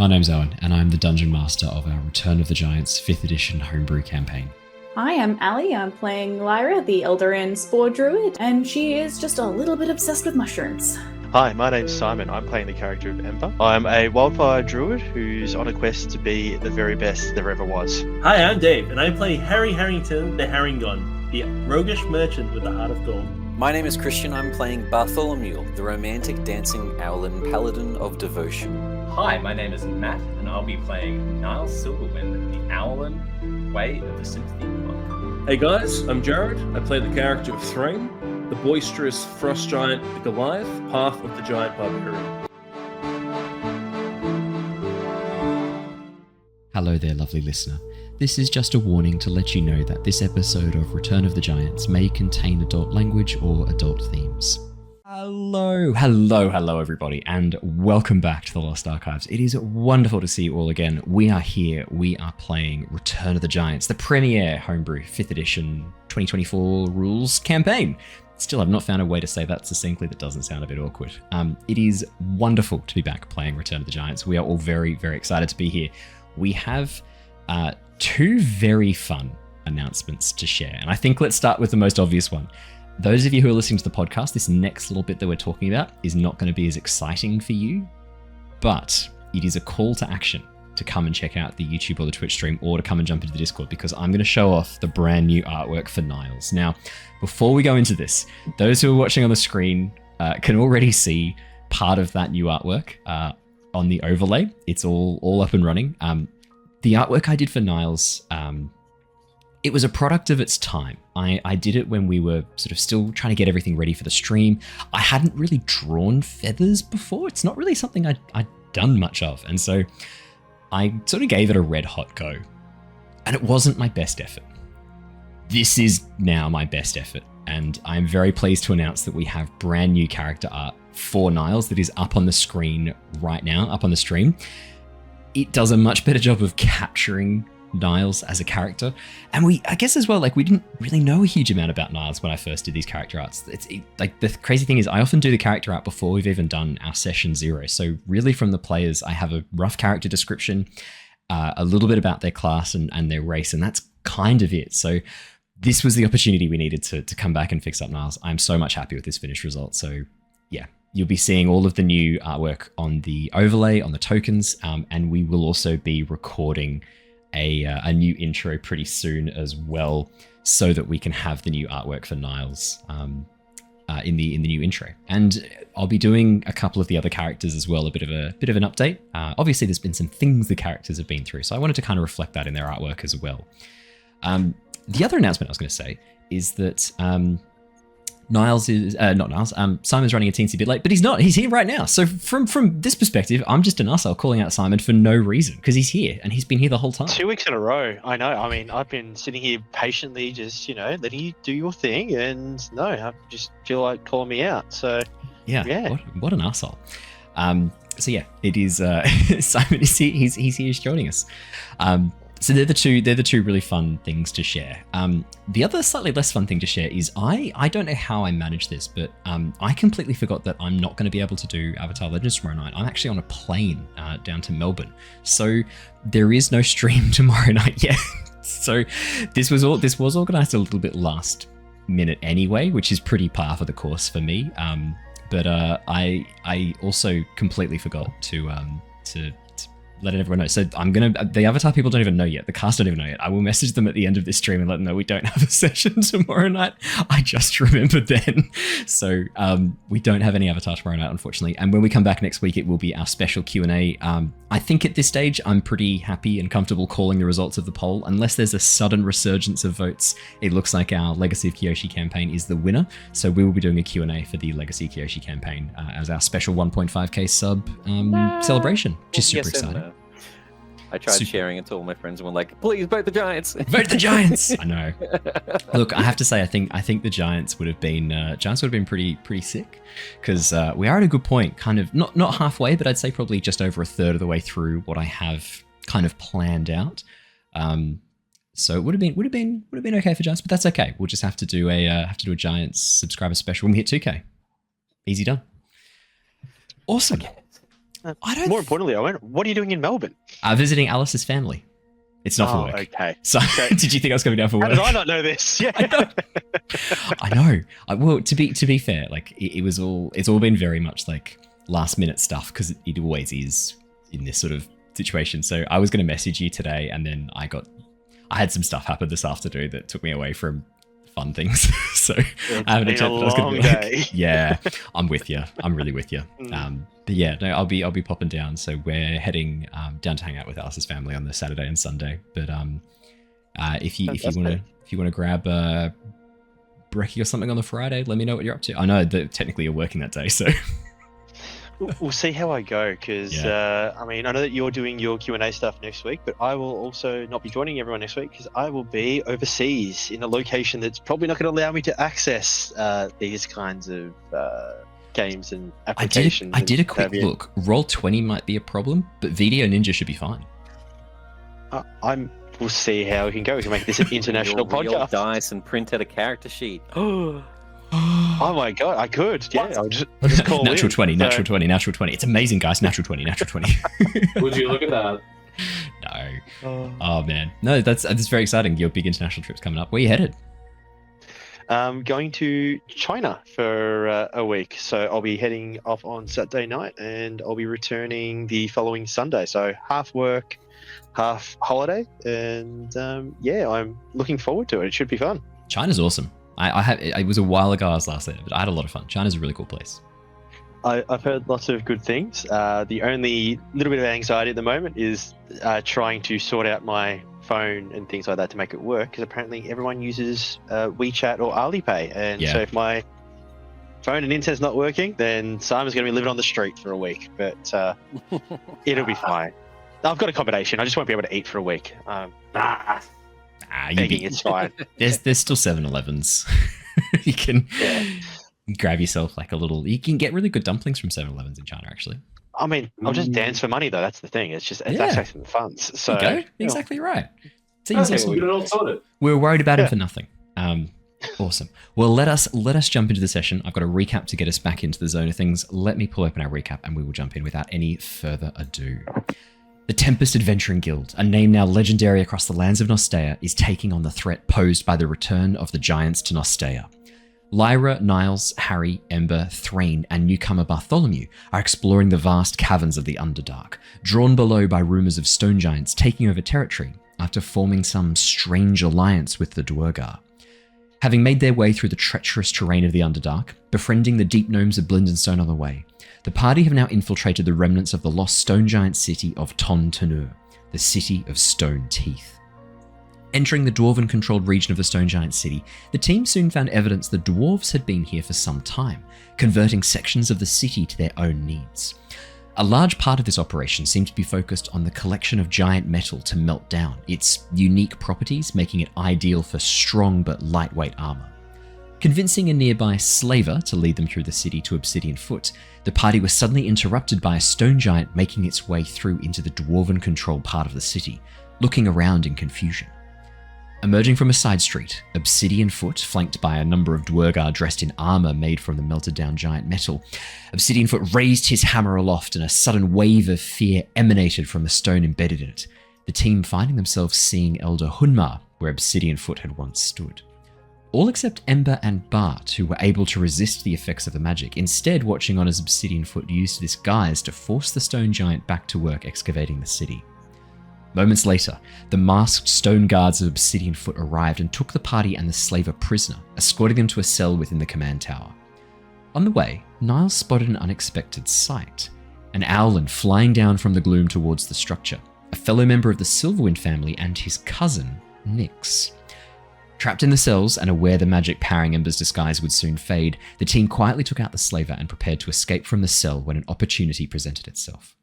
name's Owen, and I'm the Dungeon Master of our Return of the Giants 5th edition homebrew campaign. Hi, I'm Ali. I'm playing Lyra, the Eladrin Spore Druid, and she is just a little bit obsessed with mushrooms. Hi, my name's Simon. I'm playing the character of Ember. I'm a wildfire druid who's on a quest to be the very best there ever was. Hi, I'm Dave, and I play Harry Harrington, the Harrengon, the roguish merchant with the heart of gold. My name is Christian. I'm playing Bartholomew, the romantic dancing Owlin, Paladin of devotion. Hi, my name is Matt, and I'll be playing Niles Silverwind, the Owlin, Way of the Sympathy Monk. Hey guys, I'm Jared. I play the character of Threign, the boisterous frost giant, the Goliath, path of the giant Barbarian. Hello there, lovely listener. This is just a warning to let you know that this episode of Return of the Giants may contain adult language or adult themes. Hello everybody, and welcome back to the Lost Archives. It is wonderful to see you all again. We are here, we are playing Return of the Giants, the premier homebrew 5th edition 2024 rules campaign. Still have not found a way to say that succinctly that doesn't sound a bit awkward. It is wonderful to be back playing Return of the Giants. We are all very, very excited to be here. We have two very fun announcements to share, and I think let's start with the most obvious one. Those of you who are listening to the podcast, this next little bit that we're talking about is not going to be as exciting for you, but it is a call to action to come and check out the YouTube or the Twitch stream, or to come and jump into the Discord, because I'm going to show off the brand new artwork for Niles. Now, before we go into this, those who are watching on the screen can already see part of that new artwork on the overlay. It's all up and running. The artwork I did for Niles, it was a product of its time. I did it when we were sort of still trying to get everything ready for the stream. I hadn't really drawn feathers before. It's not really something I'd done much of. And so I sort of gave it a red hot go. And it wasn't my best effort. This is now my best effort. And I'm very pleased to announce that we have brand new character art for Niles that is up on the screen right now, up on the stream. It does a much better job of capturing Niles as a character, and I guess as well, like, we didn't really know a huge amount about Niles when I first did these character arts. Like, the crazy thing is I often do the character art before we've even done our session 0, so really from the players I have a rough character description, a little bit about their class and their race, and that's kind of it. So this was the opportunity we needed to come back and fix up Niles. I'm so much happy with this finished result. So yeah, you'll be seeing all of the new artwork on the overlay, on the tokens, and we will also be recording a new intro pretty soon as well, so that we can have the new artwork for Niles in the new intro. And I'll be doing a couple of the other characters as well, a bit of an update. Obviously, there's been some things the characters have been through, so I wanted to kind of reflect that in their artwork as well. The other announcement I was going to say is that Niles is not Niles. Simon's running a teensy bit late, but he's not. He's here right now. So from this perspective, I'm just an arsehole calling out Simon for no reason, because he's here and he's been here the whole time. 2 weeks in a row. I know. I mean, I've been sitting here patiently, just letting you do your thing, and no, I just feel like calling me out. So yeah. What an arsehole. So yeah, it is. Simon is here. He's here. He's joining us. So they're the two really fun things to share. The other slightly less fun thing to share is I don't know how I managed this, but I completely forgot that I'm not going to be able to do Avatar Legends tomorrow night. I'm actually on a plane down to Melbourne, so there is no stream tomorrow night yet. So this was organised a little bit last minute anyway, which is pretty par for the course for me. But I also completely forgot to let everyone know. So the Avatar people don't even know yet. The cast don't even know yet. I will message them at the end of this stream and let them know we don't have a session tomorrow night. I just remembered then. So we don't have any Avatar tomorrow night, unfortunately. And when we come back next week, it will be our special Q&A. I think at this stage, I'm pretty happy and comfortable calling the results of the poll. Unless there's a sudden resurgence of votes, it looks like our Legacy of Kyoshi campaign is the winner. So we will be doing a Q&A for the Legacy Kyoshi campaign as our special 1.5k sub celebration, which is super exciting. I tried sharing it to all my friends and were like, please vote the Giants. Vote the Giants! I know. Look, I have to say, I think the Giants would have been pretty sick, because we are at a good point, kind of not halfway, but I'd say probably just over a third of the way through what I have kind of planned out. So it would have been okay for Giants, but that's okay. We'll just have to do a Giants subscriber special when we hit 2K. Easy done. Awesome. I don't. More importantly, Owen, what are you doing in Melbourne? Visiting Alice's family. It's not for work. Okay. So, did you think I was coming down for How work? did I not know this? Yeah. I know. Well, to be fair, like it's all been very much like last minute stuff because it always is in this sort of situation. So I was going to message you today, and then I had some stuff happen this afternoon that took me away from fun things. So I haven't been a I was going to be long like, day. yeah, I'm with you. I'm really with you. But yeah, no, I'll be popping down. So we're heading down to hang out with Alice's family on the Saturday and Sunday. But if you want to grab brekkie or something on the Friday, let me know what you're up to. I know that technically you're working that day, so We'll see how I go, because I mean, I know that you're doing your Q&A stuff next week, but I will also not be joining everyone next week because I will be overseas in a location that's probably not going to allow me to access these kinds of games and applications. I did a quick look. Roll20 might be a problem, but Video Ninja should be fine. We'll see how we can go. We can make this an international Roll podcast. dice and print out a character sheet. Oh my god, I could. Yeah, I'll just call natural in. 20, natural 20, natural 20. It's amazing, guys. Natural 20, natural 20. Would you look at that? No. Oh man, no, that's very exciting. Your big international trip's coming up. Where are you headed? Going to China for a week. So I'll be heading off on Saturday night, and I'll be returning the following Sunday. So half work, half holiday, and yeah, I'm looking forward to it. It should be fun. China's awesome. It was a while ago I was last there, but I had a lot of fun. China's a really cool place. I've heard lots of good things. The only little bit of anxiety at the moment is trying to sort out my phone and things like that to make it work, because apparently everyone uses WeChat or Alipay, and so if my phone and internet's not working, then Simon's going to be living on the street for a week, but it'll be fine. I've got accommodation. I just won't be able to eat for a week. It's fine. There's still 7-Elevens. You can grab yourself like a little. You can get really good dumplings from 7-Elevens in China, actually. I mean, I'll just dance for money though. That's the thing. It's accessing the funds. So there you go. Exactly right. Okay, we get it all sorted. We were worried about him for nothing. Awesome. Well, let us jump into the session. I've got a recap to get us back into the zone of things. Let me pull open our recap, and we will jump in without any further ado. The Tempest Adventuring Guild, a name now legendary across the lands of Nostea, is taking on the threat posed by the return of the giants to Nostea. Lyra, Niles, Harry, Ember, Threign, and newcomer Bartholomew are exploring the vast caverns of the Underdark, drawn below by rumours of stone giants taking over territory after forming some strange alliance with the Duergar. Having made their way through the treacherous terrain of the Underdark, befriending the deep gnomes of Blindenstone on the way, the party have now infiltrated the remnants of the lost stone giant city of Ton Tenur, the City of Stone Teeth. Entering the dwarven-controlled region of the stone giant city, the team soon found evidence the dwarves had been here for some time, converting sections of the city to their own needs. A large part of this operation seemed to be focused on the collection of giant metal to melt down, its unique properties making it ideal for strong but lightweight armor. Convincing a nearby slaver to lead them through the city to Obsidian Foot, the party was suddenly interrupted by a stone giant making its way through into the dwarven-controlled part of the city, looking around in confusion. Emerging from a side street, Obsidian Foot, flanked by a number of Duergar dressed in armor made from the melted-down giant metal, Obsidian Foot raised his hammer aloft and a sudden wave of fear emanated from the stone embedded in it, the team finding themselves seeing Elder Hunmar, where Obsidian Foot had once stood. All except Ember and Bart, who were able to resist the effects of the magic, instead watching on as Obsidian Foot used this guise to force the stone giant back to work excavating the city. Moments later, the masked stone guards of Obsidian Foot arrived and took the party and the slaver prisoner, escorting them to a cell within the command tower. On the way, Niles spotted an unexpected sight, an Owlin flying down from the gloom towards the structure, a fellow member of the Silverwind family and his cousin, Nyx. Trapped in the cells and aware the magic powering Ember's disguise would soon fade, the team quietly took out the slaver and prepared to escape from the cell when an opportunity presented itself.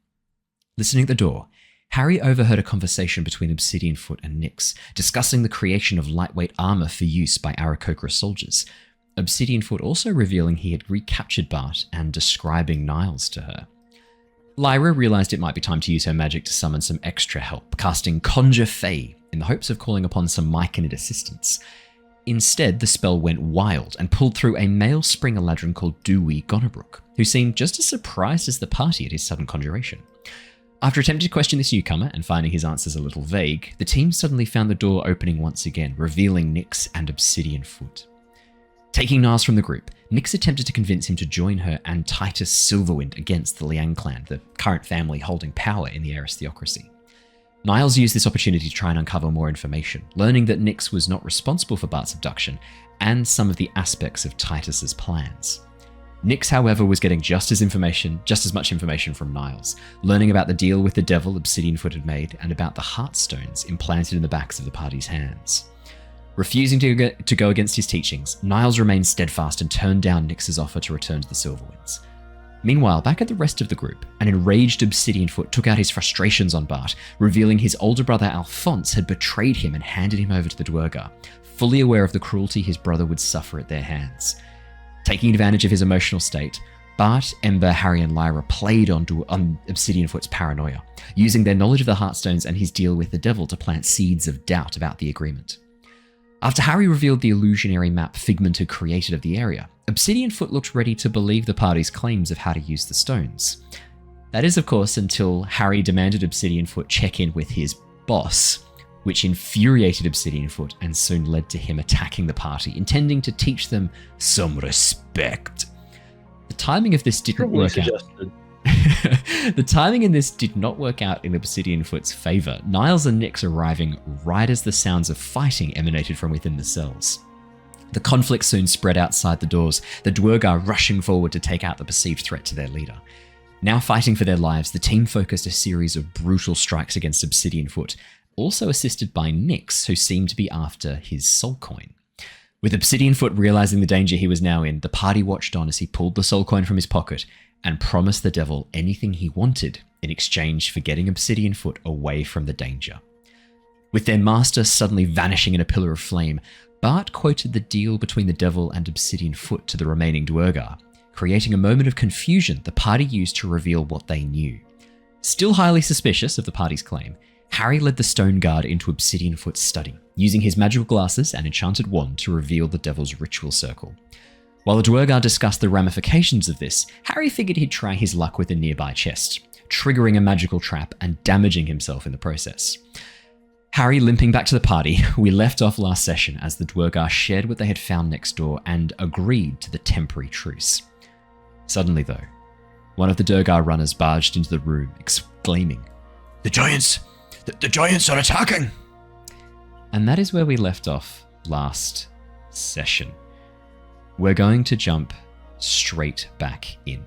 Listening at the door, Harry overheard a conversation between Obsidian Foot and Nyx, discussing the creation of lightweight armor for use by Aarakocra soldiers, Obsidian Foot also revealing he had recaptured Bart and describing Niles to her. Lyra realized it might be time to use her magic to summon some extra help, casting Conjure Fey in the hopes of calling upon some Myconid assistance. Instead, the spell went wild and pulled through a male spring Eladrin called Duergar, who seemed just as surprised as the party at his sudden conjuration. After attempting to question this newcomer and finding his answers a little vague, the team suddenly found the door opening once again, revealing Nyx and Obsidian Foot. Taking Niles from the group, Nyx attempted to convince him to join her and Titus Silverwind against the Liang clan, the current family holding power in the Eris theocracy. Niles used this opportunity to try and uncover more information, learning that Nyx was not responsible for Bart's abduction and some of the aspects of Titus's plans. Nyx, however, was getting just as much information from Niles, learning about the deal with the devil Obsidian Foot had made and about the heartstones implanted in the backs of the party's hands. Refusing to go against his teachings, Niles remained steadfast and turned down Nyx's offer to return to the Silverwinds. Meanwhile, back at the rest of the group, an enraged Obsidian Foot took out his frustrations on Bart, revealing his older brother Alphonse had betrayed him and handed him over to the Duergar, fully aware of the cruelty his brother would suffer at their hands. Taking advantage of his emotional state, Bart, Ember, Harry and Lyra played on Obsidian Foot's paranoia, using their knowledge of the Heartstones and his deal with the devil to plant seeds of doubt about the agreement. After Harry revealed the illusionary map Figment had created of the area, Obsidian Foot looked ready to believe the party's claims of how to use the stones. That is, of course, until Harry demanded Obsidian Foot check in with his boss, which infuriated Obsidian Foot and soon led to him attacking the party, intending to teach them some respect. The timing of this didn't work out. The timing in this did not work out in Obsidian Foot's favour, Niles and Nyx arriving right as the sounds of fighting emanated from within the cells. The conflict soon spread outside the doors, the Duergar rushing forward to take out the perceived threat to their leader. Now fighting for their lives, the team focused a series of brutal strikes against Obsidian Foot, also assisted by Nyx, who seemed to be after his soul coin. With Obsidian Foot realizing the danger he was now in, the party watched on as he pulled the soul coin from his pocket and promised the devil anything he wanted in exchange for getting Obsidian Foot away from the danger. With their master suddenly vanishing in a pillar of flame, Bart quoted the deal between the devil and Obsidian Foot to the remaining Duergar, creating a moment of confusion the party used to reveal what they knew. Still highly suspicious of the party's claim, Harry led the Stone Guard into Obsidian Foot's study, using his magical glasses and enchanted wand to reveal the devil's ritual circle. While the Duergar discussed the ramifications of this, Harry figured he'd try his luck with a nearby chest, triggering a magical trap and damaging himself in the process. Harry limping back to the party, we left off last session as the Duergar shared what they had found next door and agreed to the temporary truce. Suddenly though, one of the Duergar runners barged into the room, exclaiming, "The Giants! The Giants are attacking!" And that is where we left off last session. We're going to jump straight back in.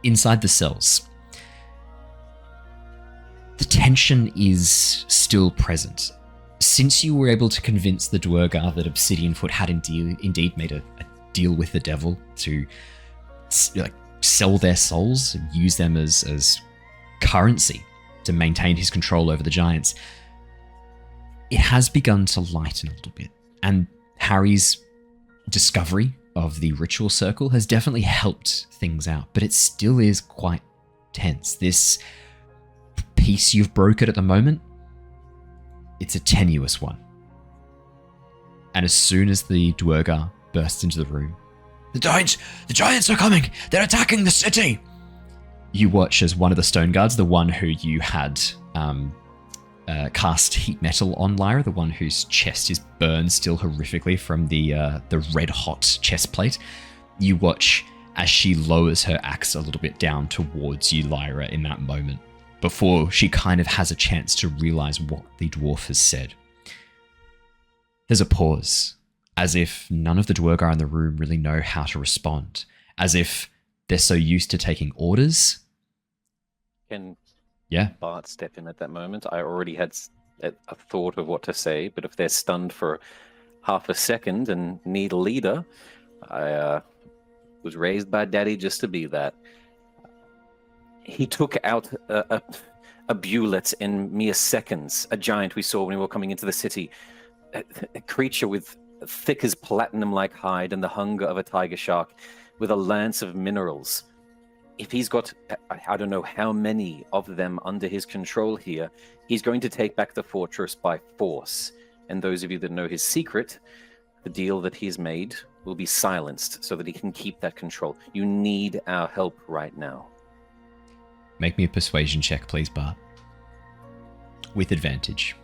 Inside the cells, the tension is still present. Since you were able to convince the Duergar that Obsidian Foot had indeed made a deal with the devil to sell their souls and use them as currency to maintain his control over the giants, it has begun to lighten a little bit. And Harry's discovery of the ritual circle has definitely helped things out, but it still is quite tense. This peace you've brokered at the moment, it's a tenuous one. And as soon as the Duergar bursts into the room, the giants are coming! They're attacking the city! You watch as one of the Stone Guards, the one who you had cast heat metal on, Lyra, the one whose chest is burned still horrifically from the red hot chest plate. You watch as she lowers her axe a little bit down towards you, Lyra, in that moment, before she kind of has a chance to realize what the dwarf has said. There's a pause, as if none of the Duergar in the room really know how to respond, as if they're so used to taking orders. Can Yeah. Bart step in at that moment? I already had a thought of what to say, but if they're stunned for half a second and need a leader, I was raised by Daddy just to be that. He took out a Bewlet in mere seconds, a giant we saw when we were coming into the city, a creature with thick as platinum-like hide and the hunger of a tiger shark, with a lance of minerals. If he's got, I don't know how many of them under his control here, he's going to take back the fortress by force. and those of you that know his secret, the deal that he's made will be silenced so that he can keep that control. You need our help right now. Make me a persuasion check, please, Bart. With advantage.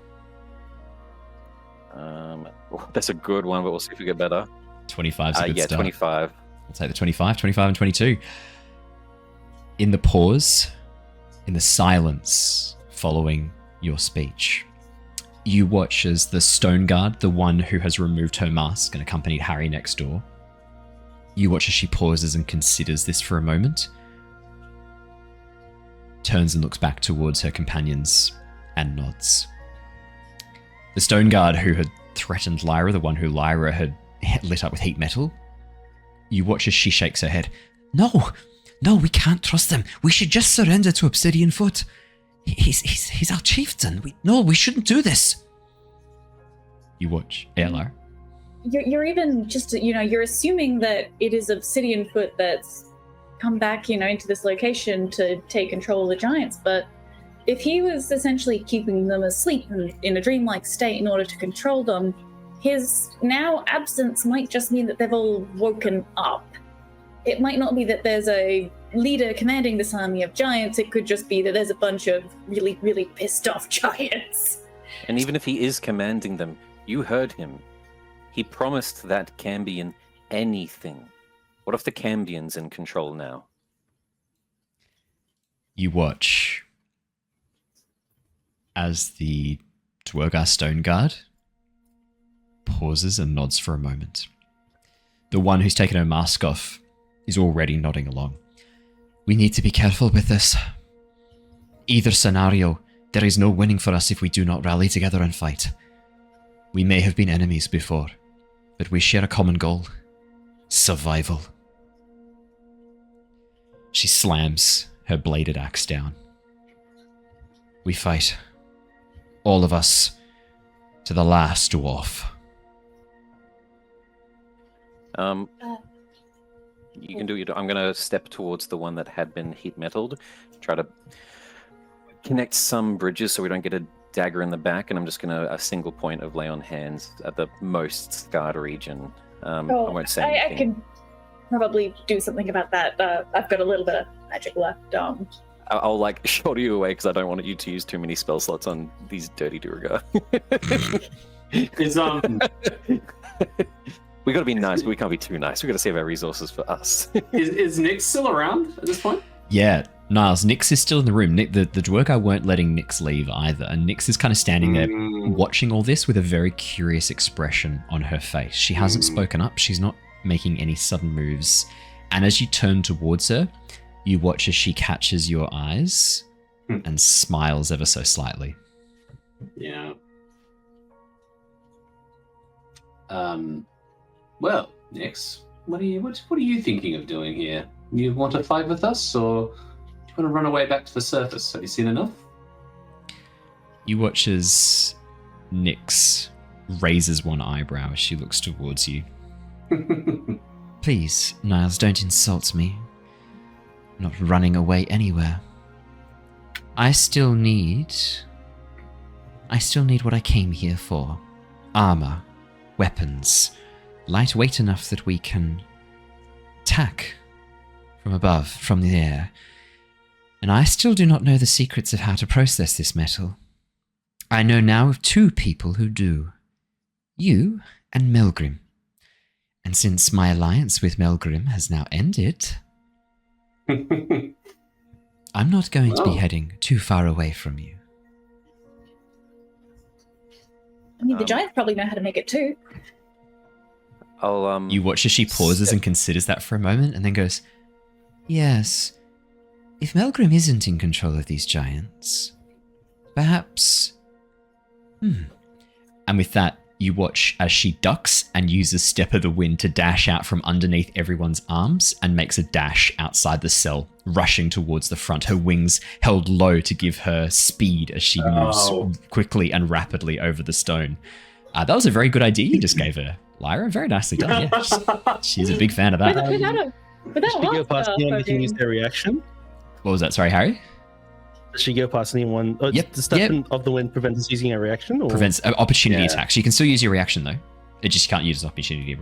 That's a good one, but we'll see if we get better. 25's a good start. 25. I'll take the 25, and 22. In the pause, in the silence following your speech, you watch as the stone guard, the one who has removed her mask and accompanied Harry next door, you watch as she pauses and considers this for a moment, turns and looks back towards her companions and nods. The stone guard who had threatened Lyra, the one who Lyra had lit up with heat metal, you watch as she shakes her head. No, we can't trust them. We should just surrender to Obsidian Foot. He's our chieftain. We shouldn't do this. You watch. Yeah, Lyra? You're even just, you're assuming that it is Obsidian Foot that's come back, into this location to take control of the giants. But if he was essentially keeping them asleep and in a dreamlike state in order to control them, his now absence might just mean that they've all woken up. It might not be that there's a leader commanding this army of giants. It could just be that there's a bunch of really, really pissed off giants. And even if he is commanding them, you heard him. He promised that Cambion anything. What if the Cambion's in control now? You watch as the Duergar Stone Guard pauses and nods for a moment. The one who's taken her mask off is already nodding along. We need to be careful with this. Either scenario, there is no winning for us if we do not rally together and fight. We may have been enemies before, but we share a common goal. Survival. She slams her bladed axe down. We fight. All of us. To the last dwarf. You can do it. I'm going to step towards the one that had been heat metalled, try to connect some bridges so we don't get a dagger in the back, and I'm just going to a single point of lay on hands at the most scarred region. I won't say anything. I can probably do something about that. I've got a little bit of magic left. I'll shoulder you away because I don't want you to use too many spell slots on these dirty Duergar. We got to be nice, but we can't be too nice. We got to save our resources for us. Is Nyx still around at this point? Yeah, Niles, Nyx is still in the room. The Duergar weren't letting Nyx leave either, and Nyx is kind of standing there watching all this with a very curious expression on her face. She hasn't spoken up. She's not making any sudden moves. And as you turn towards her, you watch as she catches your eyes and smiles ever so slightly. Yeah. Well, Nyx, what are you thinking of doing here? You want to fight with us, or do you want to run away back to the surface? Have you seen enough? You watch as Nyx raises one eyebrow as she looks towards you. Please, Niles, don't insult me. I'm not running away anywhere. I still need what I came here for. Armor, weapons, lightweight enough that we can attack from above, from the air. And I still do not know the secrets of how to process this metal. I know now of two people who do. You and Melgrim. And since my alliance with Melgrim has now ended, I'm not going to be heading too far away from you. I mean, the giants probably know how to make it too. You watch as she pauses and considers that for a moment and then goes, yes, if Melgrim isn't in control of these giants, perhaps... And with that, you watch as she ducks and uses Step of the Wind to dash out from underneath everyone's arms and makes a dash outside the cell, rushing towards the front, her wings held low to give her speed as she moves quickly and rapidly over the stone. That was a very good idea you just gave her, Lyra. Very nicely done. Yeah, she's a big fan of that. Did she go past me and making use their reaction? What was that? Sorry, Harry? Does she go past anyone? Yep, Does step yep. of the wind prevent us using a reaction? Or? Prevents opportunity Yeah. attacks. You can still use your reaction though. It just can't use opportunity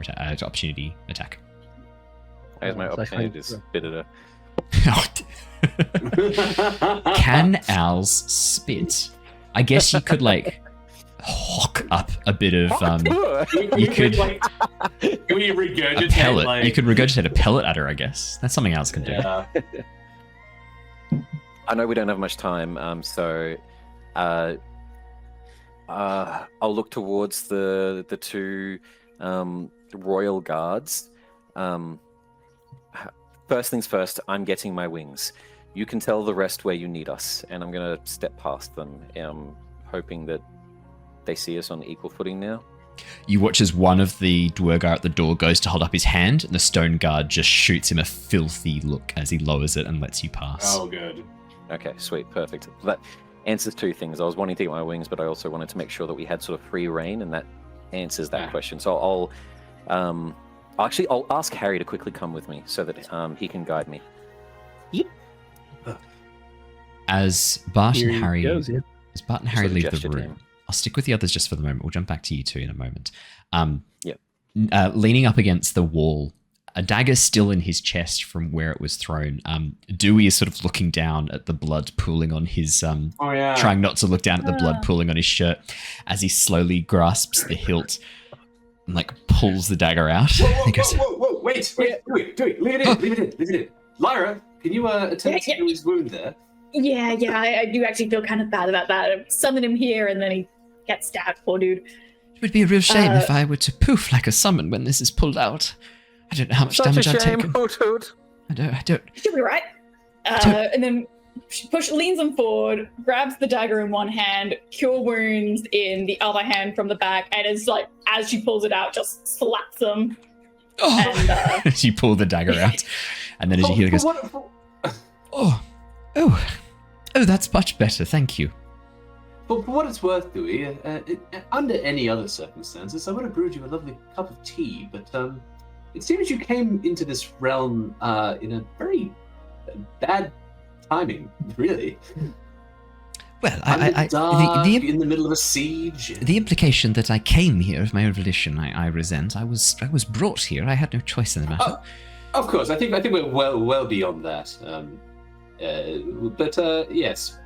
attack. There's my So I opportunity find- to spit it. Can owls spit? I guess you could like hawk up a bit of you could like, can we a regurgitate pellet. like You could regurgitate a pellet at her. I guess that's something owls can do. yeah. I know we don't have much time, so I'll look towards the two royal guards. First things first, I'm getting my wings. You can tell the rest where you need us, and I'm gonna step past them, hoping that they see us on equal footing now. You watch as one of the Duergar at the door goes to hold up his hand, and the stone guard just shoots him a filthy look as he lowers it and lets you pass. Oh, good. Okay, sweet, perfect. That answers two things. I was wanting to get my wings, but I also wanted to make sure that we had sort of free reign, and that answers that Yeah. question. So I'll ask Harry to quickly come with me so that he can guide me. As Bart Here and he Harry, goes, yeah. as Bart and Just Harry sort of leave the gesture to room, him. I'll stick with the others just for the moment. We'll jump back to you two in a moment. Yep. Leaning up against the wall, a dagger still in his chest from where it was thrown. Dewey is sort of looking down at the blood pooling on his Oh yeah. trying not to look down at the blood pooling on his shirt as he slowly grasps the hilt and like pulls the dagger out. He goes, Whoa, wait, do it, leave it in. Lyra, can you attend to his wound there? Yeah, I do actually feel kind of bad about that. I summon him here and then he gets stabbed, poor dude. It would be a real shame if I were to poof like a summon when this is pulled out. I don't know how much damage I've taken. I don't. She'll be right. And then she leans him forward, grabs the dagger in one hand, cure wounds in the other hand from the back, and is like, as she pulls it out, just slaps him. Oh! And, She pulled the dagger out, and then as you hear, it goes, oh, that's much better. Thank you. But for what it's worth, Dewey, under any other circumstances, I would have brewed you a lovely cup of tea, but it seems you came into this realm in a very bad timing, really. Well, Dark, in the middle of a siege. The implication that I came here of my own volition, I resent. I was brought here. I had no choice in the matter. Of course, I think we're well beyond that. But yes,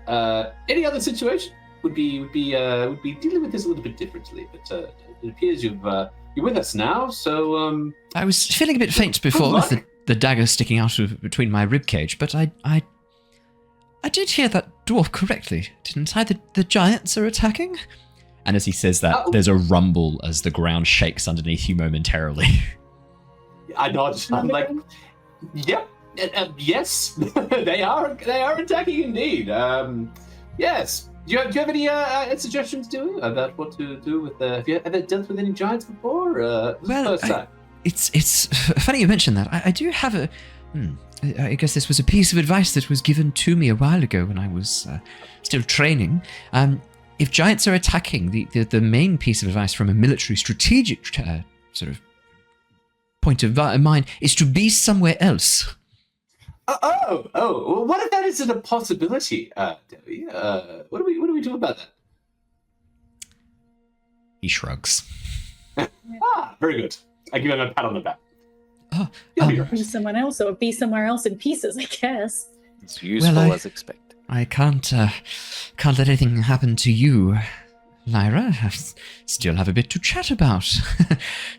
any other situation would be dealing with this a little bit differently. But it appears you're with us now. So I was feeling a bit faint before with the dagger sticking out between my ribcage, but I did hear that dwarf correctly, didn't I? The giants are attacking? And as he says that, there's a rumble as the ground shakes underneath you momentarily. I nod. I'm like, yep, yes, they are attacking indeed. Yes. Do you have any suggestions, Dewey, about what to do with? Have you ever dealt with any giants before? Well, first time. It's funny you mention that. I do have a. I guess this was a piece of advice that was given to me a while ago when I was still training. If giants are attacking, the main piece of advice from a military strategic sort of point of mind is to be somewhere else. Oh! Well, what if that isn't a possibility, Debbie? What do we do about that? He shrugs. Very good. I give him a pat on the back. be someone else or be somewhere else in pieces, I guess. It's useful as expected. I can't let anything happen to you, Lyra. I still have a bit to chat about.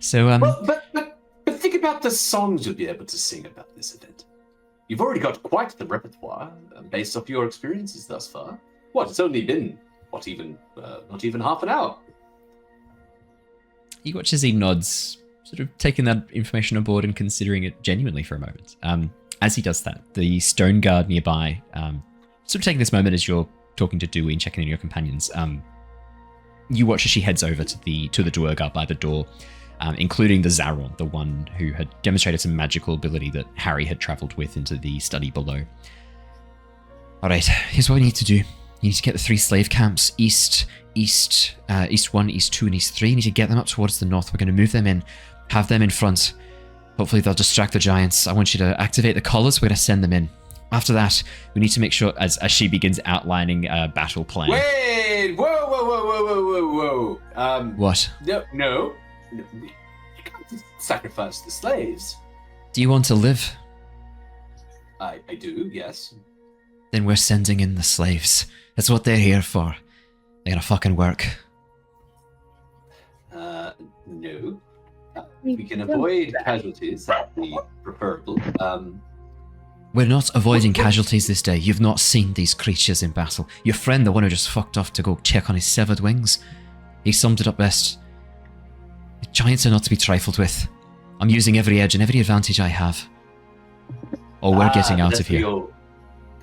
So Well, but think about the songs you'll be able to sing about this event. You've already got quite the repertoire based off your experiences thus far. What? It's only been not even half an hour. You watch as he nods, sort of taking that information on board and considering it genuinely for a moment. As he does that, the stone guard nearby, sort of taking this moment as you're talking to Dewey and checking in your companions, you watch as she heads over to the Duergar by the door, including the Zaron, the one who had demonstrated some magical ability that Harry had travelled with into the study below. All right, here's what we need to do. You need to get the 3 slave camps, East 1, East 2, and East 3. You need to get them up towards the north. We're going to move them in, have them in front. Hopefully they'll distract the giants. I want you to activate the collars. We're going to send them in. After that, we need to make sure, as she begins outlining a battle plan. Wait! Whoa! What? No. You can't sacrifice the slaves. Do you want to live? I do, yes. Then we're sending in the slaves. That's what they're here for. They're gonna fucking work. No. We can avoid casualties. That'd be preferable. We're not avoiding casualties this day. You've not seen these creatures in battle. Your friend, the one who just fucked off to go check on his severed wings, he summed it up best. The giants are not to be trifled with. I'm using every edge and every advantage I have. Or we're getting out of here.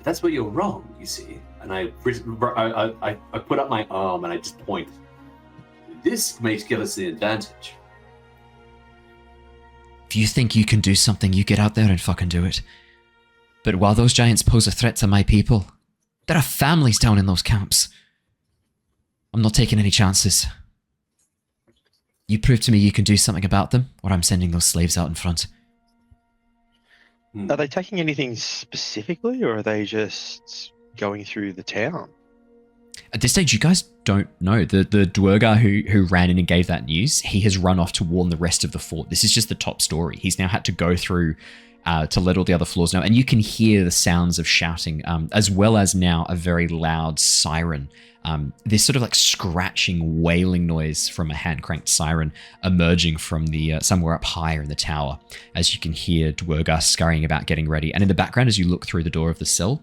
That's where you're wrong, you see. And I put up my arm and I just point. This may give us the advantage. If you think you can do something, you get out there and fucking do it. But while those giants pose a threat to my people, there are families down in those camps. I'm not taking any chances. You prove to me you can do something about them, or I'm sending those slaves out in front. Are they taking anything specifically, or are they just going through the town? At this stage, you guys don't know. The Duergar who ran in and gave that news, he has run off to warn the rest of the fort. This is just the top story. He's now had to go through to let all the other floors know. And you can hear the sounds of shouting, as well as now a very loud siren. This sort of like scratching, wailing noise from a hand-cranked siren emerging from the somewhere up higher in the tower. As you can hear Duergar scurrying about getting ready. And in the background, as you look through the door of the cell,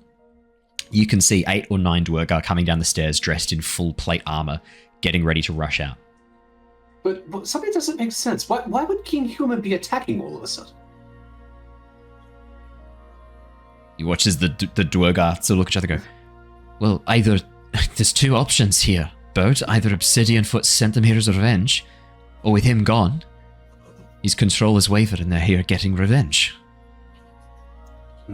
you can see 8 or 9 Duergar coming down the stairs dressed in full plate armor, getting ready to rush out. But something doesn't make sense. Why would King Human be attacking all of a sudden? You watch as the Duergar sort of look at each other and go, well, either there's 2 options here, Bert. Either Obsidian Foot sent them here as a revenge, or with him gone, his control has wavered and they're here getting revenge. I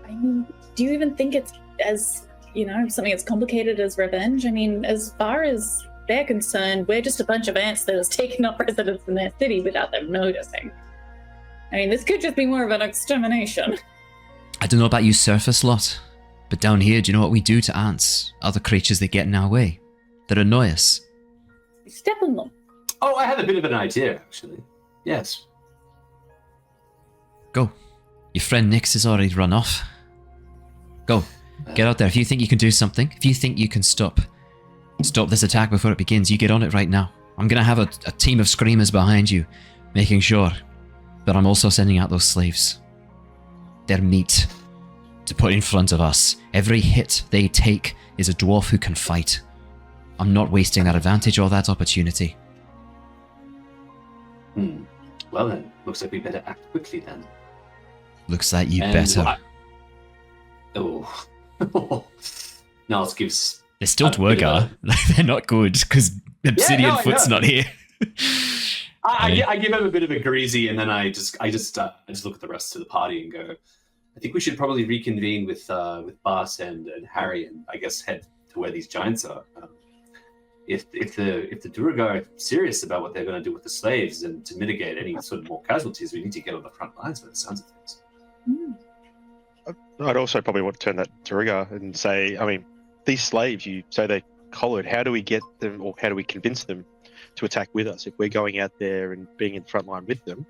mean, do you even think it's as, something as complicated as revenge? I mean, as far as they're concerned, we're just a bunch of ants that has taken up residence in their city without them noticing. I mean, this could just be more of an extermination. I don't know about you surface lot, but down here, do you know what we do to ants? Other creatures that get in our way. That annoy us. We step on them. Oh, I had a bit of an idea, actually. Yes. Go. Your friend Nix has already run off. Go. Get out there. If you think you can do something, if you think you can stop this attack before it begins, you get on it right now. I'm going to have a team of screamers behind you, making sure. But I'm also sending out those slaves. They're meat to put in front of us. Every hit they take is a dwarf who can fight. I'm not wasting that advantage or that opportunity. Well then, looks like we better act quickly then. Looks like you better. Niles gives... They're still Duergar. They're not good, because Obsidian Foot's not here. I give him a bit of a greasy, and then I just look at the rest of the party and go, I think we should probably reconvene with Bart and Harry, and I guess head to where these giants are. If the Duergar are serious about what they're going to do with the slaves and to mitigate any sort of more casualties, we need to get on the front lines by the sounds of things. I'd also probably want to turn that to Duergar and say, I mean, these slaves, you say they're collared. How do we get them, or how do we convince them to attack with us? If we're going out there and being in the front line with them,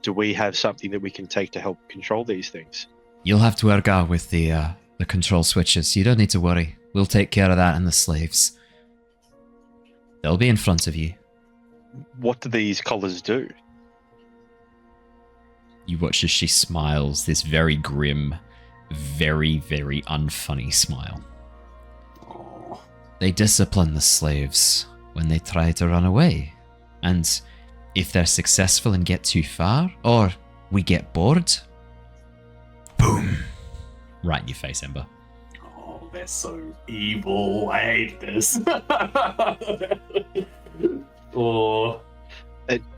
do we have something that we can take to help control these things? You'll have Duergar with the control switches. You don't need to worry. We'll take care of that and the slaves. They'll be in front of you. What do these collars do? You watch as she smiles, this very grim, very, very unfunny smile. Oh. They discipline the slaves when they try to run away. And if they're successful and get too far, or we get bored, boom. Right in your face, Ember. Oh, they're so evil. I hate this. Oh.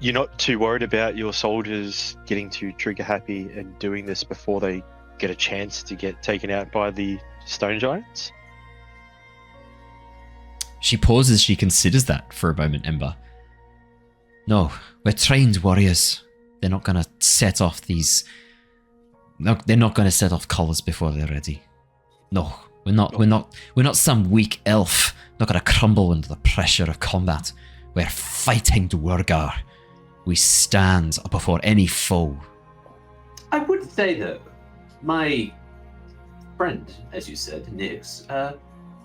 You're not too worried about your soldiers getting too trigger happy and doing this before they get a chance to get taken out by the stone giants? She pauses, she considers that for a moment, Ember. No, we're trained warriors. They're not going to set off these No, they're not going to set off colours before they're ready. No, we're not some weak elf. Not going to crumble under the pressure of combat. We're fighting Duergar. We stand before any foe. I would say that my friend, as you said, Nix,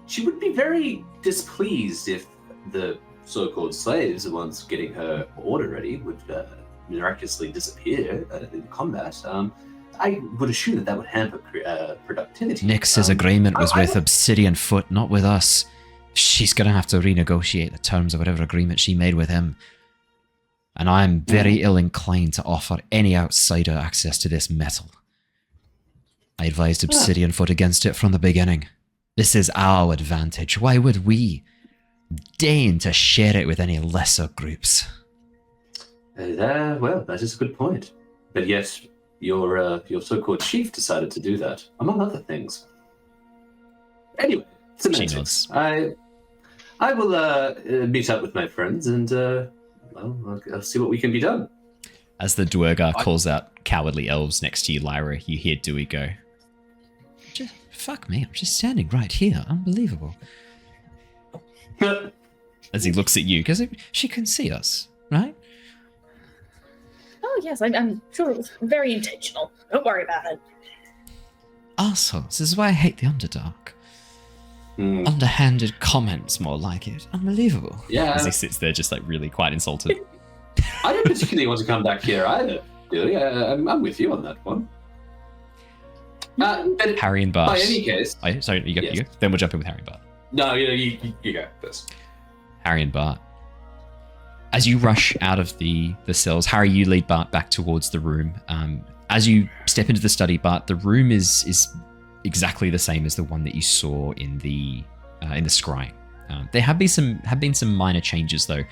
she would be very displeased if the so-called slaves, the ones getting her order ready, would miraculously disappear in combat. I would assume that would hamper productivity. Nix's agreement was with Obsidian Foot, not with us. She's going to have to renegotiate the terms of whatever agreement she made with him. And I'm very ill-inclined to offer any outsider access to this metal. I advised Obsidian Foot against it from the beginning. This is our advantage. Why would we deign to share it with any lesser groups? Well, that is a good point. But yet, your so-called chief decided to do that, among other things. Anyway, semantics. I will meet up with my friends and I'll see what we can be done. As the Duergar calls out cowardly elves next to you, Lyra, you hear Dewey go, fuck me, I'm just standing right here. Unbelievable. As he looks at you, because she can see us, right? Oh, yes, I'm sure it was very intentional. Don't worry about it. Assholes. This is why I hate the Underdark. Underhanded comments, more like it. Unbelievable. Yeah. As he sits there just like really quite insulted. I don't particularly want to come back here either, really. I'm with you on that one. But Harry and Bart. by any case... Oh, sorry, you go. Yes. You go. Then we'll jump in with Harry and Bart. No, you go first. Harry and Bart. As you rush out of the cells, Harry, you lead Bart back towards the room. As you step into the study, Bart, the room is exactly the same as the one that you saw in the scrying. There have been some minor changes though.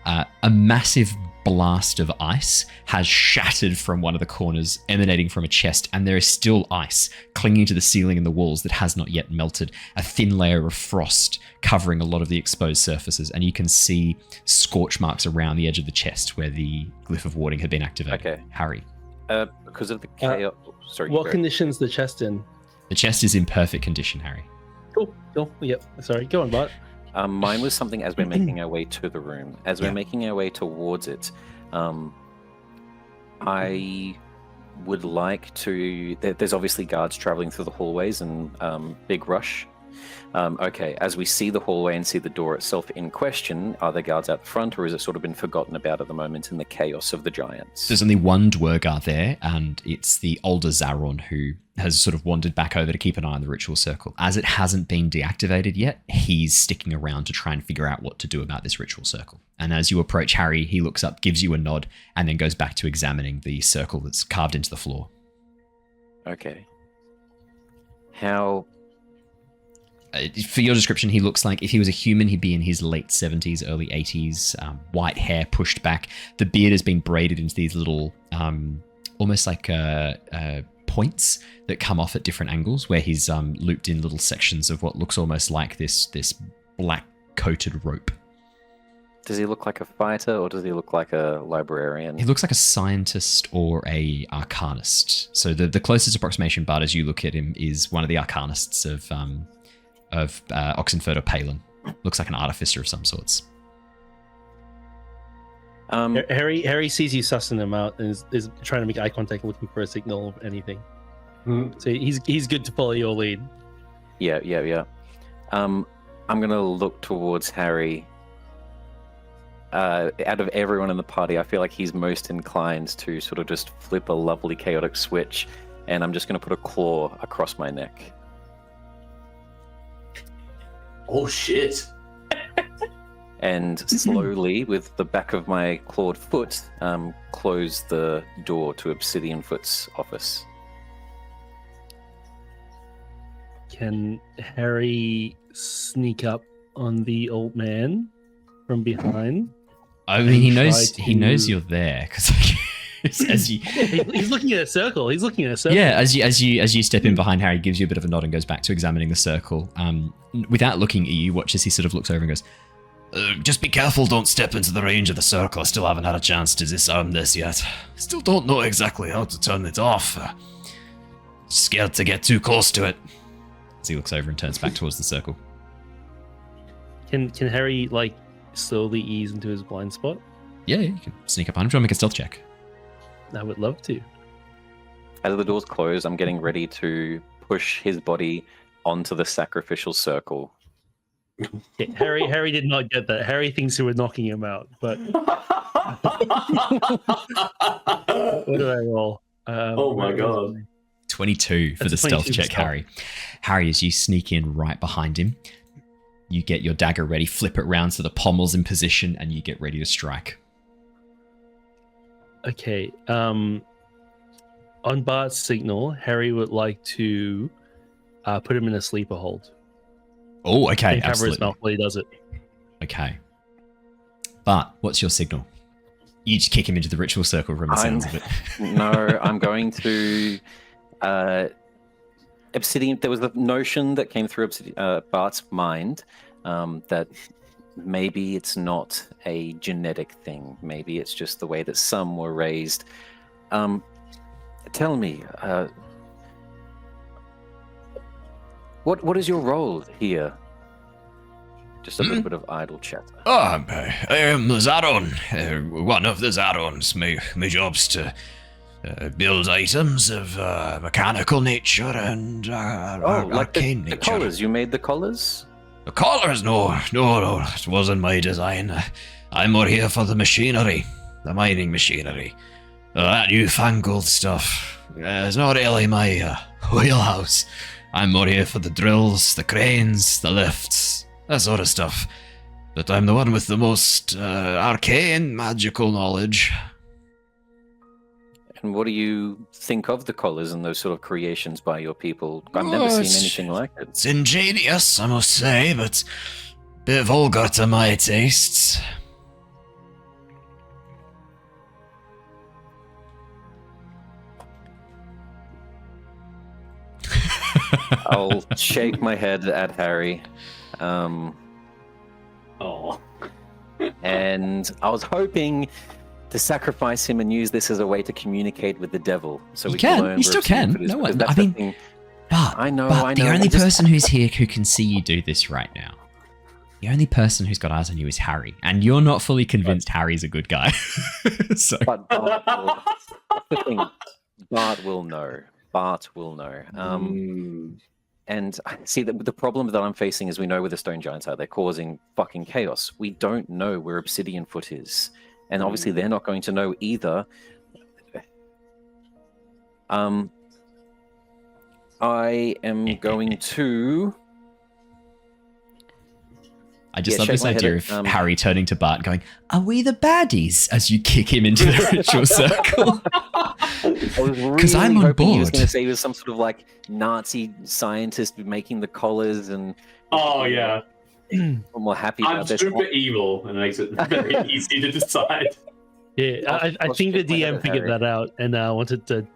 A massive blast of ice has shattered from one of the corners, emanating from a chest, and there is still ice clinging to the ceiling and the walls that has not yet melted. A thin layer of frost covering a lot of the exposed surfaces, and you can see scorch marks around the edge of the chest where the glyph of warding had been activated. Okay. Harry. Because of the chaos. Sorry. What condition's the chest in? The chest is in perfect condition, Harry. Cool. Yep. Sorry. Go on, Bart. Mine was something as we're making our way to the room. As we're making our way towards it, I would like to... There's obviously guards traveling through the hallways and big rush. Okay, as we see the hallway and see the door itself in question, are there guards out the front, or has it sort of been forgotten about at the moment in the chaos of the giants? There's only one Duergar there, and it's the older Zaron who has sort of wandered back over to keep an eye on the ritual circle. As it hasn't been deactivated yet, he's sticking around to try and figure out what to do about this ritual circle. And as you approach Harry, he looks up, gives you a nod, and then goes back to examining the circle that's carved into the floor. Okay. How... For your description, he looks like if he was a human, he'd be in his late 70s, early 80s, white hair pushed back. The beard has been braided into these little, almost like points that come off at different angles, where he's looped in little sections of what looks almost like this black coated rope. Does he look like a fighter, or does he look like a librarian? He looks like a scientist or a arcanist. So the closest approximation, Bart, as you look at him, is one of the arcanists of Oxenford or Palin. Looks like an artificer of some sorts. Harry sees you sussing him out and is trying to make eye contact, looking for a signal of anything. So he's good to follow your lead. Yeah. I'm gonna look towards Harry. Out of everyone in the party, I feel like he's most inclined to sort of just flip a lovely chaotic switch, and I'm just gonna put a claw across my neck. Oh shit! And slowly, with the back of my clawed foot, close the door to Obsidian Foot's office. Can Harry sneak up on the old man from behind? I mean, he knows you're there because as you he's looking at a circle. Yeah, as you step in behind Harry, gives you a bit of a nod and goes back to examining the circle. Without looking at you, watch as he sort of looks over and goes, "Just be careful, don't step into the range of the circle. I still haven't had a chance to disarm this yet. Still don't know exactly how to turn it off. Scared to get too close to it. As he looks over and turns back towards the circle. Can Harry like slowly ease into his blind spot? Yeah, you can sneak up on him. Do you want to make a stealth check? I would love to. As the doors close, I'm getting ready to push his body onto the sacrificial circle. Yeah, Harry did not get that. Harry thinks you were knocking him out, but what did I roll? Oh my god. 22 for the That's stealth 22 check, stealth. Harry. Harry, as you sneak in right behind him, you get your dagger ready, flip it round so the pommel's in position, and you get ready to strike. Okay. On Bart's signal, Harry would like to put him in a sleeper hold. Oh, okay, And cover his absolutely. mouth while he does it. Okay. But what's your signal? You just kick him into the ritual circle from the sounds of it. No, I'm going to Obsidian. There was the notion that came through Bart's mind that maybe it's not a genetic thing. Maybe it's just the way that some were raised. Tell me, what is your role here? Just a little bit of idle chatter. Oh, I am Zaron, one of the Zarons. My job's to build items of mechanical nature and Like arcane the nature. collars. You made the collars? The collars? No, it wasn't my design. I'm more here for the machinery, the mining machinery. That newfangled stuff is not really my wheelhouse. I'm more here for the drills, the cranes, the lifts, that sort of stuff. But I'm the one with the most arcane magical knowledge. And what do you think of the collars and those sort of creations by your people? I've never seen anything like it. It's ingenious, I must say, but a bit vulgar to my tastes. I'll shake my head at Harry. Oh. And I was hoping to sacrifice him and use this as a way to communicate with the devil. So You we can. learn You where still Obsidian can. Foot is, No because one- that's I the mean- thing. But I know. the only I just- person who's here who can see you do this right now, the only person who's got eyes on you is Harry, and you're not fully convinced Harry's a good guy. So But Bart will, that's the thing. Bart will know. Bart will know. And see, the problem that I'm facing is we know where the stone giants are. They're causing fucking chaos. We don't know where Obsidian Foot is. And obviously they're not going to know either. I am going to... I just Yeah, love shake this my idea head of at, Harry turning to Bart and going, "Are we the baddies?" as you kick him into the ritual circle. I was really 'Cause I'm on hoping he was board. going to say he was some sort of like Nazi scientist making the collars, and Oh yeah. I'm more happy I'm about this. super evil, and it makes it very easy to decide. Yeah, I I'll think the shake my head DM at figured Harry. that out, and I wanted to.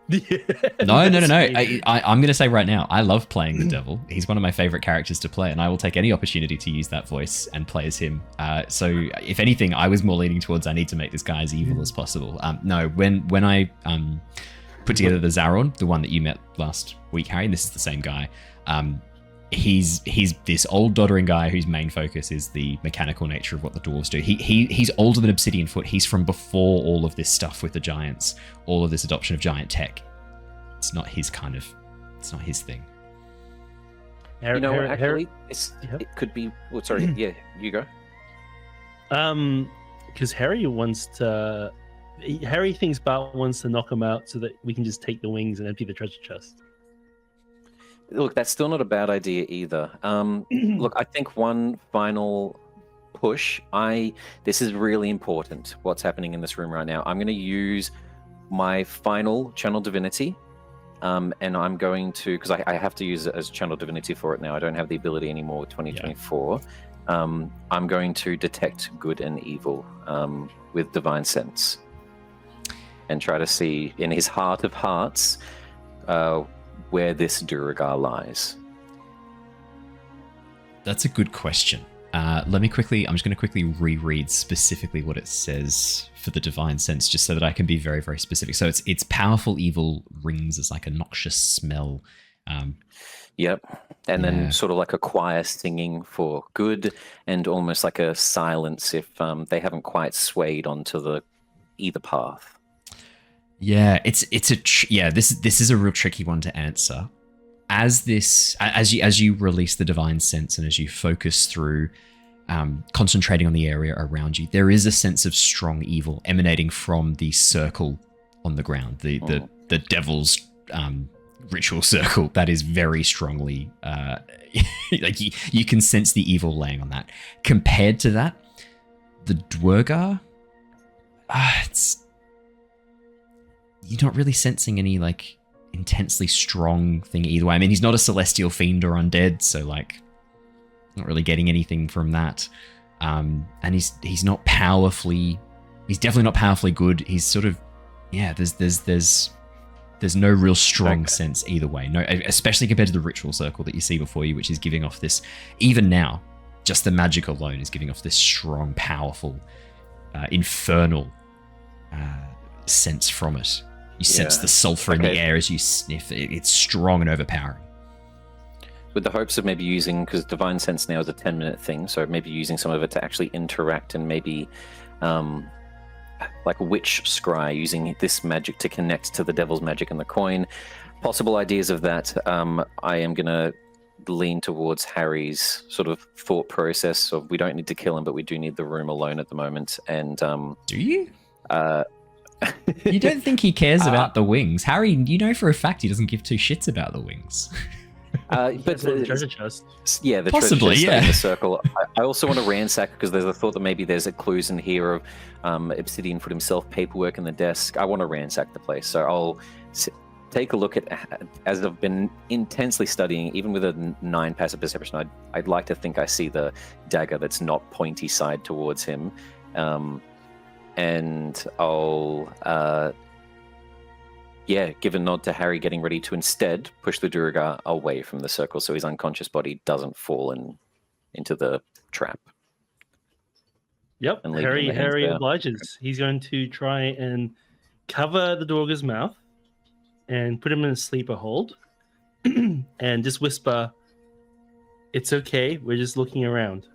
No. I'm going to say right now, I love playing the devil. He's one of my favorite characters to play, and I will take any opportunity to use that voice and play as him. So, if anything, I was more leaning towards I need to make this guy as evil as possible. No, when I put together the Zaron, the one that you met last week, Harry, and this is the same guy. He's this old doddering guy whose main focus is the mechanical nature of what the dwarves do. He's older than Obsidian Foot. He's from before all of this stuff with the giants, all of this adoption of giant tech. It's not his thing. You know, actually, Harry, it could be. Oh, sorry. Yeah, you go. because Harry wants to. Harry thinks Bart wants to knock him out so that we can just take the wings and empty the treasure chest. Look, that's still not a bad idea either. Look, I think one final push. This is really important. What's happening in this room right now? I'm going to use my final channel divinity, and I'm going to, because I have to use it as channel divinity for it now. I don't have the ability anymore with 2024. I'm going to detect good and evil with divine sense, and try to see in his heart of hearts where this Duergar lies. That's a good question. I'm just going to quickly reread specifically what it says for the divine sense, just so that I can be very, very specific. So it's powerful evil rings as like a noxious smell. Yep. And then sort of like a choir singing for good, and almost like a silence if they haven't quite swayed onto either path. Yeah, this is a real tricky one to answer. As you release the divine sense and as you focus through concentrating on the area around you, there is a sense of strong evil emanating from the circle on the ground, the devil's ritual circle that is very strongly like you can sense the evil laying on that. Compared to that, the Duergar, you're not really sensing any like intensely strong thing either way. I mean, he's not a celestial fiend or undead, so like not really getting anything from that. And he's not powerfully, he's definitely not powerfully good. He's sort of, there's no real strong sense either way. No, especially compared to the ritual circle that you see before you, which is giving off this, even now, just the magic alone is giving off this strong, powerful, infernal sense from it. You sense the sulfur in the air as you sniff. It's strong and overpowering. With the hopes of maybe using, because Divine Sense now is a 10-minute thing, so maybe using some of it to actually interact and maybe like Witch Scry, using this magic to connect to the Devil's Magic and the coin. Possible ideas of that. I am going to lean towards Harry's sort of thought process of we don't need to kill him, but we do need the room alone at the moment. And do you? You don't think he cares about the wings? Harry, you know for a fact he doesn't give two shits about the wings. But the treasure chest. Yeah, the possibly, treasure chest in the circle. I also want to ransack, because there's a thought that maybe there's a clues in here of Obsidian Foot himself, paperwork in the desk. I want to ransack the place, so I'll take a look at, as I've been intensely studying, even with a 9 passive perception, I'd like to think I see the dagger that's not pointy side towards him. And I'll give a nod to Harry, getting ready to instead push the Duergar away from the circle so his unconscious body doesn't fall into the trap. Yep, Harry obliges. He's going to try and cover the Duergar's mouth and put him in a sleeper hold and just whisper, "It's okay, we're just looking around."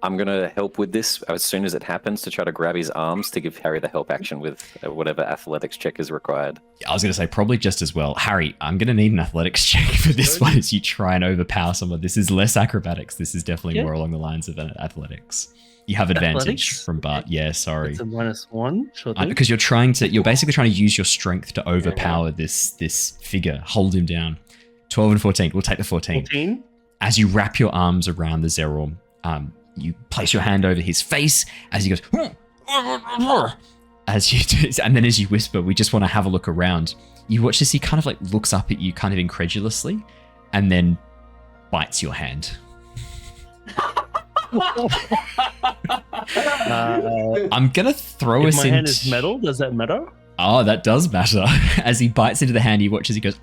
I'm going to help with this as soon as it happens, to try to grab his arms to give Harry the help action with whatever athletics check is required. I was going to say probably just as well. Harry, I'm going to need an athletics check for this one as you try and overpower someone. This is less acrobatics. This is definitely more along the lines of athletics. You have advantage from Bart. Yeah, sorry. It's a -1. Sure thing. Because you're basically trying to use your strength to overpower this figure, hold him down. 12 and 14. We'll take the 14. 14? As you wrap your arms around the Zerorm, you place your hand over his face as he goes, as you do, and then as you whisper, "We just want to have a look around." You watch as he kind of like looks up at you kind of incredulously and then bites your hand. I'm going to throw us into... my hand is metal, does that matter? Oh, that does matter. As he bites into the hand, you watch as he goes,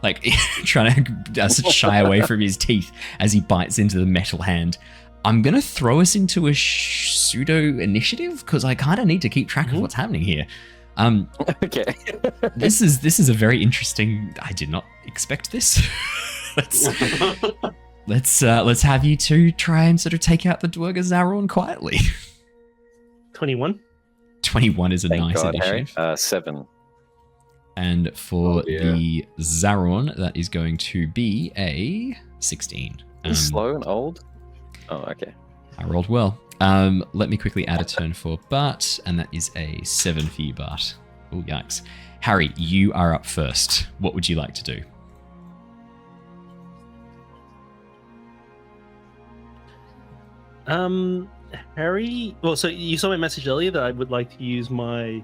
like trying to shy away from his teeth as he bites into the metal hand. I'm going to throw us into a pseudo initiative because I kind of need to keep track of what's happening here. Okay. This is a very interesting... I did not expect this. Let's have you two try and sort of take out the Duergar Zerorm quietly. 21. 21 is a Thank nice God, initiative. Harry. 7. And for the Zerorm, that is going to be a 16. Slow and old? Oh, okay. I rolled well. Let me quickly add a turn for Bart, and that is a 7 for you, Bart. Oh, yikes. Harry, you are up first. What would you like to do? Harry... Well, so you saw my message earlier that I would like to use my...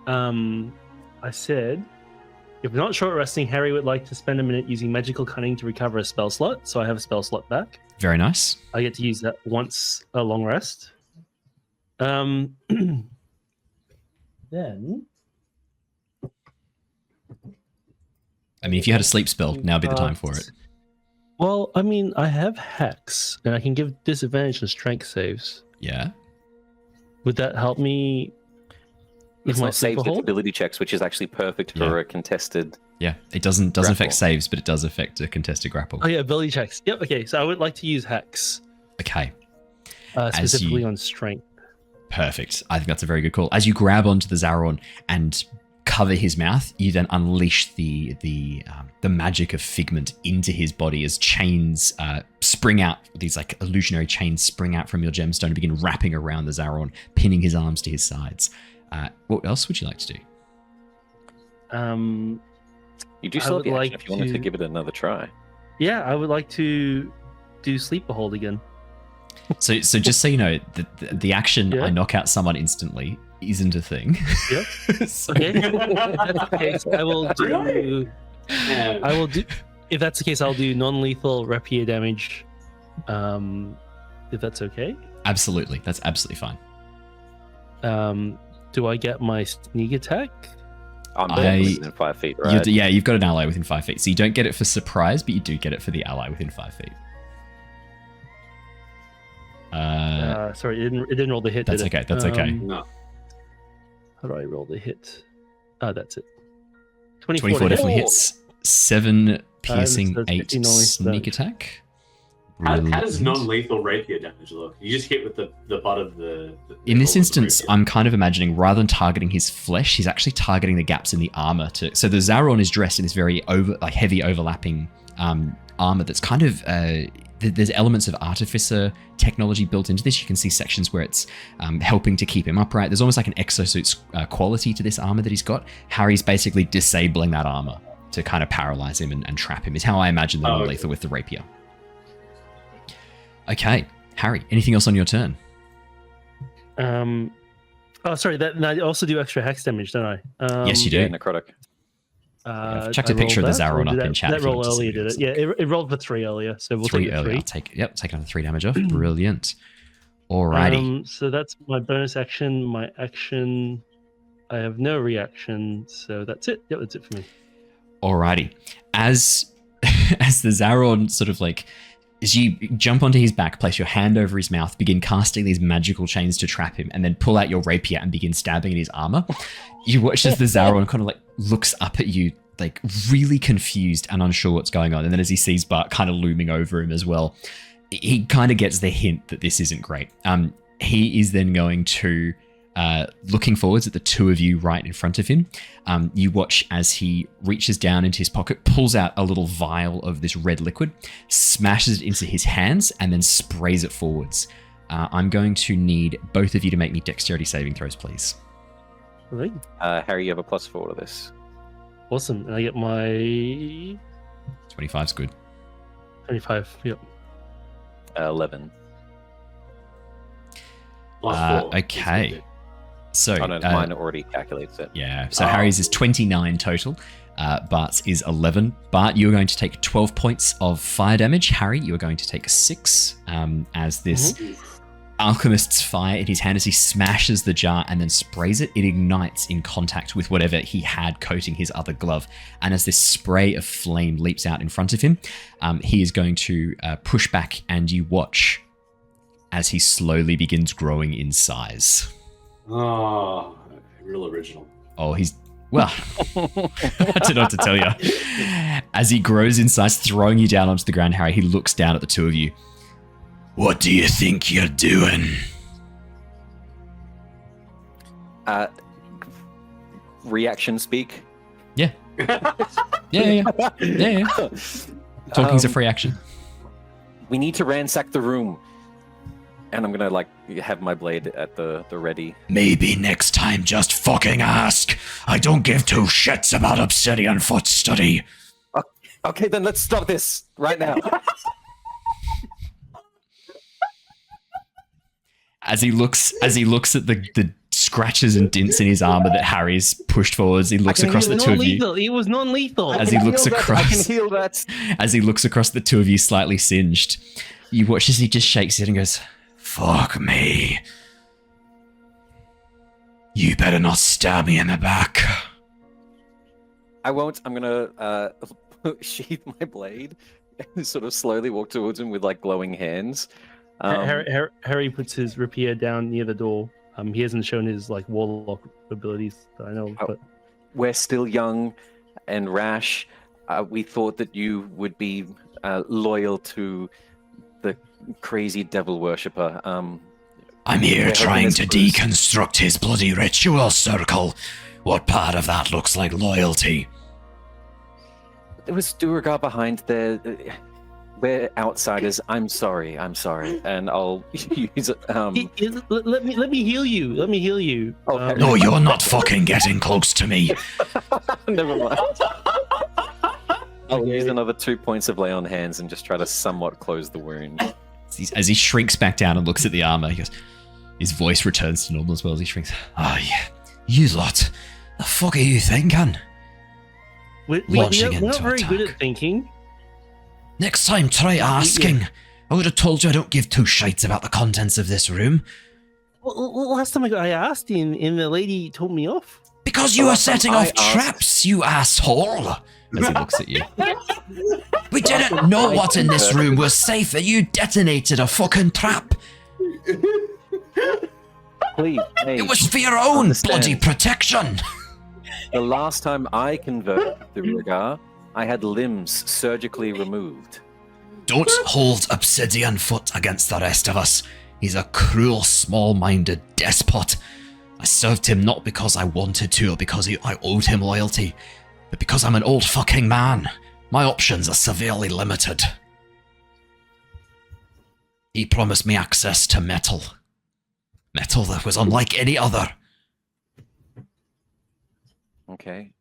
I said, if we're not short resting, Harry would like to spend a minute using Magical Cunning to recover a spell slot, so I have a spell slot back. Very nice. I get to use that once a long rest. Then... I mean, if you had a sleep spell, now would be the time for it. Well, I mean, I have Hex, and I can give disadvantage to strength saves. Yeah. Would that help me with It's my not saves, sleeper it's hold? ability checks, which is actually perfect for a contested. Yeah, it doesn't Grapple. affect saves, but it does affect a contested grapple. Oh yeah, ability checks. Yep. Okay, so I would like to use Hex Okay, specifically on strength. perfect. I think that's a very good call. As you grab onto the Zaron and cover his mouth, you then unleash the magic of Figment into his body as chains spring out. These like illusionary chains spring out from your gemstone and begin wrapping around the Zaron, pinning his arms to his sides. What else would you like to do? You do I still have would the action like if you wanted to to- give it another try. Yeah, I would like to do sleeper hold again. So just so you know, the action Yeah. I knock out someone instantly isn't a thing. Yep. So- Okay. If that's the case, I will do. Really? Man. I will do. If that's the case, I'll do non-lethal rapier damage. If that's okay. Absolutely, that's absolutely fine. Do I get my sneak attack? I'm I- within 5 feet, right? You've got an ally within 5 feet, so you don't get it for surprise, but you do get it for the ally within 5 feet. Sorry, it didn't roll the hit. That's did it? okay. That's okay. No. How do I roll the hit? That's it. 24, 24 to hit. definitely hits. 7 piercing, so 8 15 sneak damage. attack. How does Brilliant. non-lethal rapier damage look? You just hit with the butt of the In this of the instance, rapier. I'm kind of imagining rather than targeting his flesh, he's actually targeting the gaps in the armor. So the Zaron is dressed in this very heavy overlapping armor that's kind of there's elements of artificer technology built into this. You can see sections where it's helping to keep him upright. There's almost like an exosuit's quality to this armor that he's got. Harry's basically disabling that armor to kind of paralyze him and trap him is how I imagine the non-lethal with the rapier. Okay, Harry, anything else on your turn? Oh, sorry. That I also do extra hex damage, don't I? Yes, you do. Yeah, necrotic. I've chucked I a picture of rolled the that, or Zaron did up in chat. That if you roll want to see earlier did it? Yeah, it rolled for 3 earlier, so we'll 3 take the earlier. 3. I'll take another 3 damage off. Brilliant. Alrighty. So that's my bonus action. My action, I have no reaction, so that's it. Yep, that's it for me. Alrighty. As the Zaron sort of like, as you jump onto his back, place your hand over his mouth, begin casting these magical chains to trap him, and then pull out your rapier and begin stabbing at his armor, you watch as the Zaron kind of like looks up at you, like really confused and unsure what's going on. And then as he sees Bart kind of looming over him as well, he kind of gets the hint that this isn't great. He is then going to, looking forwards at the two of you right in front of him. You watch as he reaches down into his pocket, pulls out a little vial of this red liquid, smashes it into his hands, and then sprays it forwards. I'm going to need both of you to make me dexterity saving throws, please. Right. Harry, you have a +4 to this. Awesome. And I get my 25's good. 25. Yep. 11. Plus 4. Okay. So, Oh no, mine already calculates it. yeah. So Harry's is 29 total. Bart's is 11. Bart, you're going to take 12 points of fire damage. Harry, you're going to take 6 as this alchemist's fire in his hand as he smashes the jar and then sprays it. It ignites in contact with whatever he had coating his other glove. And as this spray of flame leaps out in front of him, he is going to push back, and you watch as he slowly begins growing in size. Oh, real original. Oh, he's... Well, I don't know what to tell you. As he grows in size, throwing you down onto the ground, Harry, he looks down at the two of you. What do you think you're doing? Reaction speak. Yeah. Yeah. Talking's a free action. We need to ransack the room. And I'm gonna like have my blade at the ready. Maybe next time just fucking ask. I don't give two shits about Obsidian Foot study. Okay, then let's stop this right now. As he looks at the scratches and dints in his armor that Harry's pushed forwards, he looks across the two of you. It was non-lethal. As he looks across, I can heal that. As he looks across the two of you, slightly singed, you watch as he just shakes it and goes, "Fuck me. You better not stab me in the back." I won't. I'm gonna sheath my blade sort of slowly walk towards him with like glowing hands. Harry puts his rapier down near the door. He hasn't shown his like warlock abilities that I know, but we're still young and rash. We thought that you would be loyal to the crazy devil worshipper. I'm here trying to deconstruct his bloody ritual circle. What part of that looks like loyalty? There was Duergar behind there. We're outsiders. I'm sorry. And I'll use it. Let me heal you. Let me heal you. No, you're not fucking getting close to me. Never mind. I'll use another 2 points of lay on hands and just try to somewhat close the wound. As he shrinks back down and looks at the armor, he goes, his voice returns to normal as well as he shrinks. Yeah. You lot. The fuck are you thinking? We're not very good at thinking. Next time, try asking. I would have told you I don't give two shites about the contents of this room. Well, last time I asked him, and the lady told me off. Because you were setting off traps, you asshole. As he looks at you. We didn't know what in this room was safe, and you detonated a fucking trap. Please, hey, it was for your own bloody protection. The last time I converted the Duergar, I had limbs surgically removed. Don't hold Obsidian Foot against the rest of us. He's a cruel, small-minded despot. I served him not because I wanted to or because I owed him loyalty, but because I'm an old fucking man. My options are severely limited. He promised me access to metal. Metal that was unlike any other. Okay.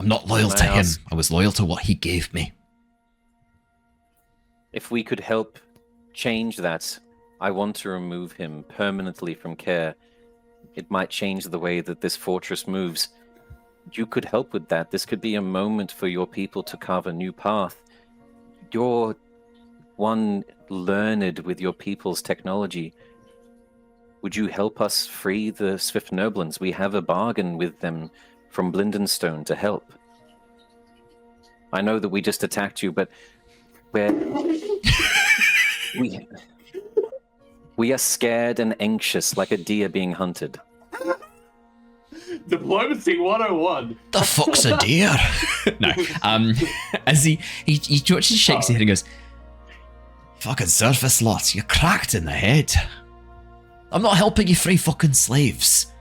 I'm not loyal to him. I was loyal to what he gave me. If we could help change that, I want to remove him permanently from care. It might change the way that this fortress moves. You could help with that. This could be a moment for your people to carve a new path. You're one learned with your people's technology. Would you help us free the Swift Noblins? We have a bargain with them from Blindenstone to help. I know that we just attacked you, but we are scared and anxious like a deer being hunted. Diplomacy 101. The fuck's a deer? No. As he shakes his head and goes, fucking surface lot, you're cracked in the head. I'm not helping you free fucking slaves.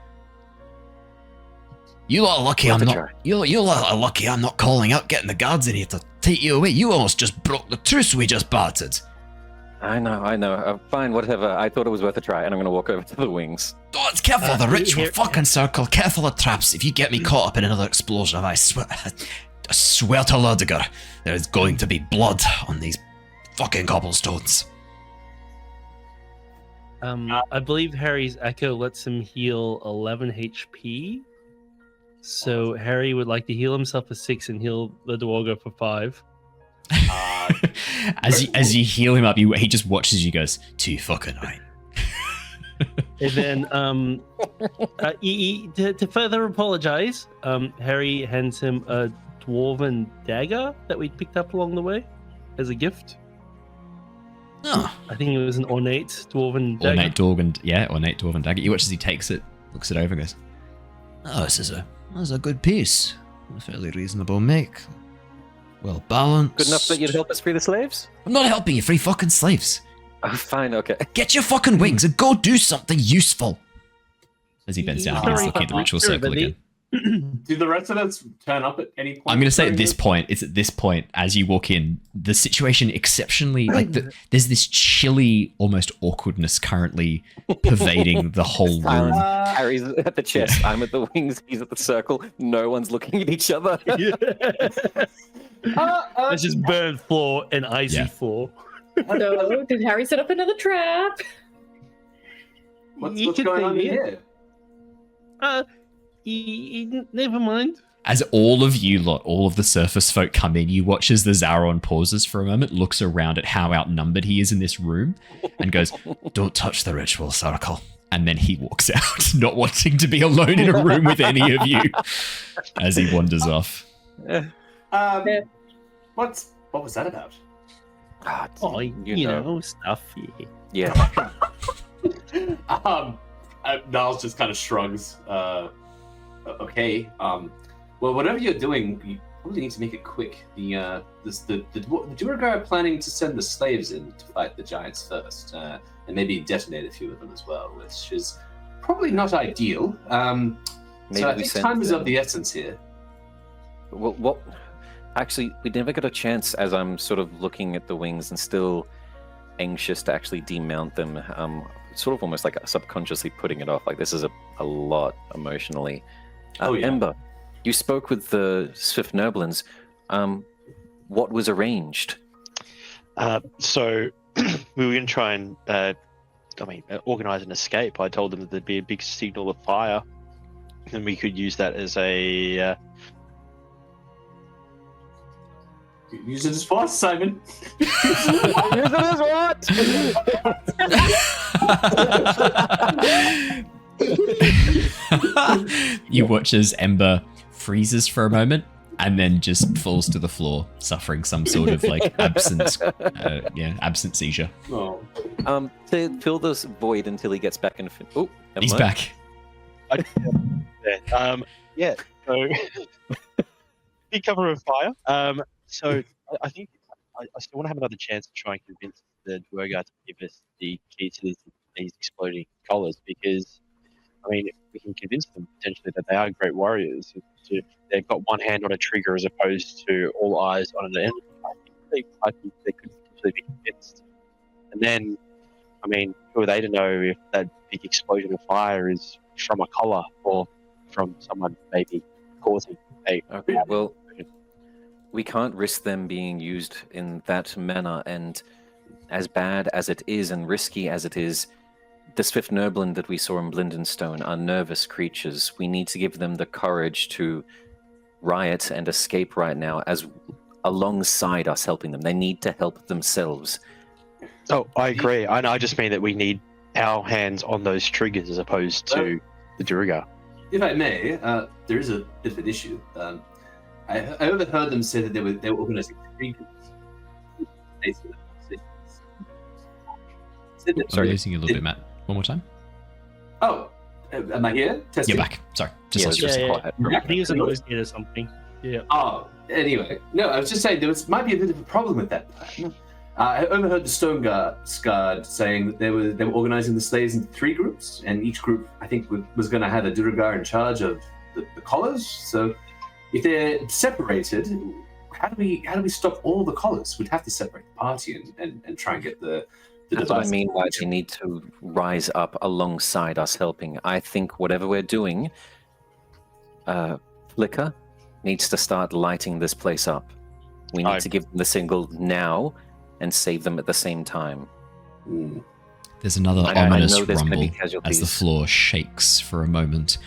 You lot are lucky I'm not. You lot are lucky I'm not calling out, getting the guards in here to take you away. You almost just broke the truce we just bartered. I know. Fine, whatever. I thought it was worth a try, and I'm going to walk over to the wings. Oh, it's careful of the ritual fucking circle. Careful of traps. If you get me caught up in another explosion, I swear to Ludiger, there is going to be blood on these fucking cobblestones. I believe Harry's echo lets him heal 11 HP. So Harry would like to heal himself for 6 and heal the Duergar for 5. As you heal him up, he just watches you, goes, too fucking right. And then to further apologize, Harry hands him a dwarven dagger that we picked up along the way as a gift. Oh. I think it was an ornate dwarven dagger. Ornate dwarven dagger. You watch as he takes it, looks it over, and goes, oh, this is a good piece. A fairly reasonable make. Well balanced. Good enough that you'd help us free the slaves? I'm not helping you free fucking slaves. Oh, fine, okay. Get your fucking wings and go do something useful. As he bends down, he's looking at the ritual circle again. Do the rest of us turn up at any point? I'm going to say at this point, it's at this point, as you walk in, the situation exceptionally, there's this chilly, almost awkwardness currently pervading the whole room. Harry's at the chest, I'm at the wings, he's at the circle, no one's looking at each other. It's just burned floor and icy floor. No, did Harry set up another trap? What's going on here? Never mind. As all of you lot, all of the surface folk come in, you watch as the Zaron pauses for a moment, looks around at how outnumbered he is in this room, and goes, don't touch the ritual circle. And then he walks out, not wanting to be alone in a room with any of you, as he wanders off. What was that about? Oh, you know stuff. Yeah. Niles just kind of shrugs. Okay. Well, whatever you're doing, you probably need to make it quick. The Duergar are planning to send the slaves in to fight the giants first, and maybe detonate a few of them as well, which is probably not ideal. So I think time is of the essence here. Well, actually, we never got a chance, as I'm sort of looking at the wings and still anxious to actually demount them. Sort of almost like subconsciously putting it off. Like, this is a lot emotionally. Ember, you spoke with the Swift Noblins. What was arranged? So we were going to try and organize an escape. I told them that there'd be a big signal of fire, and we could use that as a... Use it as force, Simon. Use it as what? You watch as Ember freezes for a moment and then just falls to the floor, suffering some sort of like absent seizure. Oh. To fill this void until he gets back in. Oh, he's back. So big cover of fire. So I think I still want to have another chance to try and convince the Duergar to give us the key to these exploding collars, because I mean, we can convince them potentially that they are great warriors. They've got one hand on a trigger as opposed to all eyes on an enemy. I think they could potentially be convinced. And then, I mean, who are they to know if that big explosion of fire is from a collar or from someone maybe causing a... Okay, well, we can't risk them being used in that manner, and as bad as it is and risky as it is, the Swift Noblin that we saw in Blindenstone are nervous creatures. We need to give them the courage to riot and escape right now, as alongside us helping them. They need to help themselves. Oh, I agree. I just mean that we need our hands on those triggers as opposed to the Duergar. If I may, there is a bit of an issue. I overheard them say that they were organizing 3 groups. Sorry, losing you a little bit, Matt. One more time. Oh, am I here? Testing. You're back. Sorry. Just I think it's a noise gate or something. Yeah. Oh, anyway. No, I was just saying might be a bit of a problem with that plan. I overheard the Stone Guard saying that they were organizing the slaves into 3 groups, and each group, I think, was going to have a Duergar in charge of the collars. So if they're separated, how do we stop all the collars? We'd have to separate the party and try and get the That's what I mean by they need to rise up alongside us helping. I think whatever we're doing, Flicker needs to start lighting this place up. We need to give them the signal now and save them at the same time. There's another ominous rumble as the floor shakes for a moment,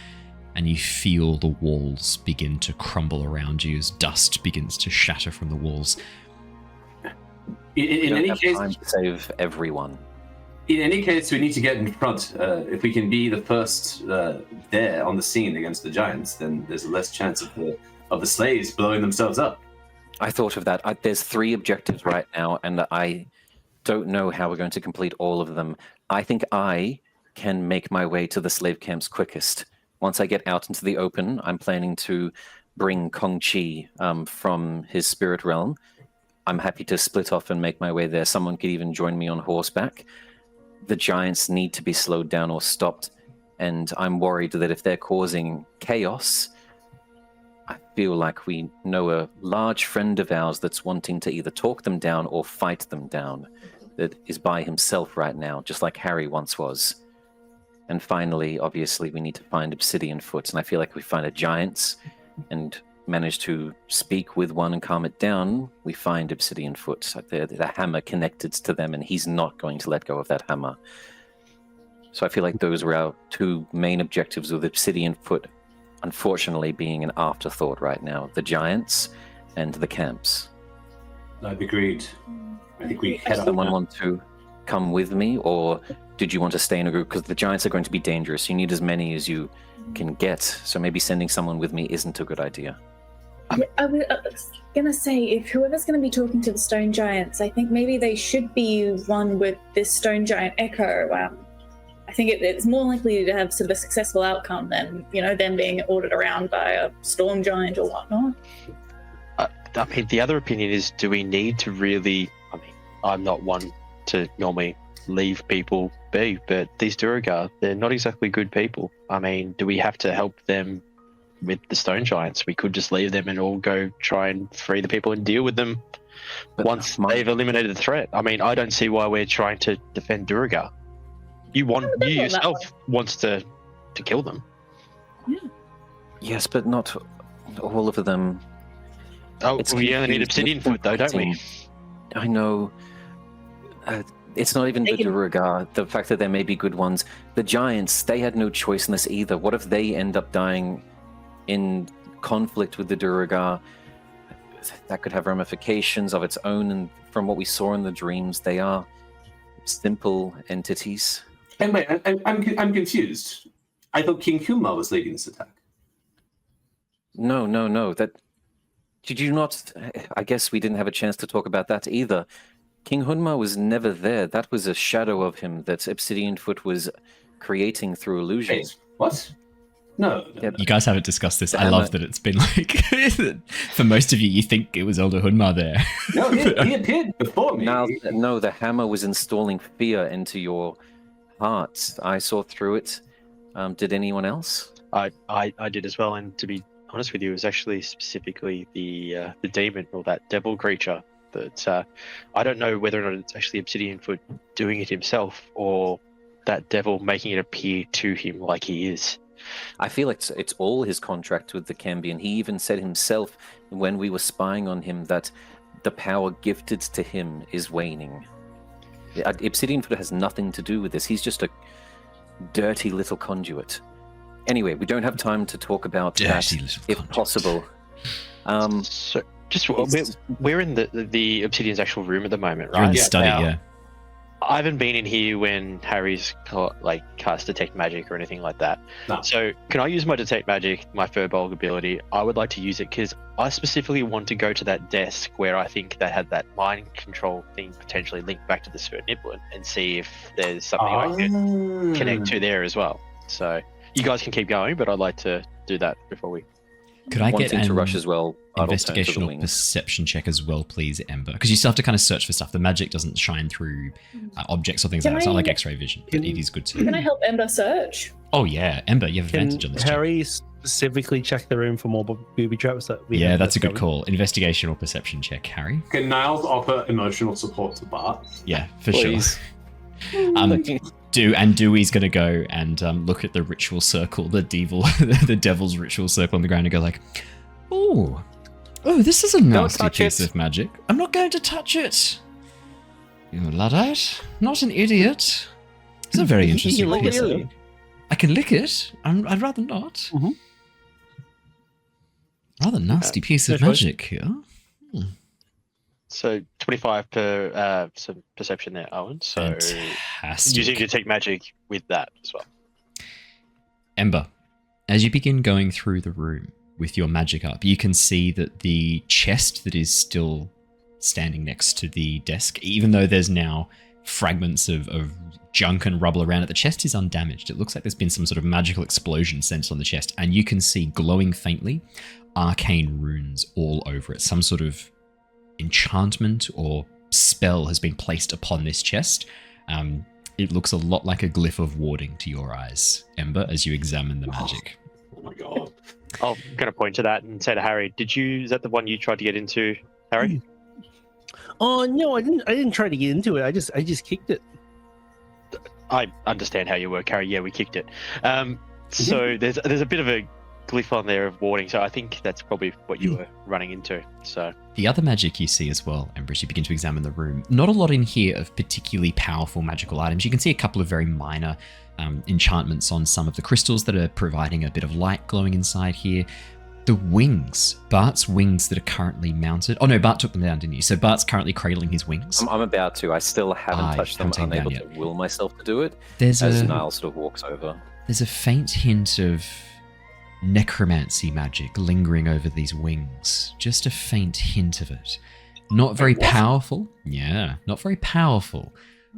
and you feel the walls begin to crumble around you as dust begins to shatter from the walls. In any case, time to save everyone. In any case, we need to get in front. If we can be the first there on the scene against the giants, then there's less chance of the slaves blowing themselves up. I thought of that. There's 3 objectives right now, and I don't know how we're going to complete all of them. I think I can make my way to the slave camps quickest. Once I get out into the open, I'm planning to bring Kong Chi from his spirit realm. I'm happy to split off and make my way there. Someone could even join me on horseback. The giants need to be slowed down or stopped, and I'm worried that if they're causing chaos, I feel like we know a large friend of ours that's wanting to either talk them down or fight them down, that is by himself right now, just like Harry once was. And finally, obviously, we need to find Obsidian Foot, and I feel like if we find a giants and manage to speak with one and calm it down, we find Obsidian Foot. The hammer connected to them, and he's not going to let go of that hammer. So I feel like those were our 2 main objectives, with Obsidian Foot unfortunately being an afterthought right now. The giants and the camps. I've agreed. I think we head Does someone want to come with me, or did you want to stay in a group? Because the giants are going to be dangerous. You need as many as you can get, so maybe sending someone with me isn't a good idea. I was gonna say, if whoever's gonna be talking to the stone giants, I think maybe they should be one with this stone giant Echo. I think it's more likely to have sort of a successful outcome than, them being ordered around by a storm giant or whatnot. I mean, the other opinion is, do we need to really... I mean, I'm not one to normally leave people be, but these Duergar, they're not exactly good people. I mean, do we have to help them with the stone giants? We could just leave them and all go try and free the people and deal with them once they've eliminated the threat. I mean, I don't see why we're trying to defend Duergar. You yourself wants to kill them. Yeah. Yes, but not all of them. Oh, we only need Obsidian Foot though, don't we? I know. It's not even the Duergar, the fact that there may be good ones. The giants, they had no choice in this either. What if they end up dying in conflict with the Duergar? That could have ramifications of its own, and from what we saw in the dreams, they are simple entities. And wait, I'm confused. I thought King Huma was leading this attack. No. Did you not? I guess we didn't have a chance to talk about that either. King Hunma was never there. That was a shadow of him that Obsidian Foot was creating through illusion. Wait, what? No. You guys haven't discussed this. I love that it's been like, for most of you, you think it was Elder Hunma there. No, he appeared before me. No, the hammer was installing fear into your heart. I saw through it. Did anyone else? I did as well, and to be honest with you, it was actually specifically the demon or that devil creature that I don't know whether or not it's actually Obsidian Foot doing it himself or that devil making it appear to him like he is. I feel like it's all his contract with the Cambion. He even said himself when we were spying on him that the power gifted to him is waning. Obsidian Foot has nothing to do with this. He's just a dirty little conduit. Anyway, we don't have time to talk about that, if possible. So, we're in the Obsidian's actual room at the moment, right? You're in the study, yeah. I haven't been in here when Harry's cast detect magic or anything like that. No. So can I use my detect magic, my Firbolg ability? I would like to use it because I specifically want to go to that desk where I think they had that mind control thing potentially linked back to the Sphere Niblin and see if there's something I can connect to there as well. So you guys can keep going, but I'd like to do that before we... Could I get to rush as well? Investigation or perception check as well, please, Ember? Because you still have to kind of search for stuff. The magic doesn't shine through objects or things like that. It's not like X-ray vision, but it is good too. Can I help Ember search? Oh yeah, Ember, you have advantage on this check. Harry specifically check the room for more booby traps that we Yeah, that's a good call. Investigation or perception check, Harry. Can Niles offer emotional support to Bart? Yeah, for sure. Dewey's gonna go and look at the ritual circle, the devil's ritual circle on the ground, and go like, "Oh, this is a nasty piece of magic. I'm not going to touch it. You Luddite, not an idiot. It's a very interesting piece. I can lick it. I'd rather not. Mm-hmm. Rather nasty piece of magic here." So 25 per some perception there, Owen. So fantastic. Using detect magic with that as well. Ember, as you begin going through the room with your magic up, you can see that the chest that is still standing next to the desk, even though there's now fragments of junk and rubble around it, the chest is undamaged. It looks like there's been some sort of magical explosion sent on the chest, and you can see glowing faintly arcane runes all over it. Some sort of enchantment or spell has been placed upon this chest. It looks a lot like a glyph of warding to your eyes, Ember, as you examine the magic. Oh my god. I'm going to point to that and say to Harry, is that the one you tried to get into, Harry? Oh no, I didn't try to get into it. I just kicked it. I understand how you work, Harry. Yeah, we kicked it. So there's a bit of a glyph on there of warding, so I think that's probably what you were running into. So the other magic you see as well, Ember, as you begin to examine the room, not a lot in here of particularly powerful magical items. You can see a couple of very minor enchantments on some of the crystals that are providing a bit of light glowing inside here. The wings, Bart's wings that are currently mounted. Oh no, Bart took them down, didn't you? So Bart's currently cradling his wings. I'm about to. I still haven't touched them. I'm unable to will myself to do it. As Niles sort of walks over. There's a faint hint of necromancy magic lingering over these wings. Just a faint hint of it. Not very powerful. Yeah, not very powerful,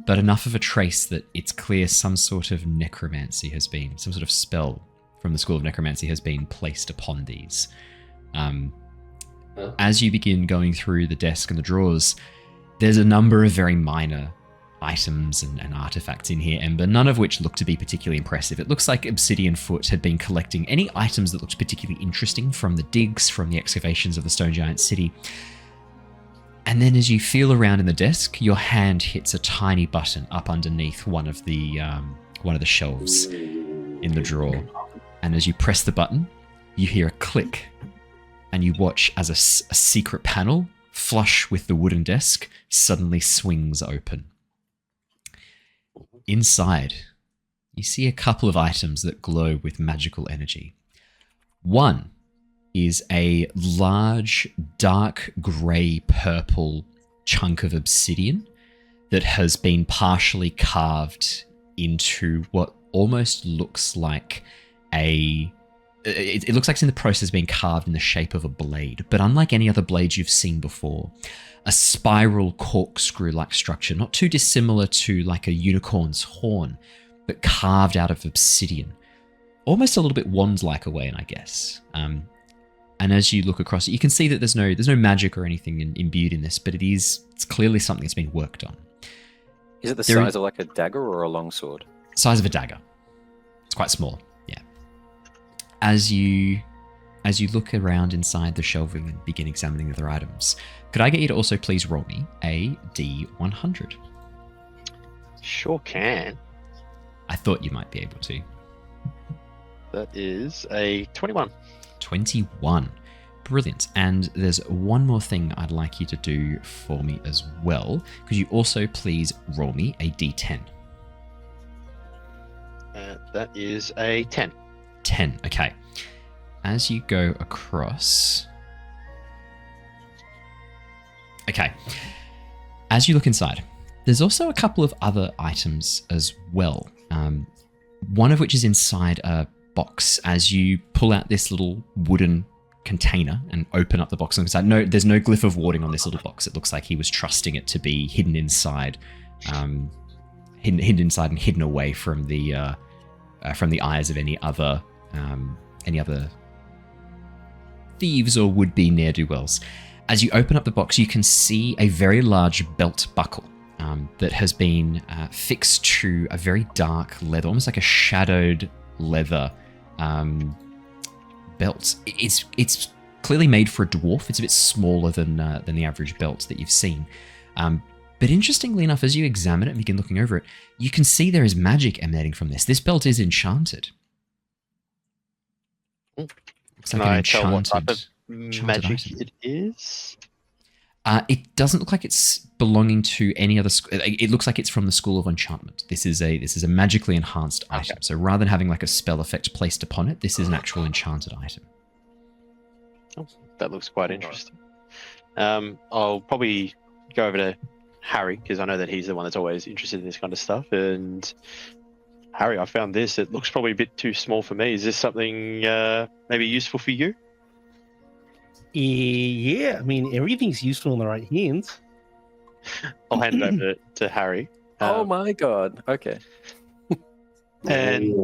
but enough of a trace that it's clear some sort of necromancy has been, some sort of spell from the School of Necromancy has been placed upon these. As you begin going through the desk and the drawers, there's a number of very minor items and artifacts in here, Ember, none of which look to be particularly impressive. It looks like Obsidian Foot had been collecting any items that looked particularly interesting from the digs, from the excavations of the Stone Giant City. And then as you feel around in the desk, your hand hits a tiny button up underneath one of the shelves in the drawer. And as you press the button, you hear a click, and you watch as a secret panel, flush with the wooden desk, suddenly swings open. Inside, you see a couple of items that glow with magical energy. One is a large, dark grey purple chunk of obsidian that has been partially carved into what almost looks like it looks like it's in the process of being carved in the shape of a blade, but unlike any other blades you've seen before, a spiral corkscrew-like structure, not too dissimilar to like a unicorn's horn, but carved out of obsidian. Almost a little bit wand-like a way, I guess. And as you look across it, you can see that there's no magic or anything imbued in this, but it's clearly something that's been worked on. Is it the size of like a dagger or a longsword? Size of a dagger. It's quite small, yeah. As you look around inside the shelving and begin examining the other items, could I get you to also please roll me a D100? Sure can. I thought you might be able to. That is a 21. 21. Brilliant. And there's one more thing I'd like you to do for me as well. Could you also please roll me a D10? That is a 10. 10, okay. As you go across... Okay. As you look inside, there's also a couple of other items as well. One of which is inside a box. As you pull out this little wooden container and open up the box on the side, there's no glyph of warding on this little box. It looks like he was trusting it to be hidden inside, hidden inside and hidden away from the eyes of any other thieves or would-be ne'er-do-wells. As you open up the box, you can see a very large belt buckle that has been fixed to a very dark leather, almost like a shadowed leather belt. It's clearly made for a dwarf. It's a bit smaller than the average belt that you've seen. But interestingly enough, as you examine it and begin looking over it, you can see there is magic emanating from this. This belt is enchanted. Looks like an enchanted magic item. it is? It doesn't look like it's belonging to any other. It looks like it's from the School of Enchantment. This is a magically enhanced item. So rather than having like a spell effect placed upon it, this is an actual enchanted item. Oh, that looks quite interesting. I'll probably go over to Harry because I know that he's the one that's always interested in this kind of stuff. And Harry, I found this. It looks probably a bit too small for me. Is this something maybe useful for you? Yeah, I mean, everything's useful in the right hands. I'll hand it over to Harry. Oh my god. Okay. And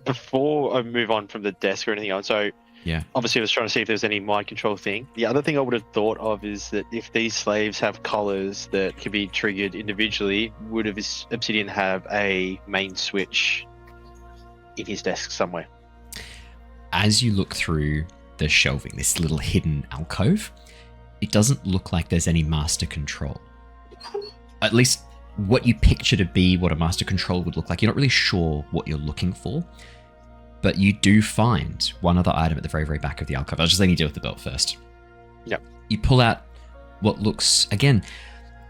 before I move on from the desk or anything else, so yeah, obviously I was trying to see if there's any mind control thing. The other thing I would have thought of is that if these slaves have collars that can be triggered individually, would Obsidian have a main switch in his desk somewhere? As you look through the shelving, this little hidden alcove, it doesn't look like there's any master control. At least what you picture to be what a master control would look like. You're not really sure what you're looking for, but you do find one other item at the very, very back of the alcove. I'll just let you deal with the belt first. Yep. You pull out what looks, again,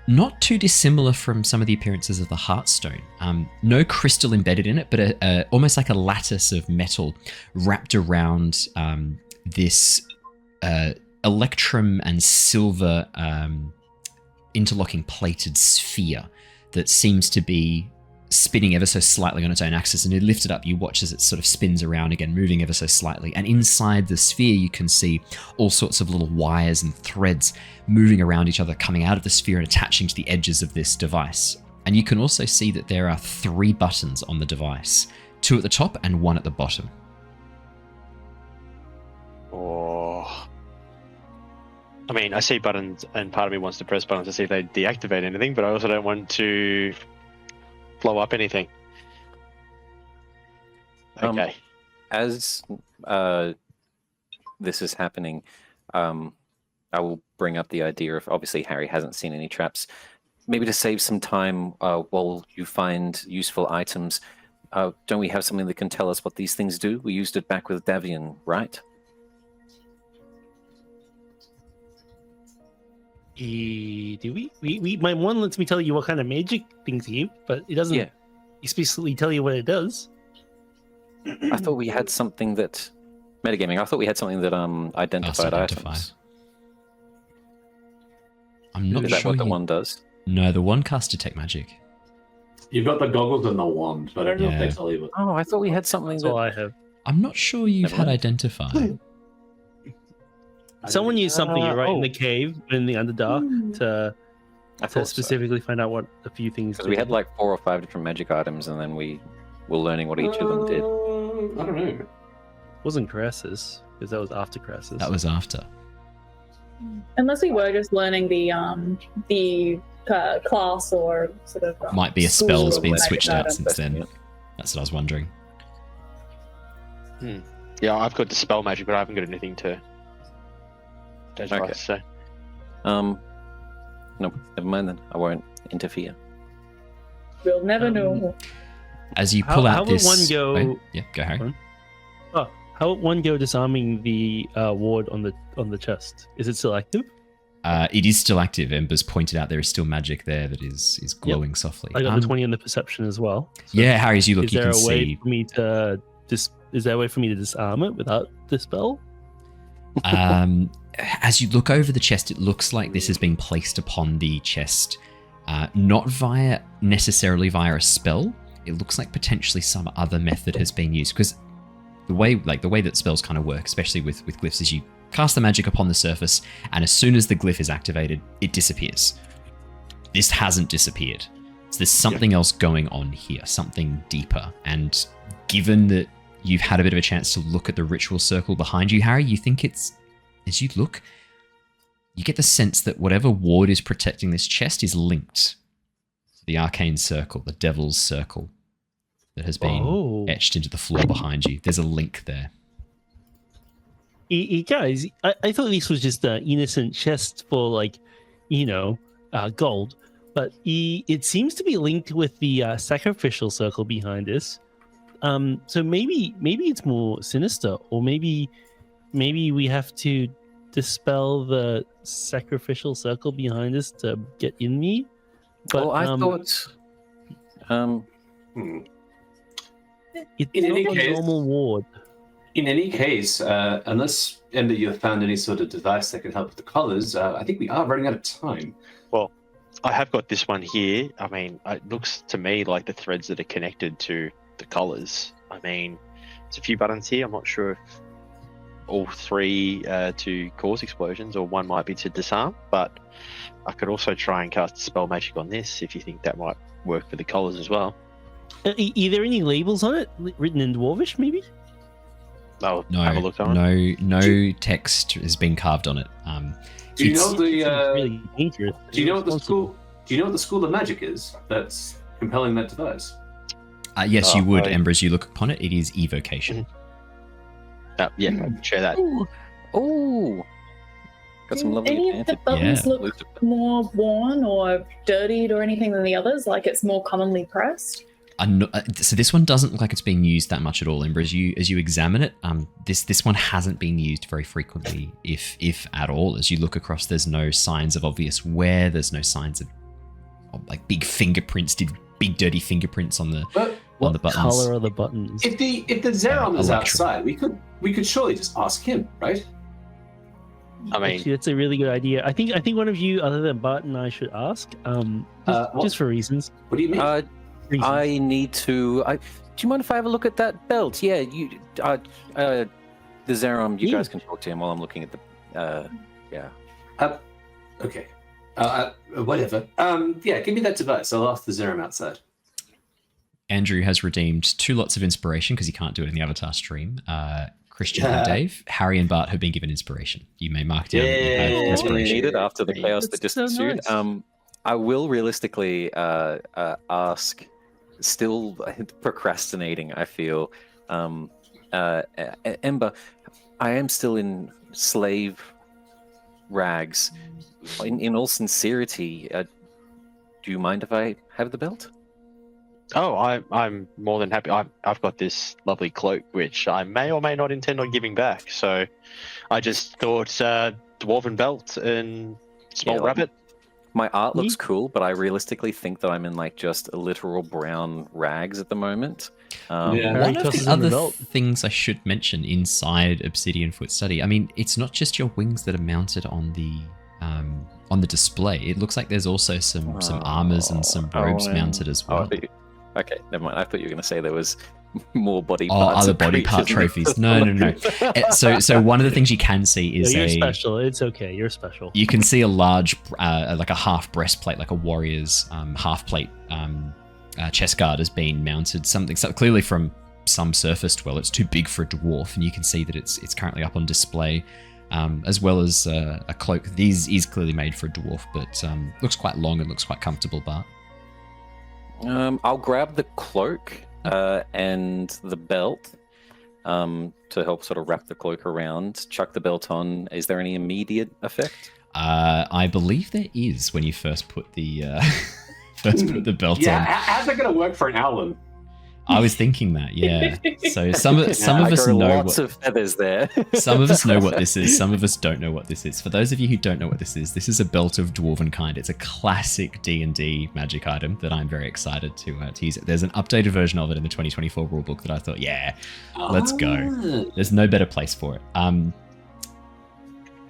not too dissimilar from some of the appearances of the Heartstone. No crystal embedded in it, but almost like a lattice of metal wrapped around this electrum and silver interlocking plated sphere that seems to be spinning ever so slightly on its own axis, and you lift it up, you watch as it sort of spins around again, moving ever so slightly. And inside the sphere, you can see all sorts of little wires and threads moving around each other, coming out of the sphere and attaching to the edges of this device. And you can also see that there are 3 buttons on the device, 2 at the top and 1 at the bottom. Oh. I mean, I see buttons, and part of me wants to press buttons to see if they deactivate anything, but I also don't want to blow up anything. Okay. As this is happening, I will bring up the idea of, obviously Harry hasn't seen any traps. Maybe to save some time while you find useful items, don't we have something that can tell us what these things do? We used it back with Davian, right? Do we? My one lets me tell you what kind of magic things you, but it doesn't explicitly tell you what it does. I thought we had something that metagaming. I thought we had something that identified items. I'm not sure. Is that what the one does? No, the one casts detect magic. You've got the goggles and the wand, but I don't know if they tell you what. Oh, I thought we had something. That's all I have. I'm not sure you've had identify. Someone used something right in the cave, in the Underdark, to specifically find out what a few things. Because we had like 4 or 5 different magic items, and then we were learning what each of them did. I don't know. It wasn't Crassus, because that was after Crassus. That was after. Unless we were just learning the class or sort of might be a spell's been magic switched out item. since then. That's what I was wondering. Yeah, I've got the spell magic, but I haven't got anything to. Okay. So. No, never mind then. I won't interfere. We'll never know. As you pull out this, how would one go? Wait, yeah, go Harry. How would one go disarming the ward on the chest? Is it still active? It is still active. Ember's pointed out there is still magic there that is glowing softly. I got the 20 on the perception as well. So yeah, Harry, as you look, you can see. Is there a way for me to disarm it without the spell? As you look over the chest, it looks like this has been placed upon the chest, not necessarily via a spell. It looks like potentially some other method has been used, because the way that spells kind of work, especially with glyphs, is you cast the magic upon the surface, and as soon as the glyph is activated, it disappears. This hasn't disappeared. So there's something else going on here, something deeper. And given that you've had a bit of a chance to look at the ritual circle behind you, Harry, you think it's, as you look, you get the sense that whatever ward is protecting this chest is linked to the arcane circle, the devil's circle that has been etched into the floor behind you. There's a link there. Guys, I thought this was just an innocent chest for, gold, but it seems to be linked with the sacrificial circle behind us. So maybe it's more sinister, or maybe we have to dispel the sacrificial circle behind us to get in me. But I thought. It's in any not a case, normal ward. In any case, unless Ember, you've found any sort of device that can help with the collars, I think we are running out of time. Well, I have got this one here. I mean, it looks to me like the threads that are connected to the collars. I mean, there's a few buttons here. I'm not sure if all 3 to cause explosions, or one might be to disarm, but I could also try and cast spell magic on this if you think that might work for the collars as well. Are there any labels on it written in Dwarvish, maybe? Have a look on it. No text has been carved on it. Do you know really dangerous. Do you know what the school? Do you know what the school of magic is that's compelling that device? Yes, you would, Ember. As you look upon it, it is evocation. I can share that. Oh, got some lovely. Any of the buttons look more worn or dirtied or anything than the others? Like it's more commonly pressed? So this one doesn't look like it's being used that much at all, Ember. As you examine it, this one hasn't been used very frequently, if at all. As you look across, there's no signs of obvious wear. There's no signs of like big fingerprints, big dirty fingerprints on the buttons. What color are the buttons? If the Zeron is outside, we could surely just ask him, right? I mean, actually, that's a really good idea. I think one of you, other than Bart and I, should ask. Just for reasons. What do you mean? I need to. Do you mind if I have a look at that belt? Yeah, you. The Zerom, you guys can talk to him while I'm looking at the. Yeah. Okay. Whatever. Yeah, give me that device. I'll ask the Zerom outside. Andrew has redeemed 2 lots of inspiration because he can't do it in the Avatar stream. Christian and Dave, Harry and Bart have been given inspiration. You may mark down that you have inspiration. Needed after the chaos that just ensued. Nice. I will realistically ask, still procrastinating, I feel. Ember, I am still in slave rags. In all sincerity, do you mind if I have the belt? Oh, I'm more than happy. I've got this lovely cloak, which I may or may not intend on giving back. So I just thought dwarven belt and small rabbit. My art looks cool, but I realistically think that I'm in like just literal brown rags at the moment. One of the other things I should mention inside Obsidian Foot Study, I mean, it's not just your wings that are mounted on the display. It looks like there's also some armors and some robes mounted as well. Okay, never mind. I thought you were going to say there was more body parts. Other body part trophies. No. So one of the things you can see is you're special. It's okay. You're special. You can see a large, like a half breastplate, like a warrior's half plate chest guard has been mounted. Something clearly from some surface dweller. It's too big for a dwarf, and you can see that it's currently up on display, as well as a cloak. This is clearly made for a dwarf, but looks quite long and looks quite comfortable. Bart. I'll grab the cloak and the belt to help sort of wrap the cloak around, chuck the belt on. Is there any immediate effect? I believe there is when you first put the belt on. Yeah, how's that going to work for an Owlin? I was thinking that, yeah. So some of us know lots of feathers there. Some of us know what this is. Some of us don't know what this is. For those of you who don't know what this is a belt of dwarven kind. It's a classic D&D magic item that I'm very excited to use it. There's an updated version of it in the 2024 rulebook that I thought, let's go. There's no better place for it.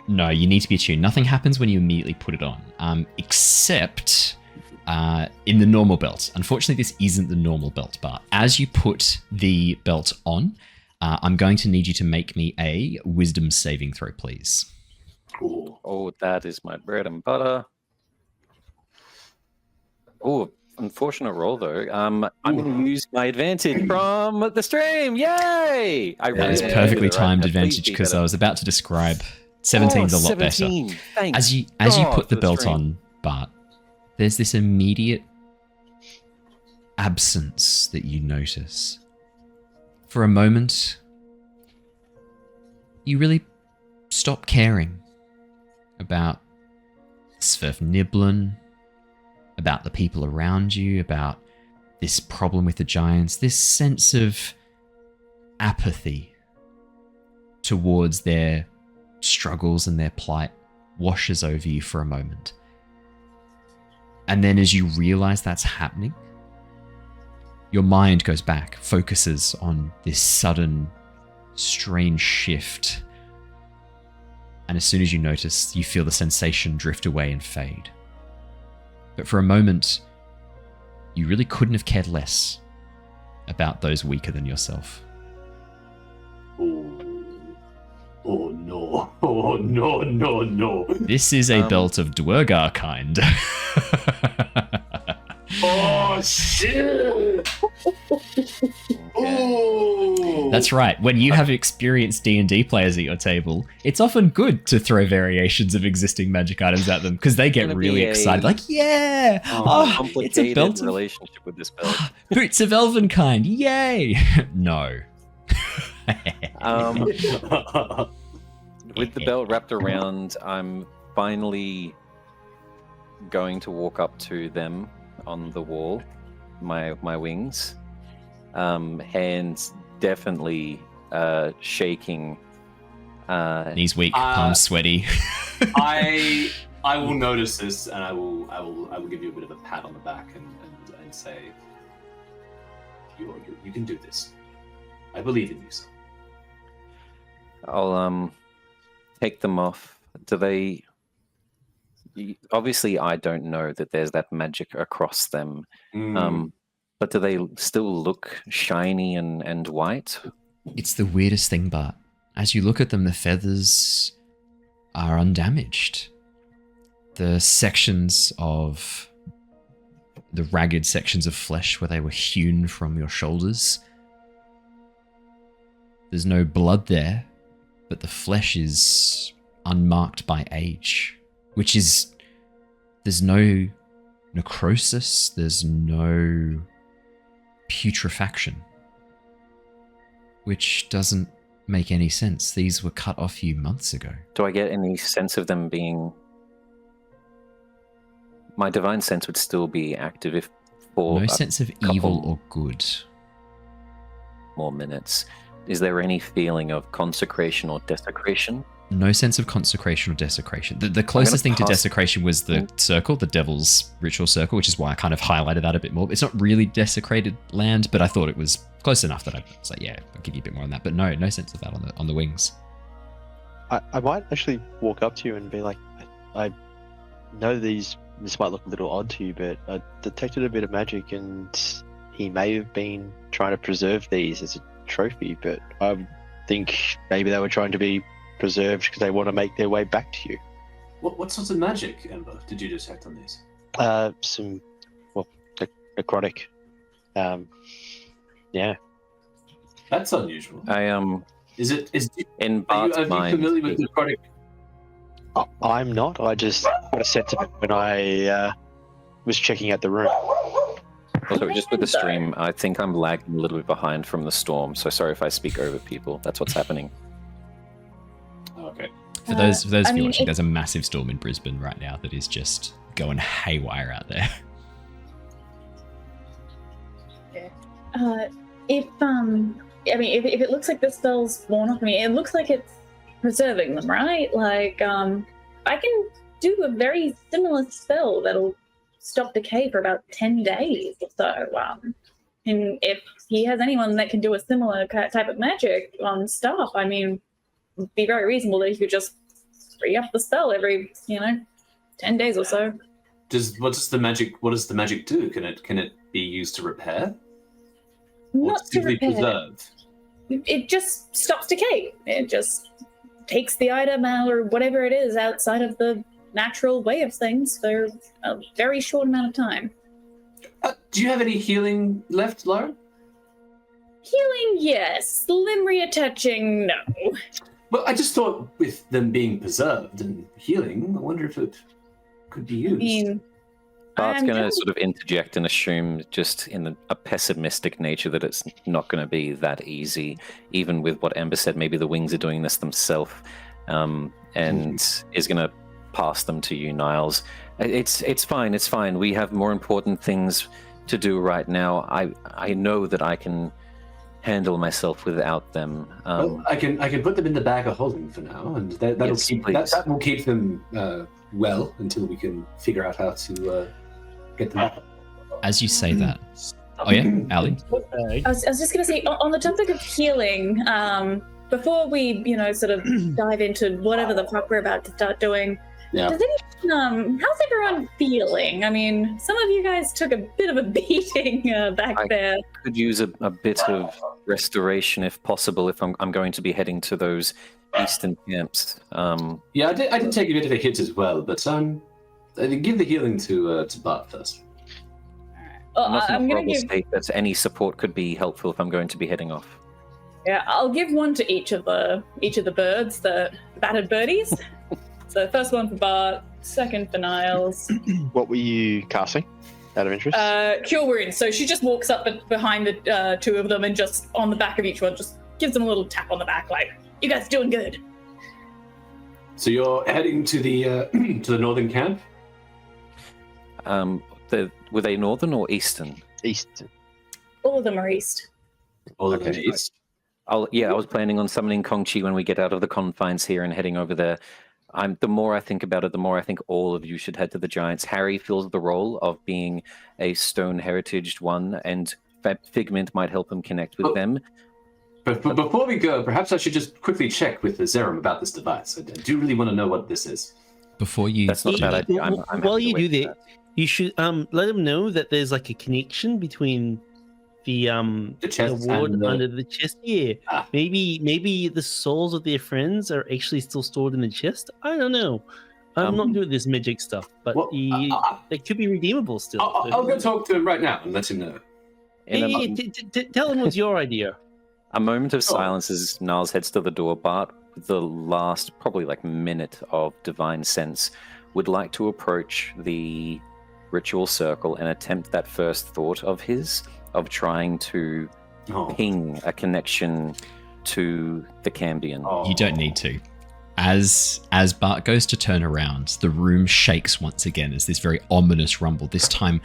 No, you need to be attuned. Nothing happens when you immediately put it on, except in the normal belt. Unfortunately, this isn't the normal belt, but as you put the belt on, I'm going to need you to make me a wisdom saving throw, please. Cool. Oh, that is my bread and butter. Oh, unfortunate roll though. I'm going to use my advantage from the stream. Yay! That is perfectly timed advantage because I was about to describe 17's a lot 17. Better. Thanks As you put the belt on, Bart, there's this immediate absence that you notice. For a moment, you really stop caring about Sverfniblin, about the people around you, about this problem with the giants, this sense of apathy towards their struggles and their plight washes over you for a moment. And then as you realize that's happening, your mind goes back, focuses on this sudden, strange shift. And as soon as you notice, you feel the sensation drift away and fade. But for a moment, you really couldn't have cared less about those weaker than yourself. Oh no. Oh no, no, no. This is a belt of Duergar kind. Oh shit! Oh. That's right. When you have experienced D&D players at your table, it's often good to throw variations of existing magic items at them because they get really excited. Like, it's a belt relationship with this belt. Boots of elven kind. Yay! No. With the belt wrapped around, I'm finally going to walk up to them on the wall, my wings, hands definitely shaking. Knees weak, palms sweaty. I will notice this, and I will give you a bit of a pat on the back and say, you can do this. I believe in you, son. I'll take them off. Do they? Obviously, I don't know that there's that magic across them. But do they still look shiny and white? It's the weirdest thing, Bart. As you look at them, the feathers are undamaged. The sections of the ragged sections of flesh where they were hewn from your shoulders, there's no blood there, but the flesh is unmarked by age, which is, there's no necrosis, there's no putrefaction, which doesn't make any sense. These were cut off you months ago. Do I get any sense of them being... My divine sense would still be active if for no sense of evil or good. More minutes. Is there any feeling of consecration or desecration? No sense of consecration or desecration. The closest thing to desecration was the circle, the devil's ritual circle, which is why I kind of highlighted that a bit more. It's not really desecrated land, but I thought it was close enough that I was like, yeah, I'll give you a bit more on that. But no sense of that on the wings. I might actually walk up to you and be like, I know this might look a little odd to you, but I detected a bit of magic, and he may have been trying to preserve these as a trophy, but I think maybe they were trying to be preserved because they want to make their way back to you. What sorts of magic, Ember, did you detect on these? Some, necrotic. Yeah. That's unusual. Are you familiar with necrotic? I'm not. I just got a sense of it when I was checking out the room. Also, just with the stream, I think I'm lagging a little bit behind from the storm, so sorry if I speak over people. That's what's happening. Okay. For those of you watching, there's a massive storm in Brisbane right now that is just going haywire out there. If it looks like the spell's worn off, it looks like it's preserving them, right? Like, I can do a very similar spell that'll stop decay for about 10 days or so. And if he has anyone that can do a similar type of magic on staff, it'd be very reasonable that he could just free up the spell every, 10 days or so. What does the magic do? Can it be used to repair? Not to repair. Preserve? It just stops decay. It just takes the item out or whatever it is outside of the natural way of things for a very short amount of time. Do you have any healing left, Lyra? Healing, yes. Limb reattaching, no. Well, I just thought with them being preserved and healing, I wonder if it could be used. Bart's going to sort of interject and assume just in a pessimistic nature that it's not going to be that easy, even with what Ember said, maybe the wings are doing this themselves, and is going to pass them to you, Niles. It's fine. We have more important things to do right now. I know that I can handle myself without them. Well, I can put them in the bag of holding for now, and that will keep them well until we can figure out how to get them out. As you say that, oh yeah, Ali. I was just going to say, on the topic of healing, before we sort of dive into whatever the fuck we're about to start doing. Yeah. How's everyone feeling? Some of you guys took a bit of a beating back there. I could use a bit of restoration if possible, if I'm going to be heading to those eastern camps. Yeah, I did take a bit of a hit as well, but I give the healing to Bart first. I'm going to give state that any support could be helpful if I'm going to be heading off. Yeah, I'll give one to each of the birds, the battered birdies. So first one for Bart, second for Niles. What were you casting, out of interest? Cure Wounds. So she just walks up behind the two of them and just on the back of each one, just gives them a little tap on the back, like, you guys are doing good. So you're heading to the northern camp? Were they northern or eastern? Eastern. All of them are east. All of them east? I was planning on summoning Kongchi when we get out of the confines here and heading over there. The more I think about it, the more I think all of you should head to the Giants. Harry fills the role of being a stone heritaged one, and Figment might help him connect with them. But before we go, perhaps I should just quickly check with Zerum about this device. I do really want to know what this is. Before you... That's not a bad idea. While you do that, you should let him know that there's like a connection between the chest ward and the- under the chest. Yeah, Ah. maybe the souls of their friends are actually still stored in the chest. I don't know. I'm not good at this magic stuff, but Well, they could be redeemable still. I'll go talk to him right now and let him know. Tell him what's your idea. A moment of silence as Niles heads to the door. Bart, with the last probably like minute of divine sense, would like to approach the ritual circle and attempt that first thought of his of trying to ping a connection to the Cambion. Oh. You don't need to. As Bart goes to turn around, the room shakes once again as this very ominous rumble, this time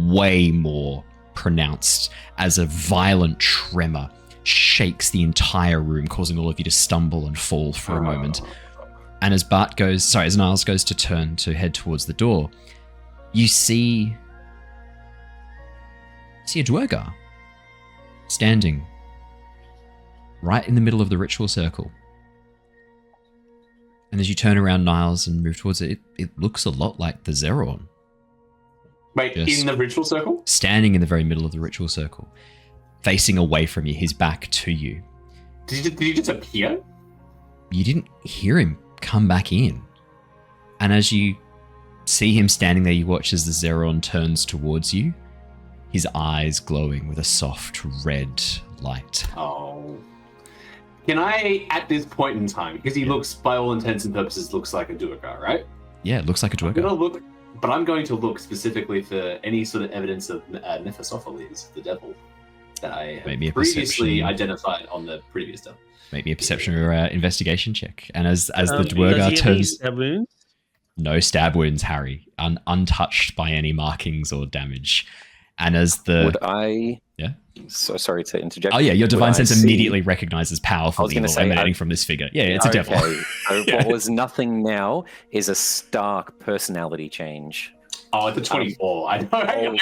way more pronounced, as a violent tremor shakes the entire room, causing all of you to stumble and fall for a moment. And as Niles goes to head towards the door, you see a Duergar standing right in the middle of the ritual circle. And as you turn around, Niles, and move towards it, it looks a lot like the Zeron. Wait, Just in the ritual circle? standing in the very middle of the ritual circle, facing away from you, his back to you. Did he just appear? You didn't hear him come back in. And as you see him standing there, you watch as the Zeron turns towards you, his eyes glowing with a soft red light. Oh. Can I, at this point in time, because he looks, by all intents and purposes, looks like a Duergar, right? Yeah, it looks like a I'm gonna Duergar. look, but I'm going to look specifically for any sort of evidence of Mephistopheles, the devil, that I have Maybe a previously perception. identified on the previous stuff. Make me a perception or investigation check. And as the Does Duergar he have any turns... stab wounds? No stab wounds, Harry. Untouched by any markings or damage. And as the... Would I... Yeah? So sorry to interject. Oh yeah, your Would divine I sense see- immediately recognizes I powerful was gonna evil say, emanating from this figure. Yeah, it's a devil. So Yeah. what was nothing now is a stark personality change. Oh, it's a 24. I know.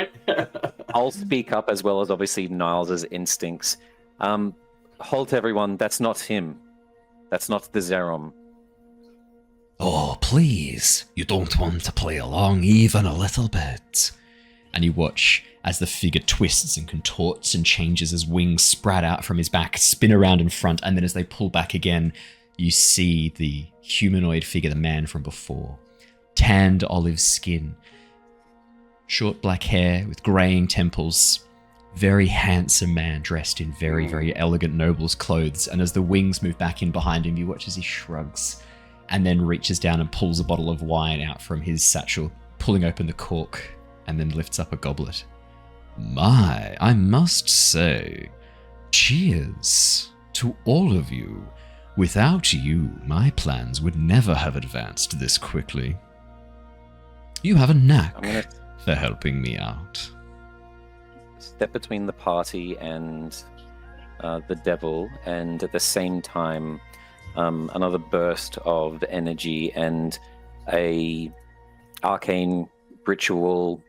I'll speak up as well as obviously Niles' instincts. Halt everyone, that's not him. That's not the Zerom. Oh, please. You don't want to play along even a little bit. And you watch as the figure twists and contorts and changes as wings sprout out from his back, spin around in front, and then as they pull back again, you see the humanoid figure, the man from before. Tanned olive skin, short black hair with greying temples, very handsome man dressed in very, very elegant noble's clothes. And as the wings move back in behind him, you watch as he shrugs and then reaches down and pulls a bottle of wine out from his satchel, pulling open the cork, and then lifts up a goblet. My, I must say, cheers to all of you. Without you, my plans would never have advanced this quickly. You have a knack I'm going to for helping me out. step between the party and the devil, and at the same time, another burst of energy and a arcane ritual,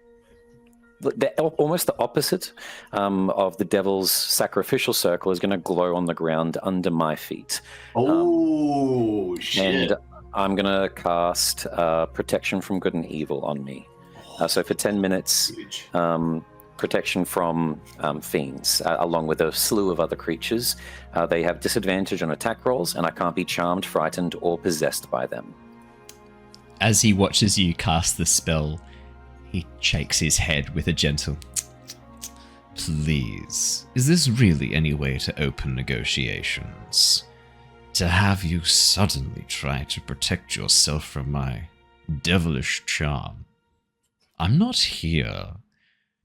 almost the opposite of the devil's sacrificial circle, is going to glow on the ground under my feet. Oh, shit. And I'm going to cast Protection from Good and Evil on me. So for 10 minutes, Huge. protection from fiends, along with a slew of other creatures. They have disadvantage on attack rolls, and I can't be charmed, frightened, or possessed by them. As he watches you cast the spell, he shakes his head with a gentle, "Please, is this really any way to open negotiations? To have you suddenly try to protect yourself from my devilish charm? I'm not here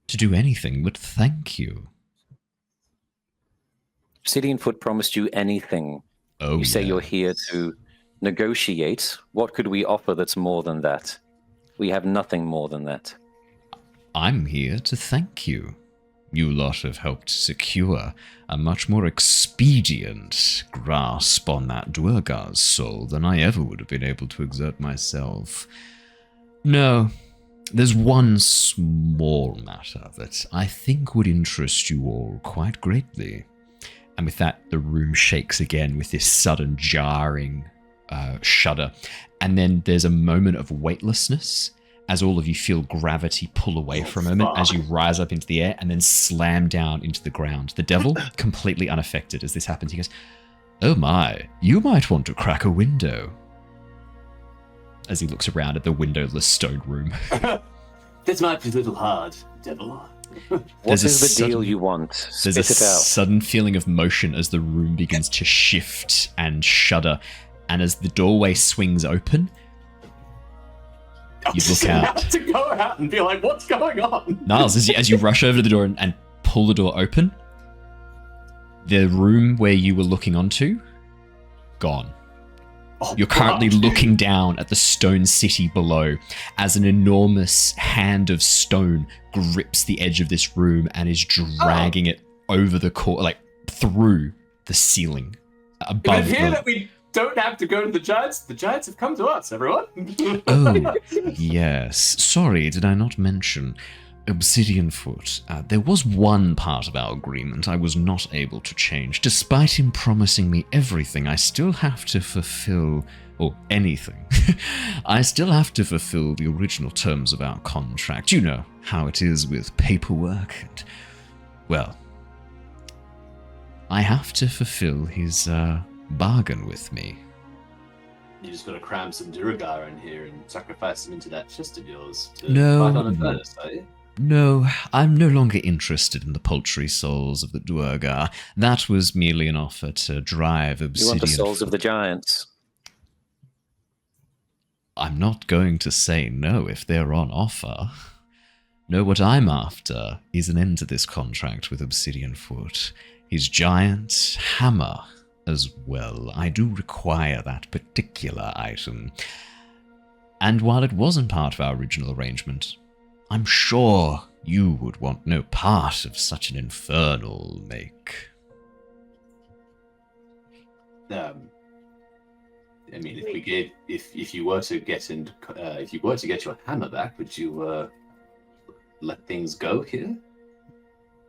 to do anything but thank you." Obsidian Foot promised you anything. Oh, You say you're yes. here to negotiate. What could we offer that's more than that? We have nothing more than that. I'm here to thank you. You lot have helped secure a much more expedient grasp on that Duergar's soul than I ever would have been able to exert myself. No, there's one small matter that I think would interest you all quite greatly. And with that, the room shakes again with this sudden jarring shudder. And then there's a moment of weightlessness as all of you feel gravity pull away for a moment as you rise up into the air and then slam down into the ground. The devil, completely unaffected as this happens, he goes, "Oh my, you might want to crack a window." As he looks around at the windowless stone room. This might be a little hard, devil. What is the deal you want? There's a sudden feeling of motion as the room begins to shift and shudder. And as the doorway swings open, you look out. To go out and be like, what's going on? Niles, as you rush over to the door and pull the door open, the room where you were looking onto, gone. Oh, You're currently looking down at the stone city below as an enormous hand of stone grips the edge of this room and is dragging it over the through the ceiling above. But here that we don't have to go to the giants have come to us, everyone. Oh, yes. Sorry, did I not mention Obsidian Foot? There was one part of our agreement I was not able to change. Despite him promising me everything, I still have to fulfill, or anything. I still have to fulfill the original terms of our contract. You know how it is with paperwork and, well, I have to fulfill his bargain with me. You just got to cram some Duergar in here and sacrifice them into that chest of yours to No. fight on a furnace, are you? No, I'm no longer interested in the paltry souls of the Duergar. That was merely an offer to drive Obsidian. You want the souls of the giants? I'm not going to say no if they're on offer. No, what I'm after is an end to this contract with Obsidian Foot. His giant hammer as well. I do require that particular item. And while it wasn't part of our original arrangement, I'm sure you would want no part of such an infernal make. I mean, if you were to get your hammer back, would you let things go here?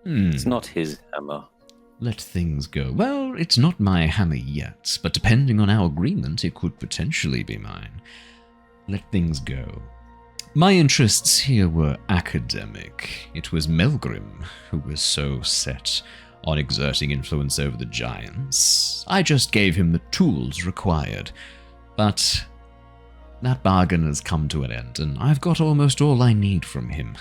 It's not his hammer. Let things go. Well, it's not my hammer yet, but depending on our agreement, it could potentially be mine. Let things go. My interests here were academic. It was Melgrim who was so set on exerting influence over the giants. I just gave him the tools required. But that bargain has come to an end, and I've got almost all I need from him.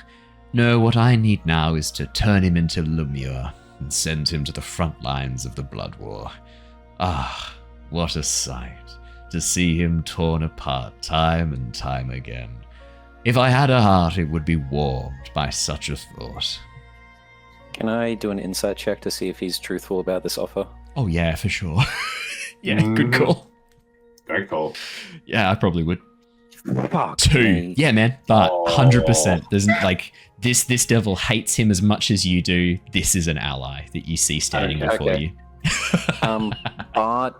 No, what I need now is to turn him into Lemure and send him to the front lines of the Blood War. Ah, what a sight to see him torn apart time and time again. If I had a heart, it would be warmed by such a thought. Can I do an insight check to see if he's truthful about this offer? Oh yeah, for sure. Yeah, good call. Very cool. Yeah, I probably would. Fuck 2. me. Yeah, man. But 100%. There's this devil hates him as much as you do. This is an ally that you see standing before you. Bart,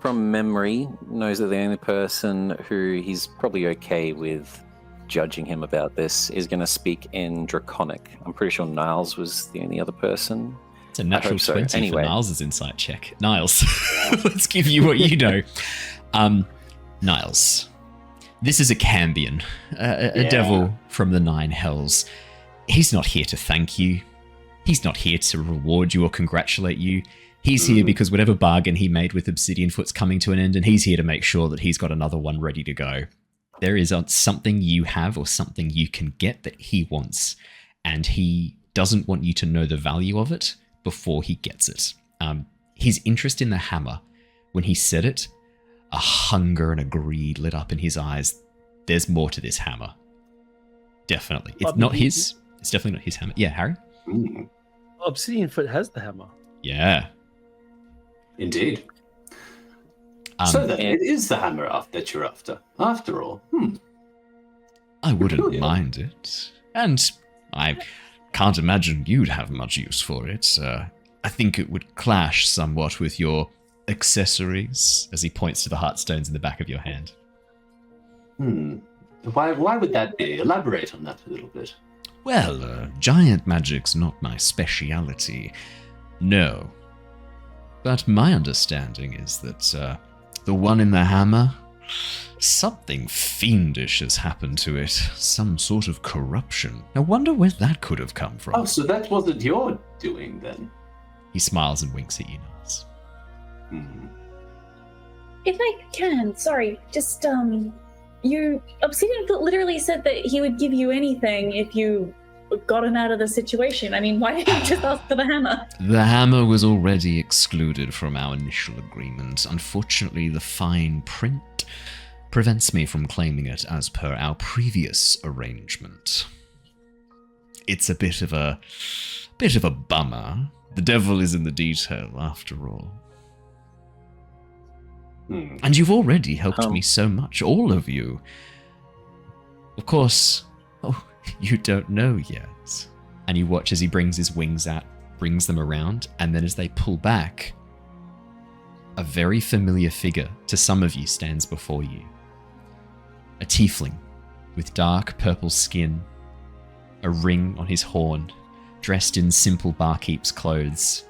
from memory, knows that the only person who he's probably okay with judging him about this is going to speak in Draconic. I'm pretty sure Niles was the only other person. It's a natural 20 anyway. for Niles' insight check. Niles, let's give you what you know. Niles, this is a Cambion, a devil from the Nine Hells. He's not here to thank you. He's not here to reward you or congratulate you. He's here because whatever bargain he made with Obsidian Foot's coming to an end, and he's here to make sure that he's got another one ready to go. There is something you have or something you can get that he wants, and he doesn't want you to know the value of it before he gets it. His interest in the hammer, when he said it, a hunger and a greed lit up in his eyes. There's more to this hammer. Definitely. It's not his. It's definitely not his hammer. Yeah, Harry? Obsidian Foot has the hammer. Yeah. Indeed. So then, it is the hammer that you're after all. I wouldn't mind it. And I can't imagine you'd have much use for it. I think it would clash somewhat with your accessories, as he points to the heartstones in the back of your hand. Why would that be? Elaborate on that a little bit. Well, giant magic's not my speciality. No. But my understanding is that the one in the hammer Something fiendish has happened to it. Some sort of corruption. I wonder where that could have come from. Oh, so that wasn't your doing then? He smiles and winks at you, Niles. If I can, sorry, just, Obsidian Foot literally said that he would give you anything if you got him out of the situation. I mean, why didn't you just ask for the hammer? The hammer was already excluded from our initial agreement. Unfortunately, the fine print prevents me from claiming it as per our previous arrangement. It's a bit of a bummer. The devil is in the detail, after all. And you've already helped me so much, all of you. Of course, you don't know yet. And you watch as he brings his wings out, brings them around, and then as they pull back, a very familiar figure to some of you stands before you. A tiefling with dark purple skin, a ring on his horn, dressed in simple barkeep's clothes.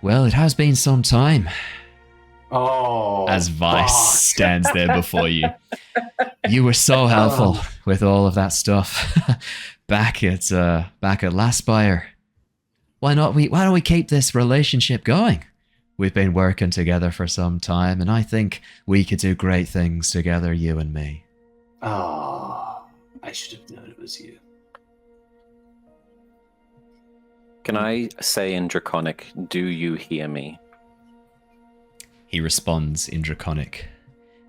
Well, it has been some time. As Vice stands there before you. You were so helpful with all of that stuff back at Lastspire. Why don't we keep this relationship going? We've been working together for some time, and I think we could do great things together, you and me. I should have known it was you. Can I say in Draconic, do you hear me? He responds in Draconic.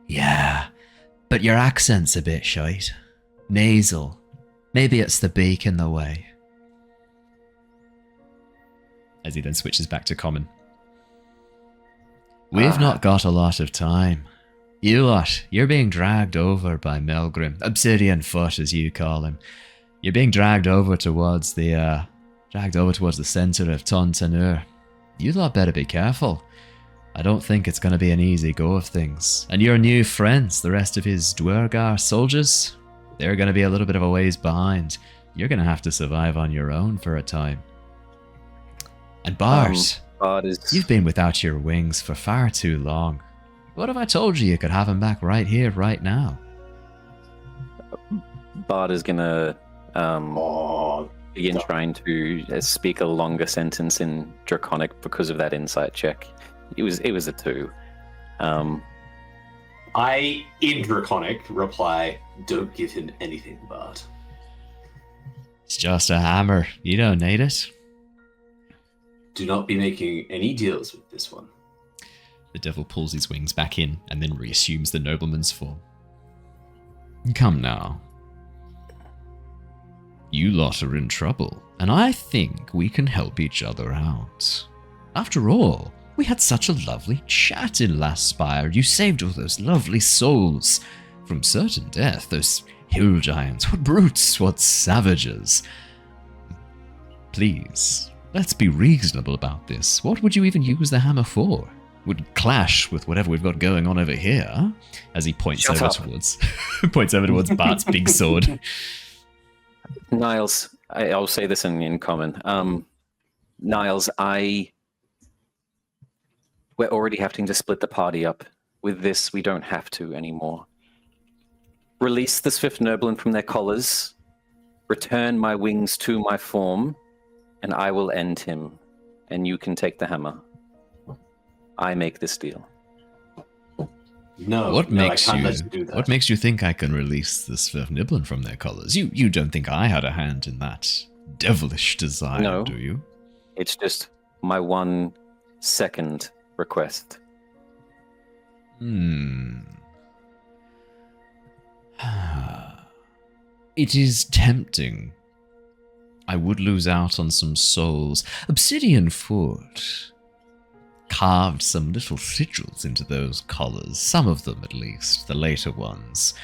Yeah, but your accent's a bit shite. Nasal. Maybe it's the beak in the way. As he then switches back to Common. We've not got a lot of time. You lot, you're being dragged over by Melgrim. Obsidian Foot, as you call him. You're being dragged over towards the centre of Tontanur. You lot better be careful. I don't think it's going to be an easy go of things. And your new friends, the rest of his Duergar soldiers, they're going to be a little bit of a ways behind. You're going to have to survive on your own for a time. And Bart, you've been without your wings for far too long. What if I told you could have him back right here, right now? Bart is going to begin trying to speak a longer sentence in Draconic because of that insight check. It was a 2. I, in Draconic, reply, don't give him anything, Bart. It's just a hammer. You don't need it. Do not be making any deals with this one. The devil pulls his wings back in and then reassumes the nobleman's form. Come now. You lot are in trouble, and I think we can help each other out. After all, we had such a lovely chat in Lastspire. You saved all those lovely souls from certain death. Those hill giants, what brutes, what savages. Please, let's be reasonable about this. What would you even use the hammer for? Would clash with whatever we've got going on over here. As he points over towards Bart's big sword. Niles, I'll say this in common. Niles, we're already having to split the party up. With this, we don't have to anymore. Release this fifth nobleman from their collars, return my wings to my form, and I will end him, and you can take the hammer. I make this deal. No, what makes I can't let you do that. What makes you think I can release this fifth nobleman from their collars? You don't think I had a hand in that devilish desire, do you? It's just my 1 second request. It is tempting. I would lose out on some souls. Obsidian Foot carved some little sigils into those collars, some of them at least, the later ones.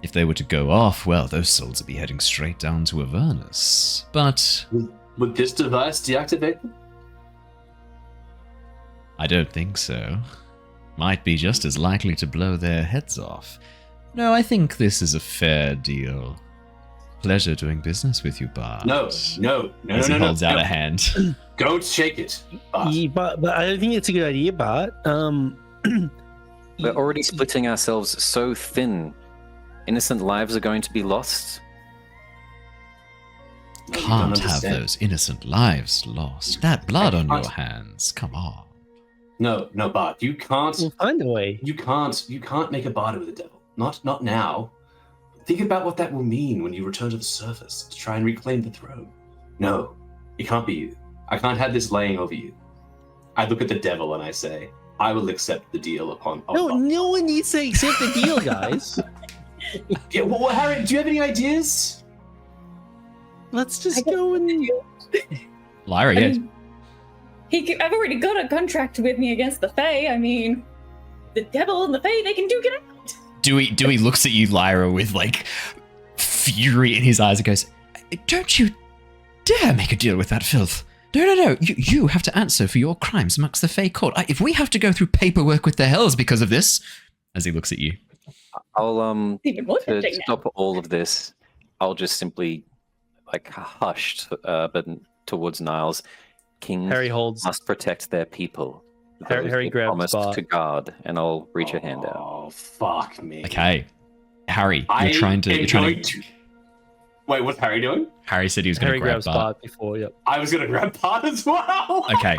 If they were to go off, well, those souls would be heading straight down to Avernus. But would this device deactivate them? I don't think so. Might be just as likely to blow their heads off. No, I think this is a fair deal. Pleasure doing business with you, Bart. No. As he holds out a hand. Don't shake it, Bart. Yeah, but I don't think it's a good idea, Bart. We're already splitting ourselves so thin. Innocent lives are going to be lost. No, you don't Can't have understand. those innocent lives lost. That blood on your hands. Come on. No, Bart, you can't. We'll find a way. You can't make a barter with the devil. Not now. Think about what that will mean when you return to the surface to try and reclaim the throne. No, it can't be you. I can't have this laying over you. I look at the devil and I say, I will accept the deal upon. No one needs to accept the deal, guys. Yeah, well, Harry, do you have any ideas? Let's just go and. Lyra, I yeah. mean, I've already got a contract with me against the Fae. I mean, the devil and the Fae, they can duke it out. Dewey looks at you, Lyra, with like fury in his eyes and goes, "Don't you dare make a deal with that filth. No. You have to answer for your crimes amongst the Fae court. If we have to go through paperwork with the hells because of this," as he looks at you. I'll Even more to tempting now. stop all of this, I'll just simply like hushed, but towards Niles. Kings Harry holds. must protect their people. Harry Those they grabs promised Bart. to guard, and I'll reach a hand out. Oh, fuck me. Okay, Harry, I you're trying am to. going to. Wait, what's Harry doing? Harry said he was going Harry to grab grabs Bart. Bart before. Yep. I was going to grab Bart as well. Okay.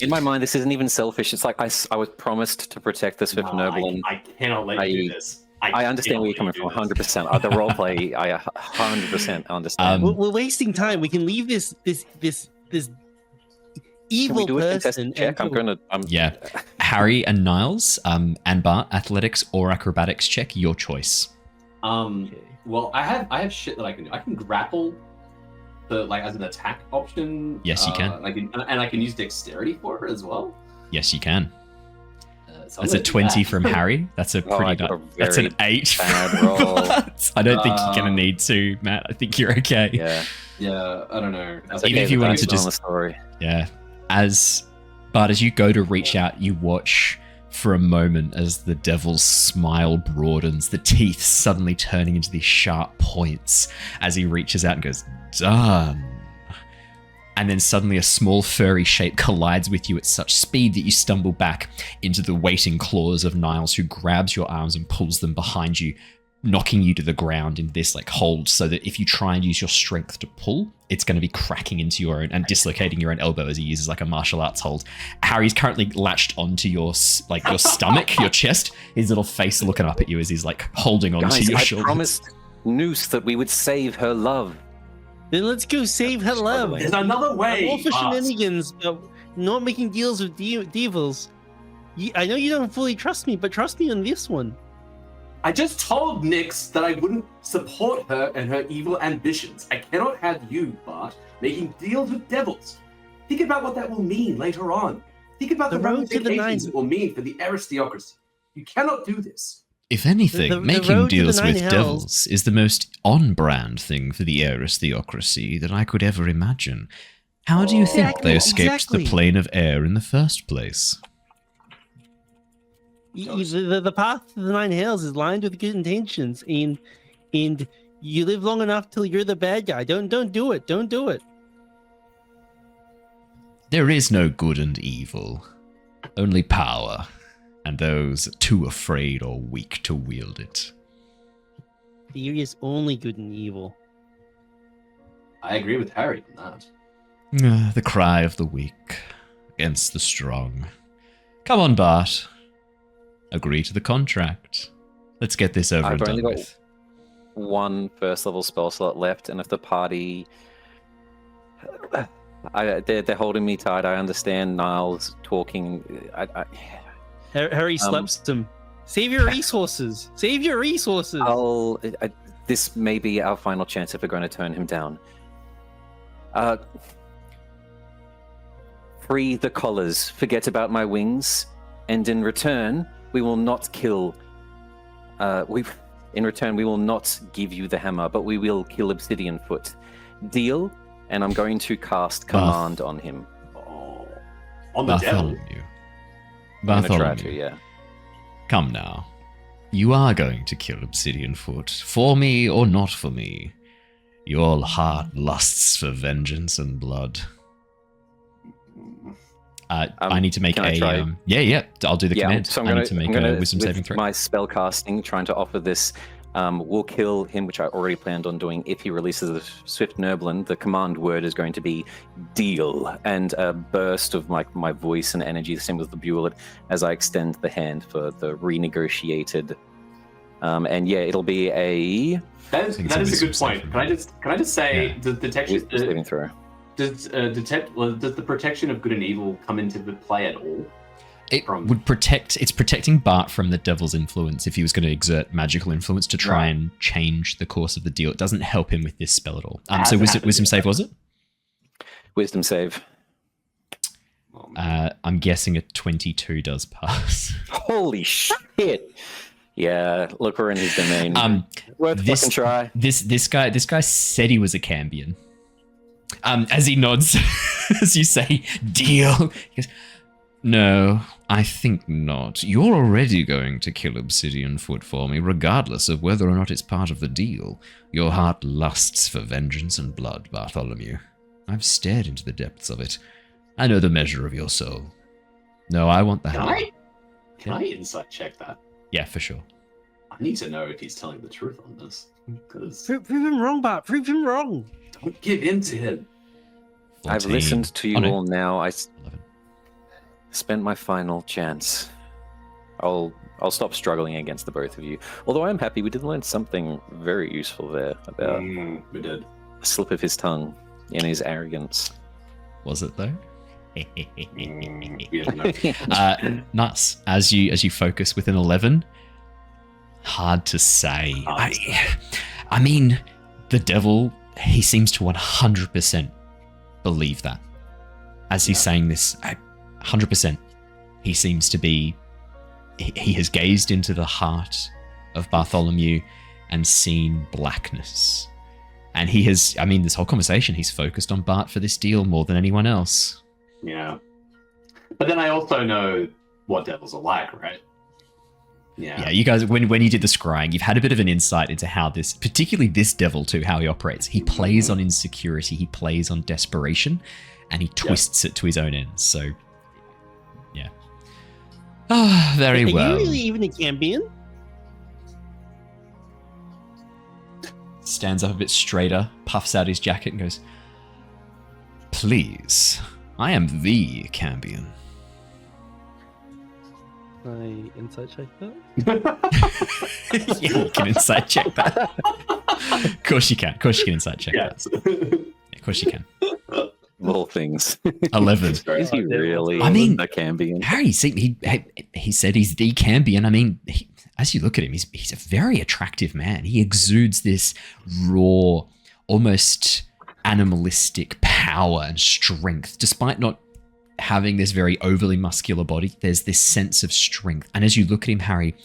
In my mind, this isn't even selfish. It's like I was promised to protect this fifth noble, and I cannot let you do this. I understand where you're coming from. 100%. The roleplay, I 100% understand. We're wasting time. We can leave this Can evil we do a person. contested check? I'm gonna. Yeah, Harry and Niles, and Bart, athletics or acrobatics check, your choice. Well, I have shit that I can do. I can grapple, as an attack option. Yes, you can. And I can use dexterity for it as well. Yes, you can. So That's a 20 from Harry. That's a pretty. I got a That's an very 8. bad roll. I don't think you're gonna need to, Matt. I think you're okay. Yeah. Yeah, I don't know. That's Even okay, if you the wanted to dice is on just- the story. Yeah. But as you go to reach out, you watch for a moment as the devil's smile broadens, the teeth suddenly turning into these sharp points as he reaches out and goes, "Done." And then suddenly a small furry shape collides with you at such speed that you stumble back into the waiting claws of Niles, who grabs your arms and pulls them behind you, knocking you to the ground in this hold, so that if you try and use your strength to pull, it's going to be cracking into your own and dislocating your own elbow as he uses a martial arts hold. Harry's currently latched onto your stomach, your chest, his little face looking up at you as he's holding on to Guys, your I shoulder. promised Noose that we would save her love. Then let's go save her love. There's another way. I'm all for Bart. shenanigans, but not making deals with devils. I know you don't fully trust me, but trust me on this one. I just told Nyx that I wouldn't support her and her evil ambitions. I cannot have you, Bart, making deals with devils. Think about what that will mean later on. Think about The the road to the ramifications nine- it will mean for the aristocracy. You cannot do this. If anything, The making road to the deals nine with hells. devils is the most on-brand thing for the aristocracy that I could ever imagine. How do you think Exactly, they escaped exactly. the plane of air in the first place? The path to the nine hells is lined with good intentions, and you live long enough till you're the bad guy. Don't do it. Don't do it. There is no good and evil, only power, and those too afraid or weak to wield it. There is only good and evil. I agree with Harry on that. The cry of the weak against the strong. Come on, Bart. Agree to the contract. Let's get this over and I've only done got with. one first level spell slot left, and if the party, they're holding me tight. I understand Niles talking. Harry slaps him. Save your resources. Save your resources. This may be our final chance if we're going to turn him down. Free the collars. Forget about my wings, and in return, we will not kill. In return, we will not give you the hammer, but we will kill Obsidian Foot. Deal? And I'm going to cast command on him. Oh, on the devil. I'm gonna try Bartholomew. to, yeah. Come now. You are going to kill Obsidian Foot, for me or not for me. Your heart lusts for vengeance and blood. I need to make can I a try? I'll do the command. So I need to make a wisdom saving throw. My spell casting, trying to offer this. Will kill him, which I already planned on doing. If he releases the Swift Nerblin, the command word is going to be deal, and a burst of my voice and energy, the same with the Buelet, as I extend the hand for the renegotiated. And yeah, it'll be a. That is a good point. Can I just say the detection saving throw. Does the protection of good and evil come into the play at all? It would protect. It's protecting Bart from the devil's influence if he was going to exert magical influence to try and change the course of the deal. It doesn't help him with this spell at all. So wisdom save, was it? Wisdom save. I'm guessing a 22 does pass. Holy shit! Yeah, look, we're in his domain. Worth fucking try. This guy said he was a Cambion. As he nods, as you say, deal. He goes, no, I think not. You're already going to kill Obsidian Foot for me, regardless of whether or not it's part of the deal. Your heart lusts for vengeance and blood, Bartholomew. I've stared into the depths of it. I know the measure of your soul. No, I want the hand. Can I insight check that? Yeah, for sure. I need to know if he's telling the truth on this. Prove him wrong, Bart. Prove him wrong. Don't give in to him. 14. I've listened to you all now. 11. Spent my final chance. I'll stop struggling against the both of you. Although I'm happy we did learn something very useful there about we did. a slip of his tongue in his arrogance. Was it though? Yeah, Nuts. As you focus with an 11, hard to say. I mean, the devil, he seems to 100% believe that. As he's saying this, 100%, he seems to be. He has gazed into the heart of Bartholomew and seen blackness. And he has, I mean, this whole conversation, he's focused on Bart for this deal more than anyone else. Yeah. But then I also know what devils are like, right? Yeah. Yeah, you guys, when you did the scrying, you've had a bit of an insight into how this, particularly this devil too, how he operates. He plays on insecurity, he plays on desperation, and he twists it to his own ends. So, yeah. Ah, very well. Are you really even a Cambion? Stands up a bit straighter, puffs out his jacket and goes, please, I am the Cambion. Can I insight check that? Yeah, you can insight check that. Of course you can. Of course you can insight check that. Yeah, of course you can. All things. 11. Is he really? I mean, a Cambion? Harry, see, he said he's the Cambion. I mean, as you look at him, he's a very attractive man. He exudes this raw, almost animalistic power and strength, despite not having this very overly muscular body. There's this sense of strength. And as you look at him, Harry,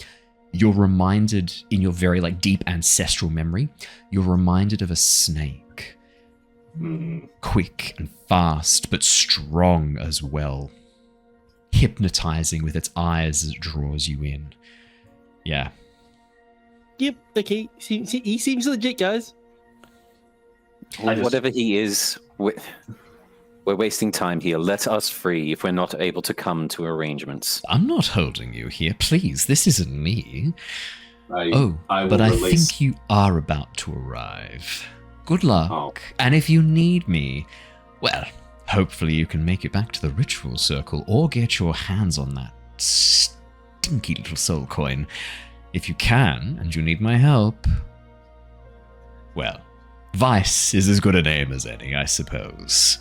you're reminded in your very deep ancestral memory, you're reminded of a snake. Quick and fast, but strong as well. Hypnotizing with its eyes as it draws you in. Yeah. Yep, okay. He seems legit, guys. Whatever he is, we're wasting time here. Let us free if we're not able to come to arrangements. I'm not holding you here. Please, this isn't me. I think you are about to arrive. Good luck. Oh. And if you need me, well, hopefully you can make it back to the ritual circle or get your hands on that stinky little soul coin. If you can, and you need my help, well, Vice is as good a name as any, I suppose.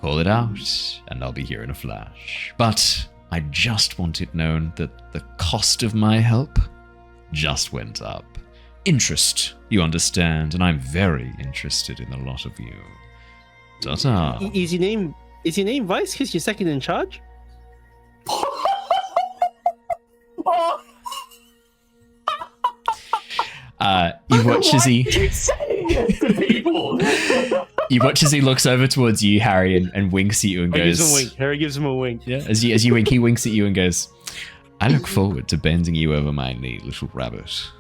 Call it out, and I'll be here in a flash. But I just want it known that the cost of my help just went up. Interest, you understand, and I'm very interested in the lot of you. Ta-ta. Is your name Vice because you're second in charge? You watch as he you watch as he looks over towards you, Harry, and winks at you and goes. Harry gives him a wink. Yeah, as you wink, he winks at you and goes, I look forward to bending you over my knee, little rabbit.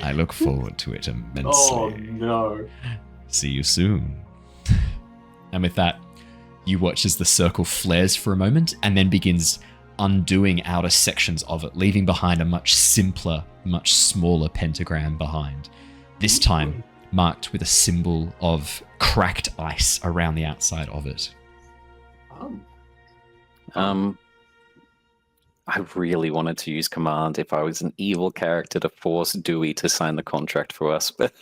I look forward to it immensely. Oh no. See you soon. And with that, You watch as the circle flares for a moment and then begins undoing outer sections of it, leaving behind a much simpler, much smaller pentagram behind. This time marked with a symbol of cracked ice around the outside of it. I really wanted to use command if I was an evil character to force Dewey to sign the contract for us, but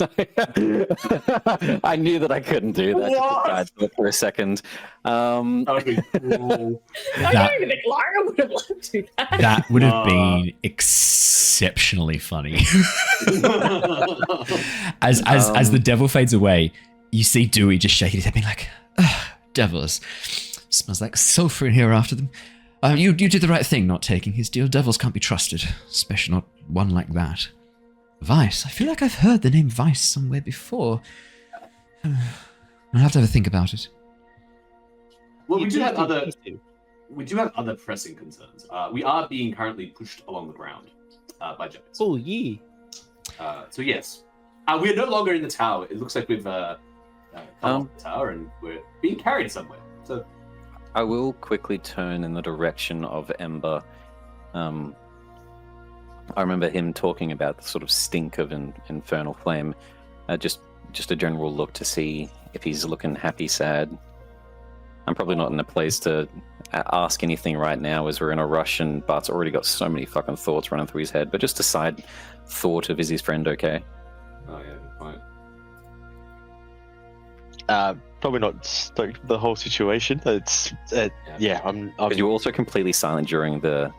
I knew that I couldn't do that. Just for a second. That would be cool. I don't even think Lyra would have loved to do that. That would have been exceptionally funny. As the devil fades away, you see Dewey just shaking his head, being like, devils. Smells like sulfur in here after them. You did the right thing not taking his deal. Devils can't be trusted, especially not one like that. Vice. I feel like I've heard the name Vice somewhere before. I'll have to have a think about it. Well, we do have other pressing concerns. We are being currently pushed along the ground by giants. Oh, yeah. So yes, we're no longer in the tower. It looks like we've come off the tower and we're being carried somewhere. So I will quickly turn in the direction of Ember. I remember him talking about the sort of stink of an infernal flame. Just a general look to see if he's looking happy, sad. I'm probably not in a place to ask anything right now as we're in a rush and Bart's already got so many fucking thoughts running through his head. But just a side thought of, is his friend okay? oh yeah, fine. Probably not stoked with the whole situation. It's I'm Because you were also completely silent during the...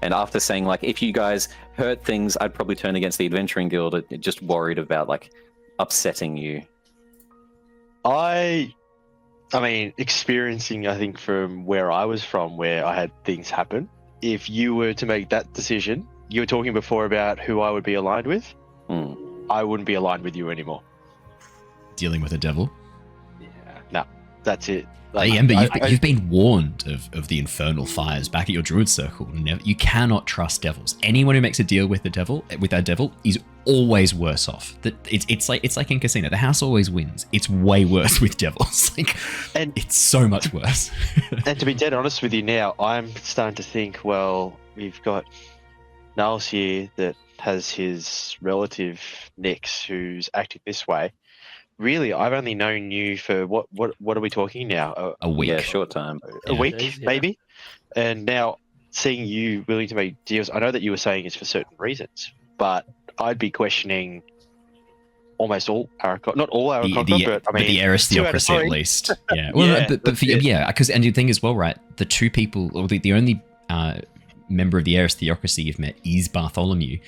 And after saying, like, if you guys heard things, I'd probably turn against the Adventuring Guild, just worried about, like, upsetting you. I mean, experiencing, I think, from where I was from, where I had things happen, if you were to make that decision, you were talking before about who I would be aligned with, I wouldn't be aligned with you anymore. Dealing with a devil? That's it. Hey, Ember, you've been warned of the infernal fires back at your druid circle. You cannot trust devils. Anyone who makes a deal with a devil is always worse off. It's like in Casino. The house always wins. It's way worse with devils. And it's so much worse. And to be dead honest with you now, I'm starting to think, well, we've got Niles here that has his relative Nix who's acting this way. Really, I've only known you for what are we talking now? A week. Yeah, short time. A week, maybe. And now seeing you willing to make deals, I know that you were saying it's for certain reasons, but I'd be questioning almost all Aarakocra, not all Aarakocra, but I mean the Eris Theocracy at least. Yeah. Well, because and the thing is, well, right, the two people, or the only member of the Eris Theocracy you've met is Bartholomew.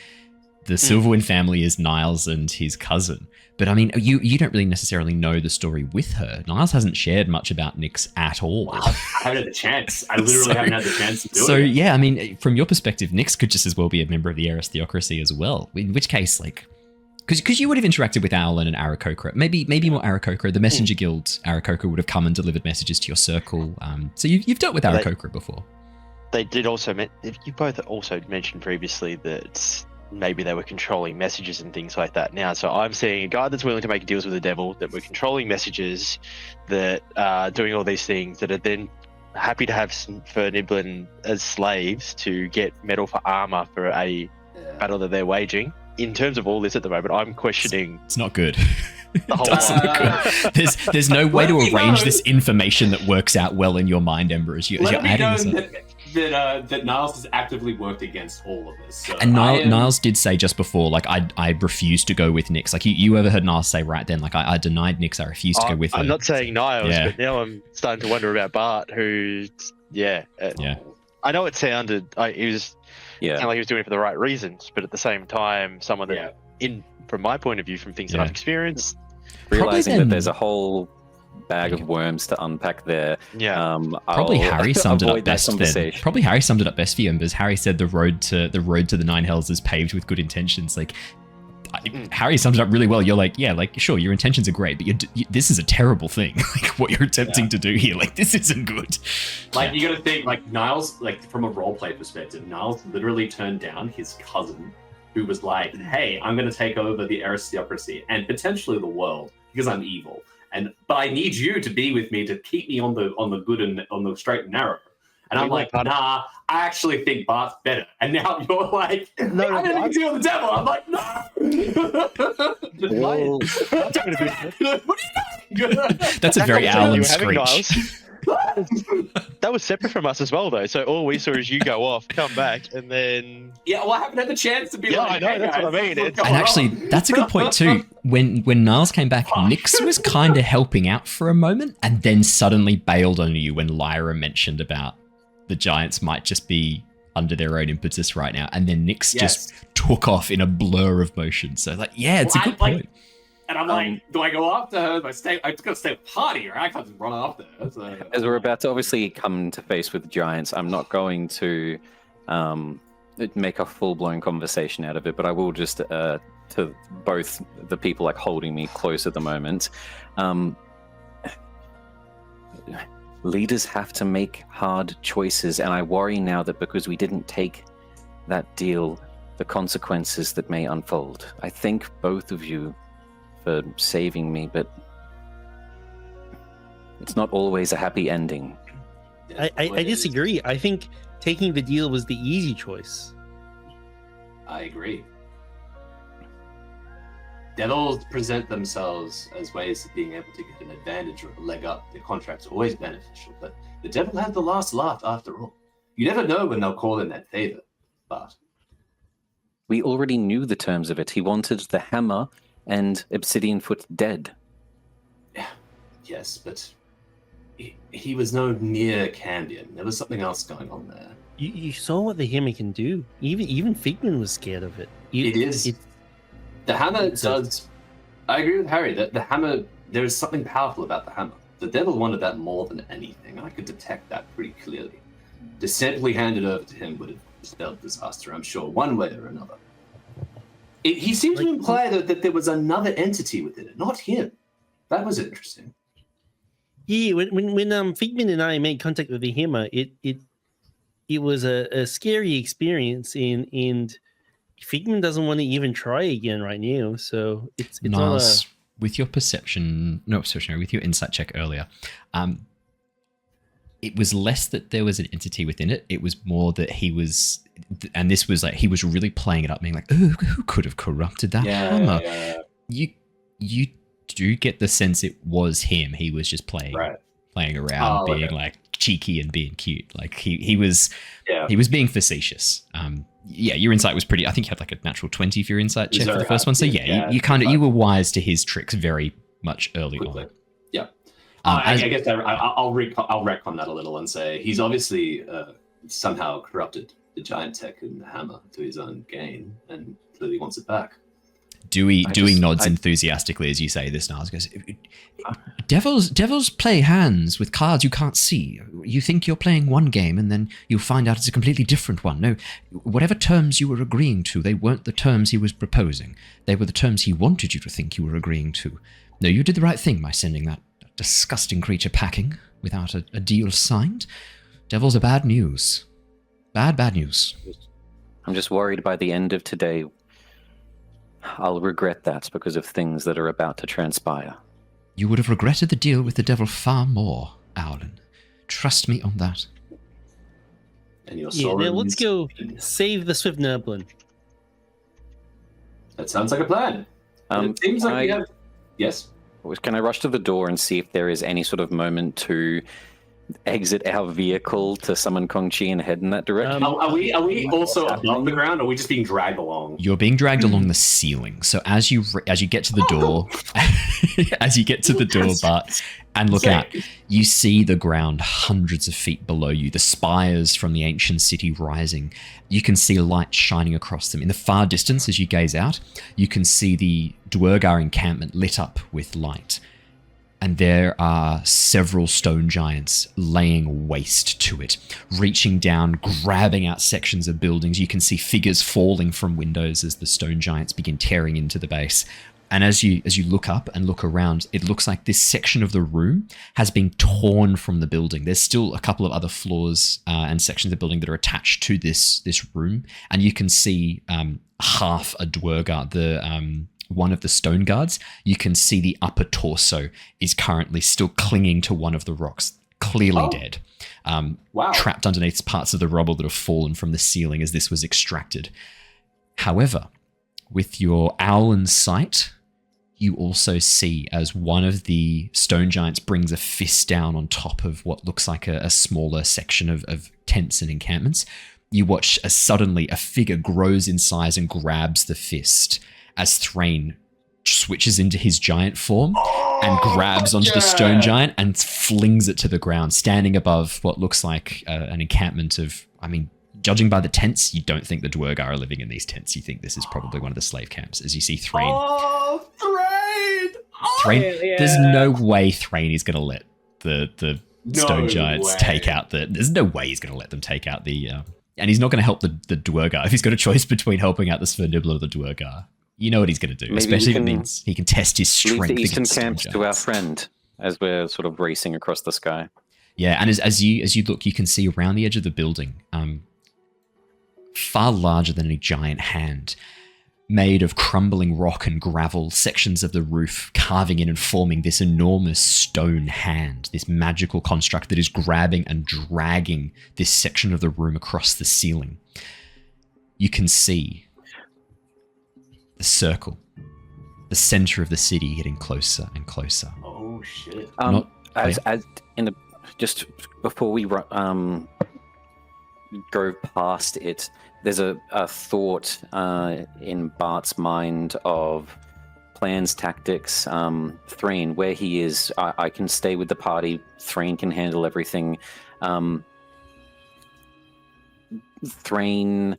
The Silverwind family is Niles and his cousin. But I mean, you don't really necessarily know the story with her. Niles hasn't shared much about Nix at all. Wow, I haven't had the chance. I literally haven't had the chance to do it. So yeah, I mean, from your perspective, Nix could just as well be a member of the Eris Theocracy as well. In which case, like, because you would have interacted with Owlin and Aarakocra, maybe more Aarakocra. The Messenger Guild Aarakocra would have come and delivered messages to your circle. So you've dealt with Aarakocra before. They did also. You both also mentioned previously that maybe they were controlling messages and things like that now. So I'm seeing a guy that's willing to make deals with the devil, that we're controlling messages, that are doing all these things, that are then happy to have Niblin as slaves to get metal for armor for a battle that they're waging. In terms of all this at the moment, I'm questioning... It's not good. The whole good. There's no way to arrange this information that works out well in your mind, Ember, as you're adding this up. That Niles has actively worked against all of this. So and Niles did say just before, like, I refused to go with Nix. Like, you ever heard Niles say right then, like, I denied Nix, I refused to go with her. I'm not saying Niles, but now I'm starting to wonder about Bart, who, I know it sounded, he was sounded like he was doing it for the right reasons, but at the same time, someone that, from my point of view, from things that I've experienced, realizing that there's a whole bag of worms to unpack there. Probably Harry summed it up best then. Probably Harry summed it up best for you, because Harry said the road to the Nine Hells is paved with good intentions. Like, Harry summed it up really well. You're like, sure, your intentions are great, but this is a terrible thing. Like, what you're attempting to do here, like, this isn't good. Like, you gotta think, like, Niles, like, from a roleplay perspective, Niles literally turned down his cousin, who was like, hey, I'm gonna take over the Eris Theocracy and potentially the world because I'm evil. but I need you to be with me to keep me on the good and on the straight and narrow. And I'm like, nah, I actually think Bart's better. And now you're like, I'm going to deal with the devil. I'm like, no. What are you doing? That's a very Owlin screech. That was separate from us as well, though. So all we saw is you go off, come back, and then well, I haven't had the chance to be like, I know, hey, that's guys, what I mean. And actually, that's a good point too. When Niles came back, Nyx was kind of helping out for a moment, and then suddenly bailed on you when Lyra mentioned about the giants might just be under their own impetus right now, and then Nyx just took off in a blur of motion. So it's a good point. And I'm like, do I go after her? I just got to stay with the party, or I can't just run after her. So, as we're about to obviously come to face with giants, I'm not going to make a full-blown conversation out of it, but I will just, to both the people like holding me close at the moment, leaders have to make hard choices, and I worry now that because we didn't take that deal, the consequences that may unfold. I thank both of you for saving me, but it's not always a happy ending. I disagree. I think taking the deal was the easy choice. I agree. Devils present themselves as ways of being able to get an advantage or a leg up. The contract's always beneficial, but the devil has the last laugh after all. You never know when they'll call in that favor, but we already knew the terms of it. He wanted the hammer and Obsidian Foot dead. Yeah, yes, but he was no near Cambion. There was something else going on there. You saw what the hammer can do. Even Figman was scared of it. The hammer does. I agree with Harry that the hammer. There is something powerful about the hammer. The devil wanted that more than anything. I could detect that pretty clearly. To simply hand it over to him would have spelled disaster, I'm sure, one way or another. He seemed to imply that there was another entity within it, not him. That was interesting. Yeah, when Figman and I made contact with the hammer, it was a scary experience, and Figman doesn't want to even try again right now. So it's Niles, with your with your insight check earlier, it was less that there was an entity within it. It was more that he was, and this was like, he was really playing it up, being like, oh, who could have corrupted that hammer? Yeah. You do get the sense it was him. He was just playing around, being like cheeky and being cute. Like he was being facetious. Your insight was pretty, I think you had like a natural 20 for your insight check for the first one. So you were wise to his tricks very much early on. Yeah. I guess I'll retcon that a little and say he's obviously somehow corrupted the giant tech and the hammer to his own gain and clearly wants it back. Dewey nods enthusiastically as you say this. Niles goes, devils play hands with cards you can't see. You think you're playing one game and then you'll find out it's a completely different one. No, whatever terms you were agreeing to, they weren't the terms he was proposing. They were the terms he wanted you to think you were agreeing to. No, you did the right thing by sending that disgusting creature packing without a deal signed. Devils are bad news. Bad news. I'm just worried by the end of today I'll regret that because of things that are about to transpire. You would have regretted the deal with the devil far more, Owlin. Trust me on that. And your now let's go save the Swift Nerblin. That sounds like a plan. It seems like we have... Yes? Can I rush to the door and see if there is any sort of moment to exit our vehicle to summon Kong Chi and head in that direction? Are we also above the ground, or are we just being dragged along? You're being dragged along the ceiling. So as you get to the door, Bart, and look out, you see the ground hundreds of feet below you, the spires from the ancient city rising. You can see light shining across them. In the far distance, as you gaze out, you can see the Duergar encampment lit up with light. And there are several stone giants laying waste to it, reaching down, grabbing out sections of buildings. You can see figures falling from windows as the stone giants begin tearing into the base. And as you look up and look around, it looks like this section of the room has been torn from the building. There's still a couple of other floors and sections of the building that are attached to this room. And you can see half a Duergar, one of the stone guards, you can see the upper torso is currently still clinging to one of the rocks, clearly dead. Wow. Trapped underneath parts of the rubble that have fallen from the ceiling as this was extracted. However, with your Owlin sight, you also see as one of the stone giants brings a fist down on top of what looks like a smaller section of tents and encampments. You watch as suddenly a figure grows in size and grabs the fist as Threign switches into his giant form and grabs onto the stone giant and flings it to the ground, standing above what looks like an encampment of, judging by the tents, you don't think the Duergar are living in these tents. You think this is probably one of the slave camps, as you see Threign. Oh, Threign! Threign, there's no way Threign is going to let the stone giants take out the... There's no way he's going to let them take out the... and he's not going to help the Duergar. If he's got a choice between helping out the Svernibbler or the Duergar, you know what he's going to do, Maybe especially if it means he can test his strength. Leave the eastern against camps stone to our giants. friend as we're sort of racing across the sky. Yeah, and as you look, you can see around the edge of the building, far larger than a giant hand, made of crumbling rock and gravel, sections of the roof carving in and forming this enormous stone hand, this magical construct that is grabbing and dragging this section of the room across the ceiling. You can see the circle, the center of the city getting closer and closer. Oh shit! Just before we go past it, there's a thought in Bart's mind of plans, tactics. Threign, where he is, I can stay with the party. Threign can handle everything. Threign,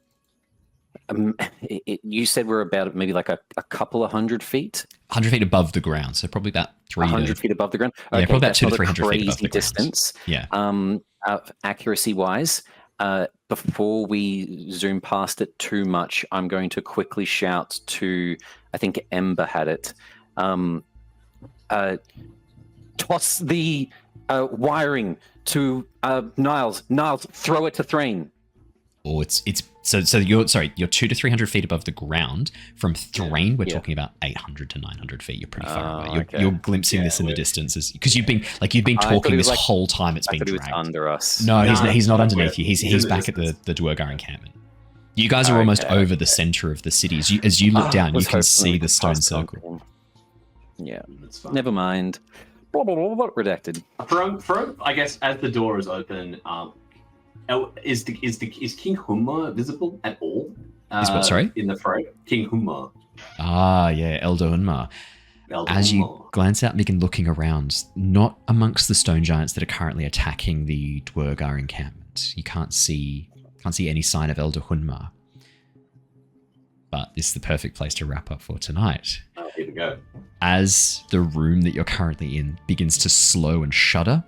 you said we're about maybe like a couple of 100 feet? 100 feet above the ground, so probably about 100 feet above the ground? Yeah, okay, probably about 200 to 300 crazy feet above the distance. ground. Yeah. Accuracy-wise, before we zoom past it too much, I'm going to quickly shout to, I think Ember had it, toss the wiring to Niles. Niles, throw it to Threign. Or so you're 200 to 300 feet above the ground. From Threign, we're talking about 800 to 900 feet. You're pretty far away. You're glimpsing this in the distance because you've been talking this whole time. It's been dragged. He was under us. No, he's not underneath you. He's back at the Duergar encampment. You guys are almost over the center of the city. As you look down, you can see the stone circle. Yeah, never mind. Redacted. From I guess as the door is open, is King Humma visible at all? Is what, sorry? In the fray? King Humma. Ah, yeah, Elder Unmar. As you glance out and begin looking around, not amongst the stone giants that are currently attacking the Duergar encampment. You can't see any sign of Elder Hunmar. But this is the perfect place to wrap up for tonight. Oh, here we go. As the room that you're currently in begins to slow and shudder,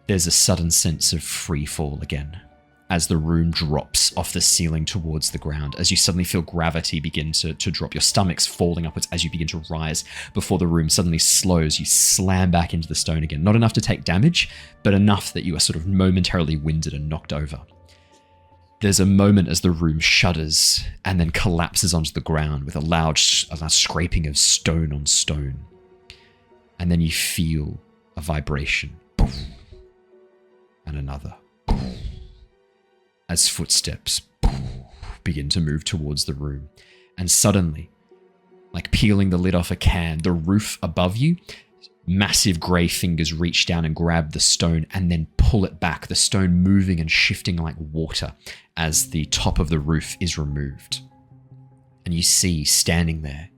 there's a sudden sense of free fall again as the room drops off the ceiling towards the ground, as you suddenly feel gravity begin to drop. Your stomach's falling upwards as you begin to rise before the room suddenly slows. You slam back into the stone again. Not enough to take damage, but enough that you are sort of momentarily winded and knocked over. There's a moment as the room shudders and then collapses onto the ground with a loud scraping of stone on stone. And then you feel a vibration. Boom. And another. Boom. As footsteps begin to move towards the room. And suddenly, like peeling the lid off a can, the roof above you, massive grey fingers reach down and grab the stone and then pull it back, the stone moving and shifting like water as the top of the roof is removed. And you see, standing there,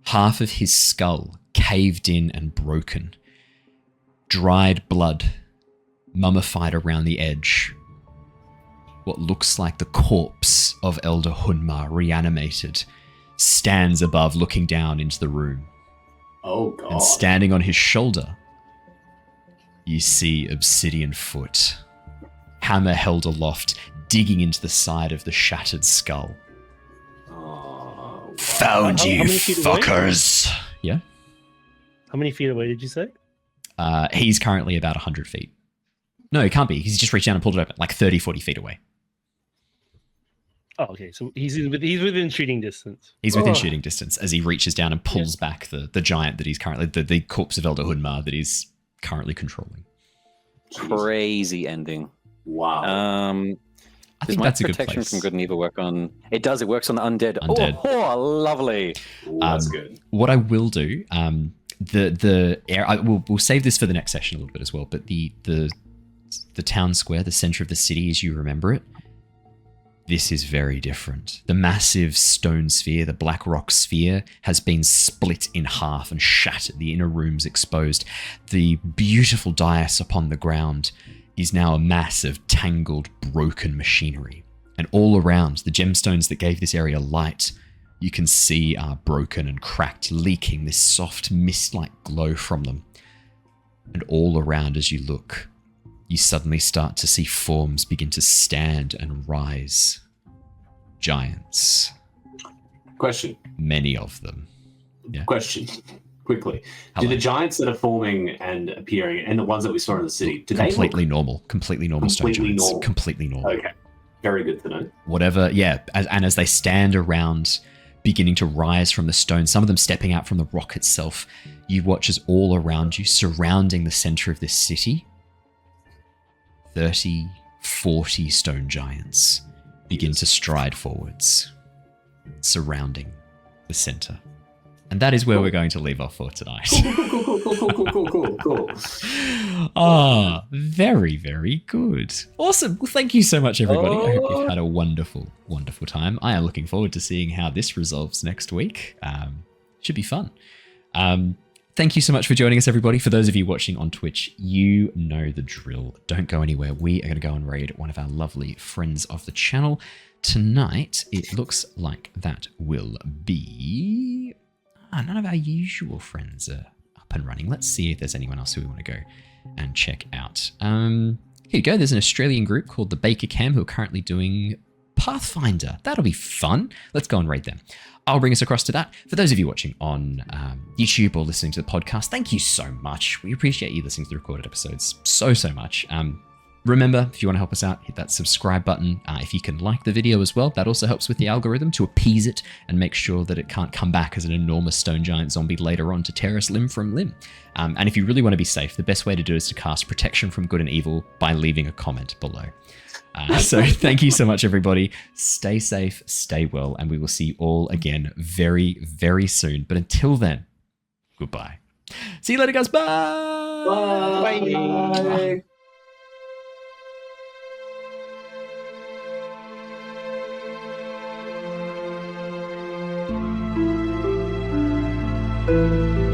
half of his skull caved in and broken, dried blood mummified around the edge. What looks like the corpse of Elder Hunmar, reanimated, stands above looking down into the room. Oh god. And standing on his shoulder, you see Obsidian Foot, hammer held aloft, digging into the side of the shattered skull. Oh, Found you, fuckers! Yeah? How many feet away did you say? He's currently about 100 feet. No, he can't be. He's just reached down and pulled it open, like 30, 40 feet away. Oh, okay. So he's within shooting distance. He's within shooting distance as he reaches down and pulls back the giant that he's currently the corpse of Elder Hunmar that he's currently controlling. Crazy ending. Wow. I Does think my that's a good protection place. from good and evil work on? It does. It works on the undead. Undead. Oh, lovely. Ooh, that's good. What I will do, we'll save this for the next session a little bit as well. But the town square, the center of the city, as you remember it, this is very different. The massive stone sphere, the black rock sphere, has been split in half and shattered. The inner rooms exposed. The beautiful dais upon the ground is now a mass of tangled, broken machinery. And all around, the gemstones that gave this area light, you can see are broken and cracked, leaking this soft mist-like glow from them. And all around as you look, you suddenly start to see forms begin to stand and rise. Giants. Question. Many of them. Yeah. Question. Quickly. Hello. Do the giants that are forming and appearing, and the ones that we saw in the city, do completely they look normal? Completely normal stone completely giants. normal? Completely normal. Okay. Very good to know. Whatever, yeah. And as they stand around, beginning to rise from the stone, some of them stepping out from the rock itself, you watch as all around you, surrounding the center of this city, 30, 40 stone giants begin to stride forwards, surrounding the center. And that is where we're going to leave off for tonight. Cool. Ah, very, very good. Awesome. Well, thank you so much, everybody. I hope you've had a wonderful, wonderful time. I am looking forward to seeing how this resolves next week. Should be fun. Thank you so much for joining us, everybody. For those of you watching on Twitch, you know the drill. Don't go anywhere. We are going to go and raid one of our lovely friends of the channel. Tonight, it looks like that will be... none of our usual friends are up and running. Let's see if there's anyone else who we want to go and check out. Here you go. There's an Australian group called the Baker Cam who are currently doing Pathfinder. That'll be fun. Let's go and raid them. I'll bring us across to that. For those of you watching on YouTube or listening to the podcast, thank you so much. We appreciate you listening to the recorded episodes so much. Remember, if you want to help us out, hit that subscribe button. If you can like the video as well, that also helps with the algorithm to appease it and make sure that it can't come back as an enormous stone giant zombie later on to tear us limb from limb. And if you really want to be safe, the best way to do it is to cast protection from good and evil by leaving a comment below. So thank you so much, everybody. Stay safe, stay well, and we will see you all again very, very soon. But until then, goodbye. See you later, guys. Bye. Bye. Bye.